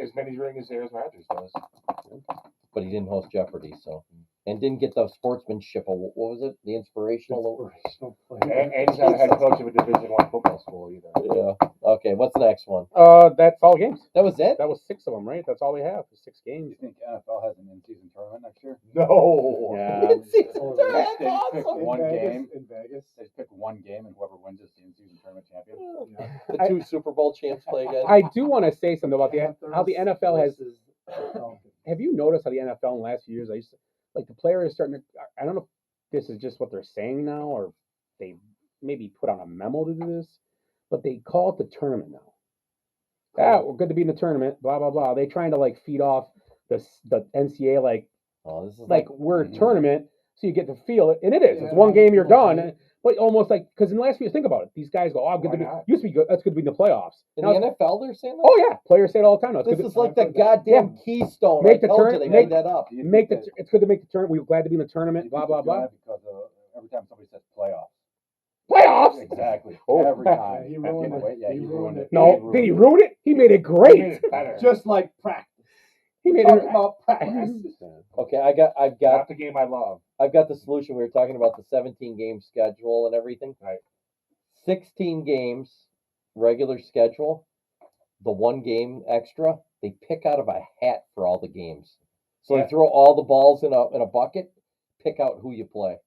as many rings as Rodgers does. But he didn't host Jeopardy, so and didn't get the sportsmanship. What was it? The inspirational. Inspirational And, player. and he's not a head coach of a Division I football school either. Yeah. Okay. What's the next one? That's all games. That was it. That was 6 of them, right? That's all we have. 6 Do games. you think NFL has an in-season tournament next year? No. Yeah. Oh, That's They just pick awesome. one game. In Vegas. They just pick one game, and whoever wins is the in-season tournament champion. Yeah. The two Super Bowl champs play again. I do want to say something about how the Panthers NFL has. versus Falcons. Have you noticed how the NFL in the last few years, like the players starting to? I don't know if this is just what they're saying now, or they maybe put out a memo to do this, but they call it the tournament now. We're good to be in the tournament. Blah blah blah. They trying to like feed off the NCAA Oh, this is like we're a Mhm. tournament, so you get to feel it, and it is. Yeah, It's one game, you're okay. done. But almost like because in the last few years, think about it. These guys go, "Oh, good to be." Why not? Used to be good. That's good to be in the playoffs. in Now the it's- NFL. They're saying that. Oh yeah, players say it all the time. No, it's This good. is like the I've heard that. goddamn keystone. Make I the told turn- you they make- made that up. Do you Make think the. It's good to make the tournament. We're glad to be in the that- tournament. do you Blah think blah they're doing blah. that because every time somebody says playoffs. Playoffs. Exactly. Oh. Every time. Yeah, he I ruined can't it. wait. Yeah, He he ruined ruined it. it. No, did he ruin it? He made it He great. made it better. Just like practice. He made Talk it. about practice. Okay, I've got Not the game I love. the solution. We were talking about the 17 game schedule and everything. Right. 16 games regular schedule. The one game extra, they pick out of a hat for all the games. So Yeah. they throw all the balls in a bucket, pick out who you play.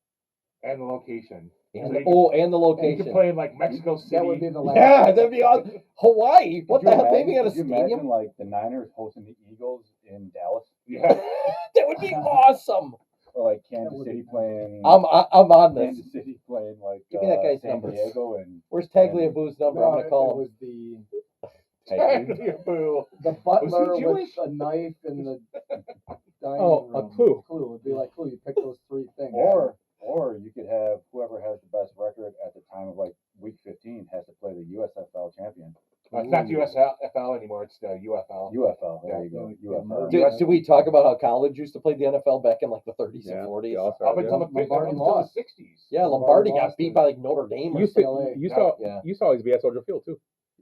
And the location. And So the, you can- and the And you location. can play in like Mexico City. That would be the last. Yeah, that'd be awesome. Hawaii. What Could the you hell? They even imagine- got a could you imagine, stadium? like the Niners hosting the Eagles in Dallas, Yeah. That would be awesome. or like That Kansas would City be- playing. I'm on this. Kansas City playing like Give me that guy's San number. Diego and Where's Tagliabue's number? I'm No, gonna call it him. was the Boo. butler with Jewish? a knife in the dining Oh, room. a clue. Clue. It'd be like clue. You pick those 3 things. Or you could have whoever has the best record at the time of like week 15 has to play the USFL champion. It's not USFL anymore. It's the UFL. UFL. There Yeah, you go. yeah, UFL. Did we talk about how college used to play the NFL back in like the 30s Yeah, and 40s? yeah, I'll Up start, until yeah. the Lombardi until lost. the 60s. Yeah, Lombardi got beat by like Notre Dame or Used something. UCLA. to, used to, Yeah. used to always be at Soldier Field too.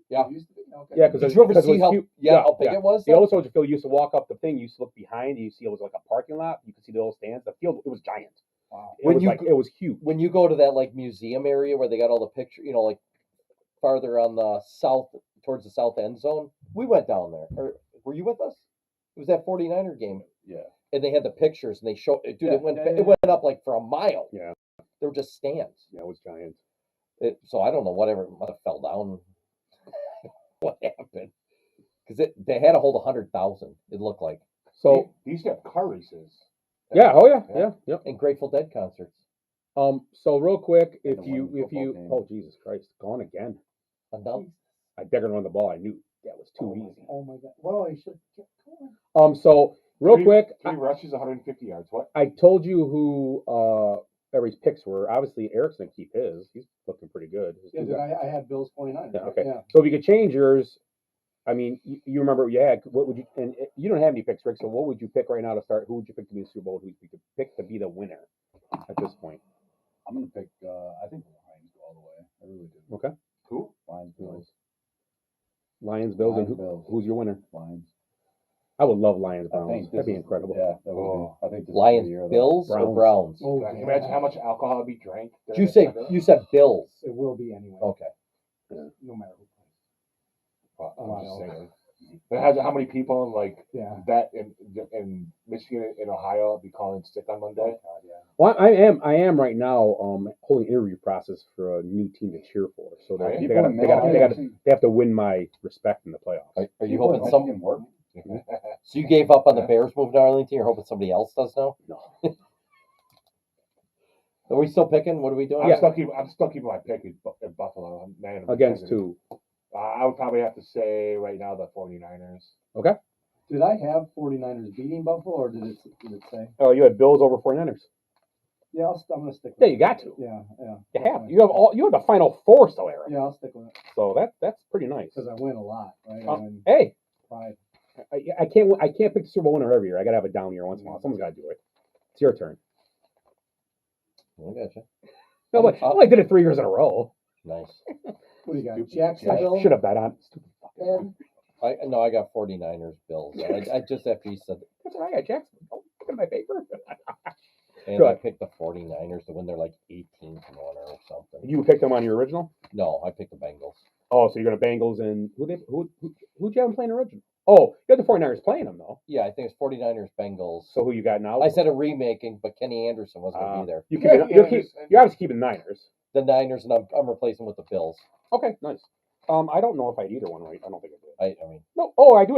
Yeah. It used to be? Okay. Yeah, because Did you ever see how how big it was? The though? old Soldier Field, you used to walk up the thing, you used to look behind, you see it was like a parking lot. You could see the old stands. The field, it was giant. Wow. It When was you like it was huge. When you go to that like museum area where they got all the pictures, like farther on the south towards the south end zone, we went down there. Or were you with us? It was that 49er game, Yeah. and they had the pictures, and they showed. Dude, Yeah, it went yeah, yeah. it went up like for a mile. Yeah. They were just stands. Yeah, it was giant. So I don't know, whatever must have fell down. What happened? Because they had to hold 100,000. It looked like. So They used to have car races. yeah, oh yeah. And Grateful Dead concerts. So real quick, And if the you one football game. oh Jesus Christ, gone again. Enough. They're gonna run the ball. I knew that was too easy. Oh my God. Well, you should get going. So real quick, Three rushes, 150 yards. What? I told you who everybody's picks were. Obviously, Eric's gonna keep his. He's looking pretty good. His Yeah, two did guys- I had Bills 49ers. Yeah, right? okay. Yeah. So if you could change yours, I mean, you remember what you had. What would you? And you don't have any picks, Rick. So what would you pick right now to start? Who would you pick to be the Super Bowl? Who would you pick to be the winner at this point? I'm gonna pick. I think the Lions go all the way. I really do. Okay. Who? Lions, Bills, Lions, Bills, and Lions, Bills. who's your winner? Lions. I would love Lions, I Browns. think That'd be this is- incredible. Yeah, that would Oh. be. I think this is the Lions, year, though. Bills, or Browns. Browns? Oh, Can you yeah. imagine how much alcohol would be drank? Did you say you said Bills? It will be anyway. Okay. No matter who plays. I'm just saying. But how many people in like Yeah. that in Michigan and Ohio be calling sick on Monday? God, yeah. Well, I am right now holding interview process for a new team to cheer for. So Are they you? they have to win my respect in the playoffs. Are you People hoping in some? Michigan work? So you gave up on the Bears moving to Arlington? You're hoping somebody else does now? No. Are we still picking? What are we doing? I'm still keeping my pick in Buffalo. Man, Against two. I would probably have to say right now the 49ers. Did I have 49ers beating Buffalo, or did it say? Oh, you had Bills over 49ers. Yeah, I'm going to stick with Yeah, it. you got to. Yeah, yeah. You have. You have the final four still, Eric. Yeah, I'll stick with it So that's pretty nice. because I win a lot, right? I Oh, win hey, pride. I can't pick the Super Bowl winner every year. I gotta have a down year once in a while. Someone's gotta do it. It's your turn. I gotcha. No, but I only did it 3 years in a row. Nice. What do you got? Stupid. I Jacksonville. should have bet on stupid fucking. And I got 49ers Bills. I just after you said, That's what I got, Jackson. Oh, look at my paper. and Go I ahead. picked the 49ers to win. They're like 18 to 1 or something. You picked them on your original? No, I picked the Bengals. Oh, so you're gonna Bengals and who'd you have them playing original? Oh, you had the 49ers playing them though. Yeah, I think it's 49ers Bengals. So who you got now? I said a remaking, but Kenny Anderson wasn't going to be there. You're obviously keeping Niners. The Niners, and I'm replacing with the Bills. Okay, nice. I don't know if I had either one right. I don't think I did. I mean, No. Oh, I do.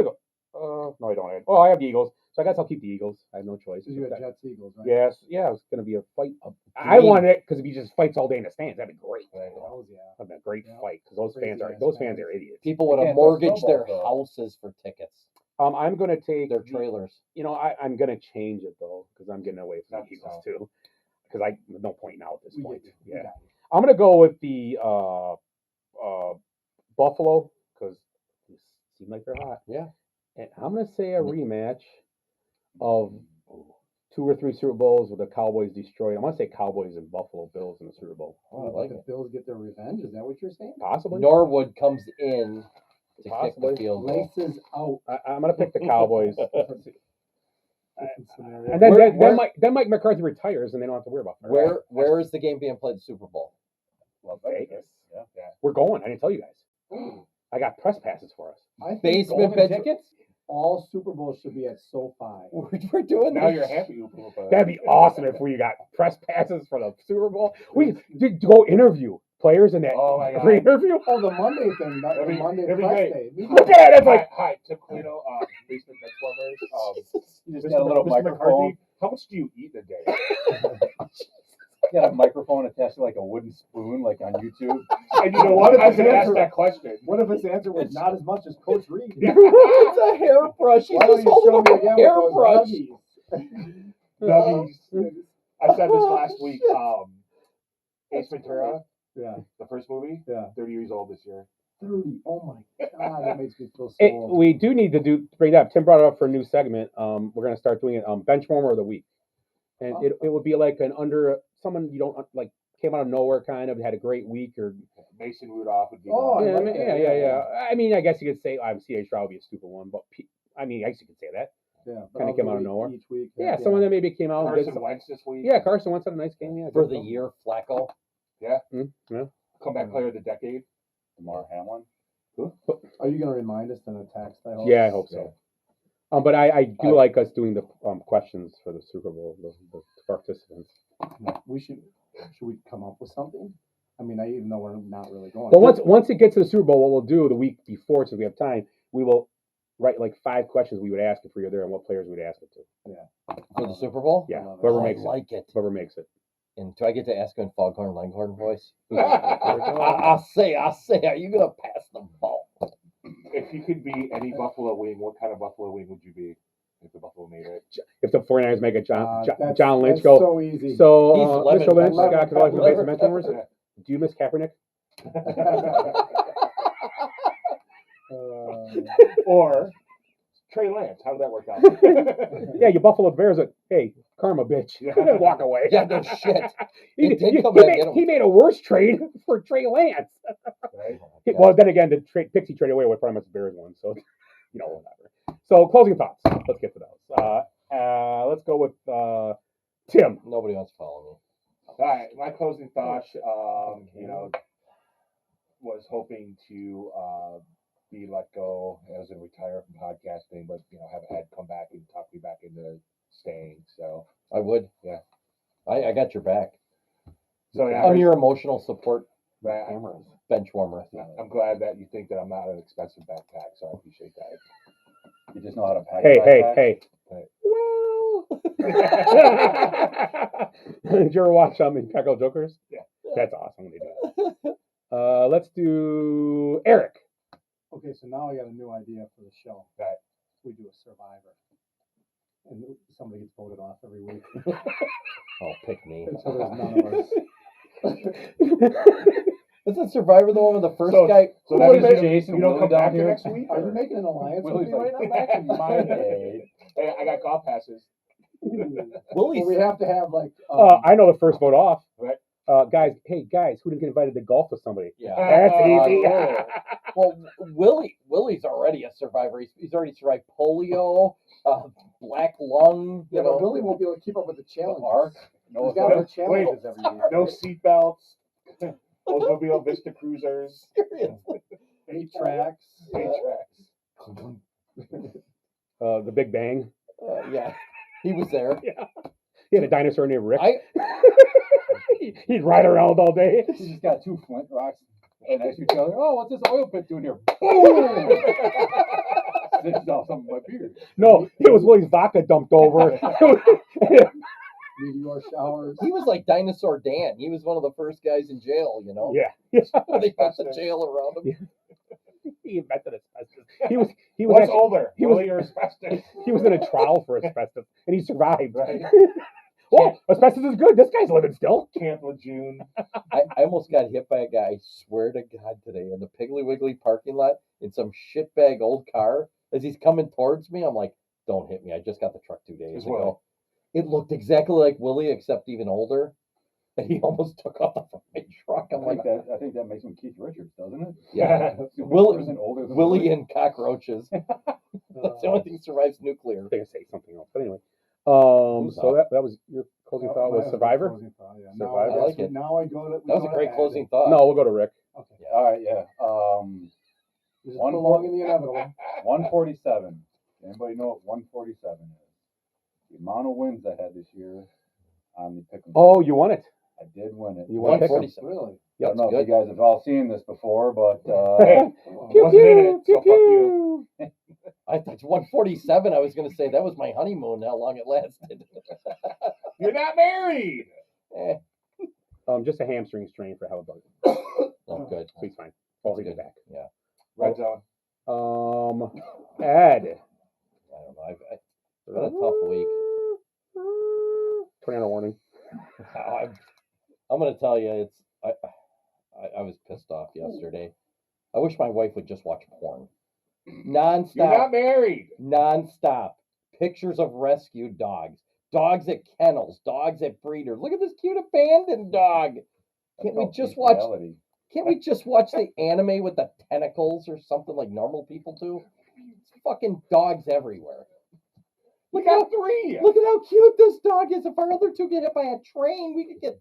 No, I don't. Oh, I have the Eagles, so I guess I'll keep the Eagles. I have no choice. You had Jets Eagles, right? Yes, yeah, it's gonna be a fight. I wanted it because if he just fights all day in the stands, that'd be great. Hells yeah. That'd be a great Yeah. fight because those Crazy fans ass are fans. idiots. people would They have can't throw mortgaged their snowballs, though. houses for tickets. I'm gonna take Their trailers. You know, I'm gonna change it though because I'm getting away from That's the Eagles so. too. Because there's no point now at this We point. get you. We Yeah, got you. I'm gonna go with the Buffalo because they seem like they're hot. Yeah. And I'm gonna say a rematch of 2 or 3 Super Bowls with the Cowboys destroyed. I'm gonna say Cowboys and Buffalo Bills in the Super Bowl. Oh, I like the it. Bills get their revenge. Is that what you're saying? Possibly. Norwood comes in to kick Possibly. the field goal. Laces out. I'm gonna pick the Cowboys. Different scenario. And then Where- then Mike McCarthy retires and they don't have to worry about it. Where is the game being played? The Super Bowl. Well, Vegas. Yeah. We're going. I didn't tell you guys. I got press passes for us. I think Basement golden bedroom. tickets. All Super Bowls should be at SoFi. We're doing Now this. you're happy you put up a. That'd be awesome if we got press passes for the Super Bowl. We did go interview players in that Oh my God. pre-interview. Oh, the Monday thing. Not the That'd be- Monday that'd be press great. day. Me Look at it. It's like Hi, Tim Quino, basement bed plumbers. You just Mr. got a little Mr. microphone. McCarthy, how much do you eat in a day? You got a microphone attached to like a wooden spoon, like on YouTube. And you know what? I was gonna ask that question. What if his answer was not as much as Coach Reed? It's a hairbrush. He's Why don't just you show holding me up a again with those hairbrush. nuggies? Nuggies. I said this last week. Ace Ventura, Yeah, the first movie, yeah. 30 years old this year. 30. Oh my God, that makes me feel so Hey, old. we do need to bring that up. Tim brought it up for a new segment. We're gonna start doing it. Benchwarmer of the week, and Oh. it would be like someone you don't like came out of nowhere, kind of had a great week, or Mason Rudolph would be Oh, one. I yeah, like yeah. that. I mean, I guess you could say C.A. Stroud would be a stupid one, but I mean, I guess you could say that. Yeah, but kinda I'll came do out of it nowhere. Each week. Yeah, someone that maybe came out and did Carson some, Wentz this week. yeah, Carson Wentz had a nice game. Yeah, For good the stuff. year, Flacco. Yeah. Comeback player of the decade. Damar Hamlin. Are you going to remind us in a text? Yeah, I hope so. But I do like us doing the questions for the Super Bowl, the participants. We should we come up with something? I mean, even though we're not really going. But once it gets to the Super Bowl, what we'll do the week before, since we have time, we will write like 5 questions we would ask if we were there and what players we'd ask it to. For the Super Bowl? Yeah, love it. whoever I makes it. like it. Whoever makes it. And do I get to ask in Foghorn Leghorn voice? Who's- I'll say, are you going to pass the ball? If you could be any Buffalo wing, what kind of Buffalo wing would you be if the Buffalo made it? If the 49ers make it, That's- John Lynch that's go. so easy. So, He's lemon Mr. Lynch, pepper. Scott Cavalier from the Lemon Basement pepper. Mentors, do you miss Kaepernick? Or Trey Lance. How did that work out? Yeah, you Buffalo Bears are, hey, karma, bitch. Yeah. Walk away. Yeah, no shit. He, It did he- come he back made, at him. he made a worse trade for Trey Lance. Right? Well, then again, the Pixie trade away with probably much Bears one, so whatever. So closing thoughts. Let's get to those. Let's go with Tim. Nobody wants to follow me. All right, my closing thoughts, was hoping to be let go as in retire from podcasting, but have Ed come back and talk me back into staying. So I would. Yeah. I got your back. so yeah, I'm your emotional support but bench warmer. I'm glad that you think that I'm not an expensive backpack, so I appreciate that. You just know how to pack. Hey, a backpack. hey. Well, did you ever watch Impeccable Jokers? Yeah. That's awesome when they do that. Let's do Eric. Okay, so now I got a new idea for the show. Right. We do a Survivor, and somebody gets voted off every week. Oh, pick me. So there's none of us. Isn't Survivor the one with the first So- guy? So What that is means Jason you don't Willie come down back here? next week? Are you or- making an alliance with Willie's me right like, now? back in my day. Hey, I got golf passes. Willie's. Well, we have to have like. I know the first vote off. Right. Guys, who didn't get invited to golf with somebody? Yeah. That's easy. Well, Willie's already a survivor. He's already survived polio, black lung. Yeah, You but know. Billy won't be able to keep up with the challenge. Ark. No, He's got more Wait, challenges every week. No seatbelts. Oldsmobile Vista Cruisers. Seriously. 8 tracks. 8 tracks. The Big Bang. Yeah, he was there. He had a dinosaur named Rick. I He'd ride around all day. He's just got 2 flint rocks next to each other. Oh, what's this oil pit doing here? Boom! Sticks off some of my beard. No, it was Willie's vodka dumped over. Meteor showers. he was like Dinosaur Dan. He was one of the first guys in jail. You know. Yeah. They put the jail around him. He invented asbestos. He was What's actually, older? he was- Willie or asbestos? he was in a trial for asbestos and he survived. Right. Oh, asbestos is good. This guy's living still. Camp Lejeune. I almost got hit by a guy, I swear to God, today in the Piggly Wiggly parking lot in some shitbag old car. As he's coming towards me, I'm like, don't hit me. I just got the truck 2 days It's ago. It looked exactly like Willie, except even older. And he almost took off my truck. I'm like, I think that makes him Keith Richards, doesn't it? yeah, That's the only Willie- person older than Willie and cockroaches. That's the only thing that survives nuclear. I think I say something else, but anyway. Who's So up? that was your closing Oh, thought was my Survivor. closing thought, yeah. Survivor. I like it. Now I go to. That was a great closing thought. No, we'll go to Rick. Okay. All right, yeah. Just One prolonging the inevitable. 147. Anybody know what 147 is? The amount of wins I had this year on the pick 'em. Oh, you won it. I did win it. You won pick 'em. 147. Really? I Yeah, don't know it's if you guys have all seen this before, but Hey, Oh, Pew, wasn't in pew, it, so pew, fuck you. pew. I thought 147. I was going to say that was my honeymoon. How long it lasted? You're not married. Eh, Just a hamstring strain for Halliburton. oh, good. So he's fine. Well, he'll Good. be back. Yeah. Red zone. Ed. I don't know. It's been a tough week. Tornado warning. I'm going to tell you, I was pissed off yesterday. I wish my wife would just watch porn. You're not Nonstop. married. Nonstop. Pictures of rescued dogs. Dogs at kennels. Dogs at breeders. Look at this cute abandoned dog. Can't we just watch? Can't we just watch the anime with the tentacles or something like normal people do? It's fucking dogs everywhere. We Look how got 3. Look at how cute this dog is. If our other 2 get hit by a train, we could get.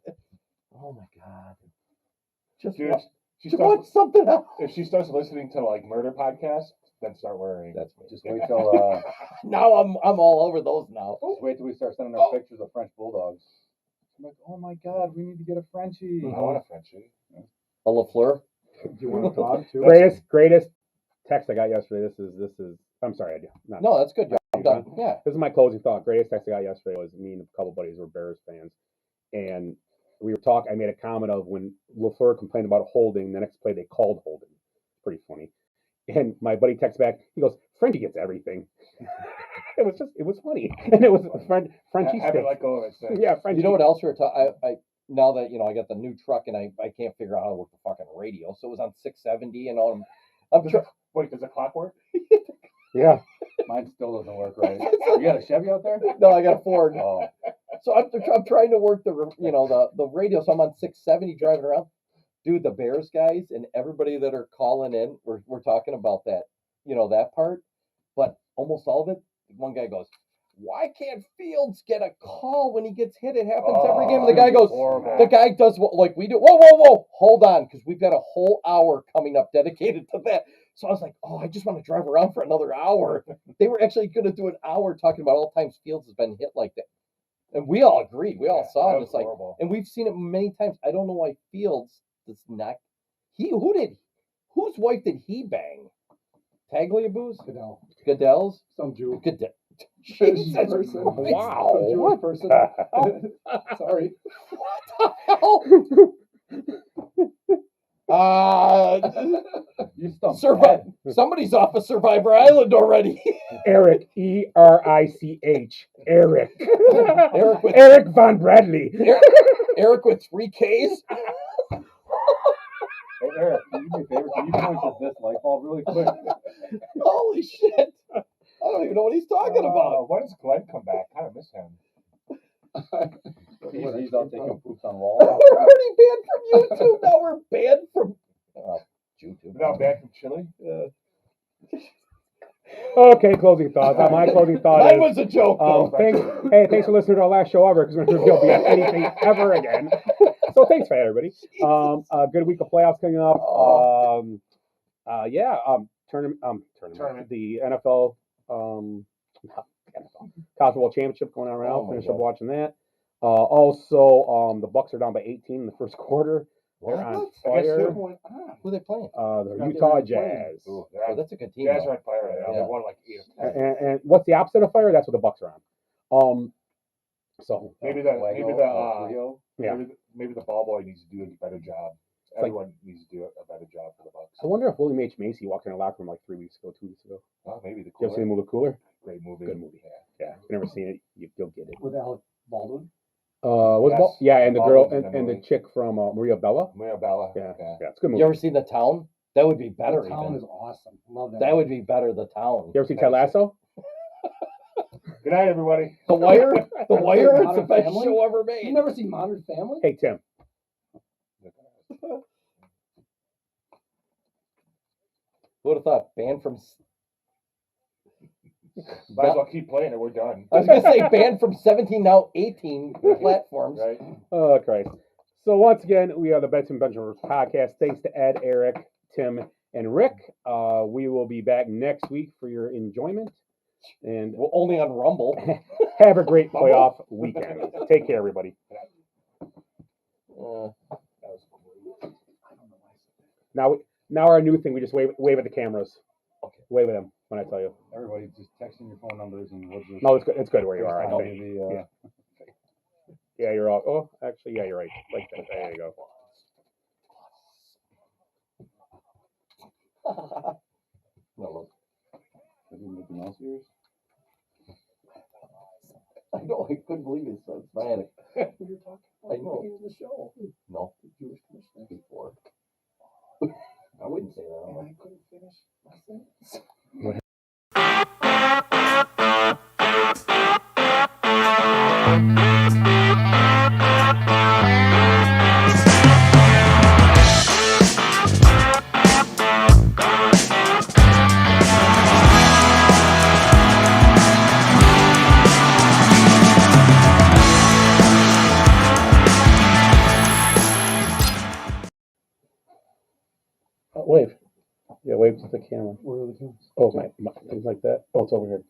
Oh my god! Just Dude, watch, she just watch starts, something else. if she starts listening to like murder podcasts, then start worrying. That's me. Just wait till Now I'm all over those now. just wait till we start sending our pictures of French bulldogs. I'm like, oh my god, we need to get a Frenchie. I want a Frenchie. A Lafleur. Do you want a dog too? Greatest text I got yesterday. This is. I'm sorry, I do. Not, No, that's good. Job done. Yeah. This is my closing thought. Greatest text I got yesterday was me and a couple buddies were Bears fans, and we were talking. I made a comment of when Lafleur complained about holding. The next play they called holding. Pretty funny. And my buddy texts back. He goes, "Frenchie gets everything." It was funny, and it was Frenchie Haven't sticks. let go of it since. Yeah, Frenchie. You know what else we were talking? I now that I got the new truck and I can't figure out how to work the fucking radio, so it was on 670 and all. Wait, does the clock work? Yeah. Mine still doesn't work right. You got a Chevy out there? No, I got a Ford. Oh, So I'm trying to work the radio. So I'm on 670 driving around. Dude, the Bears guys and everybody that are calling in, we're talking about that, that part. But almost all of it, one guy goes, "Why can't Fields get a call when he gets hit? It happens every game." And the guy goes, horrible. the guy does what like we do. Whoa, whoa, whoa. Hold on, because we've got a whole hour coming up dedicated to that. So I was like, oh, I just want to drive around for another hour. They were actually going to do an hour talking about all times Fields has been hit like that. And we all agreed. We all saw that it. was It's like, horrible. and we've seen it many times. I don't know why Fields does not. Whose wife did he bang? Tagliabue's? Goodell. Goodell's? Some Jew. Goodell. Jewish Jesus person. Christ. Wow. Some Jewish What? person. Sorry. you stumped Survive. Somebody's off of Survivor Island already. Eric, ERICH. Eric. Eric with Eric Von Bradley. Eric with 3 Ks. Eric, can you do me a favor? Can you point to this light bulb really quick? Holy shit! I don't even know what he's talking about. When does Glenn come back? Kind of miss him. He's out taking poops on walls. We're already banned from YouTube. Now we're banned from YouTube. Now back from Chile. Okay, closing thoughts. My closing thought Mine is, was a joke, though. thanks for listening to our last show ever, because we're not going to be on anything ever again. So thanks for that, everybody. A good week of playoffs coming up. Tournament. The NFL, College Football Championship going on right now. Finish up watching that. Also, the Bucks are down by 18 in the first quarter. They're on fire. Who are they playing? The Utah Jazz. Oh, that's a good team. Jazz are on fire right now. Yeah. They won like 8 of 10. And what's the opposite of fire? That's what the Bucks are on. So Maybe the ball boy needs to do a better job. Everyone needs to do a better job for the Bucks. I wonder if William H. Macy walked in a locker room like 2 weeks ago. Well, maybe the You ever seen the movie Cooler? Great movie. Good movie. Yeah. If you've never seen it, you'll get it. With Alec Baldwin. And the girl Baldwin's in the and the movie. chick from Maria Bella. Maria Bella. Yeah, it's a good movie. You ever seen The Town? That would be better. The Town even. is awesome. Love that. That would be better. The Town. You ever seen Ted Lasso? Good night, everybody. The Wire. The Wire. It's the Modern best Family? show ever made. You've never seen Modern Family? Hey Tim. Who would have thought? Banned from. Might as well keep playing it. We're done. I was gonna say banned from 17, now 18 platforms. Right? Oh Christ. So once again, we are the Benson Benjamin podcast. Thanks to Ed, Eric, Tim, and Rick. We will be back next week for your enjoyment. And Well, only on Rumble. have a great playoff weekend. Take care, everybody. Now our new thing, we just wave at the cameras. Okay. Wave at them when I tell you. Everybody just texting your phone numbers and we'll just. No, it's good where you are, I I'll think. give you, Yeah. Yeah, you're all. Oh, actually, yeah, you're right. Like that. There you go. No, Is it Mickey Mouse ears? I know. I couldn't believe it. So it's I know. The show. No. Jewish commissioner before. I wouldn't say that. And I couldn't finish my sentence. Wave. Yeah, wave to the camera. Where are the cameras? Oh, my things like that. Oh, it's over here.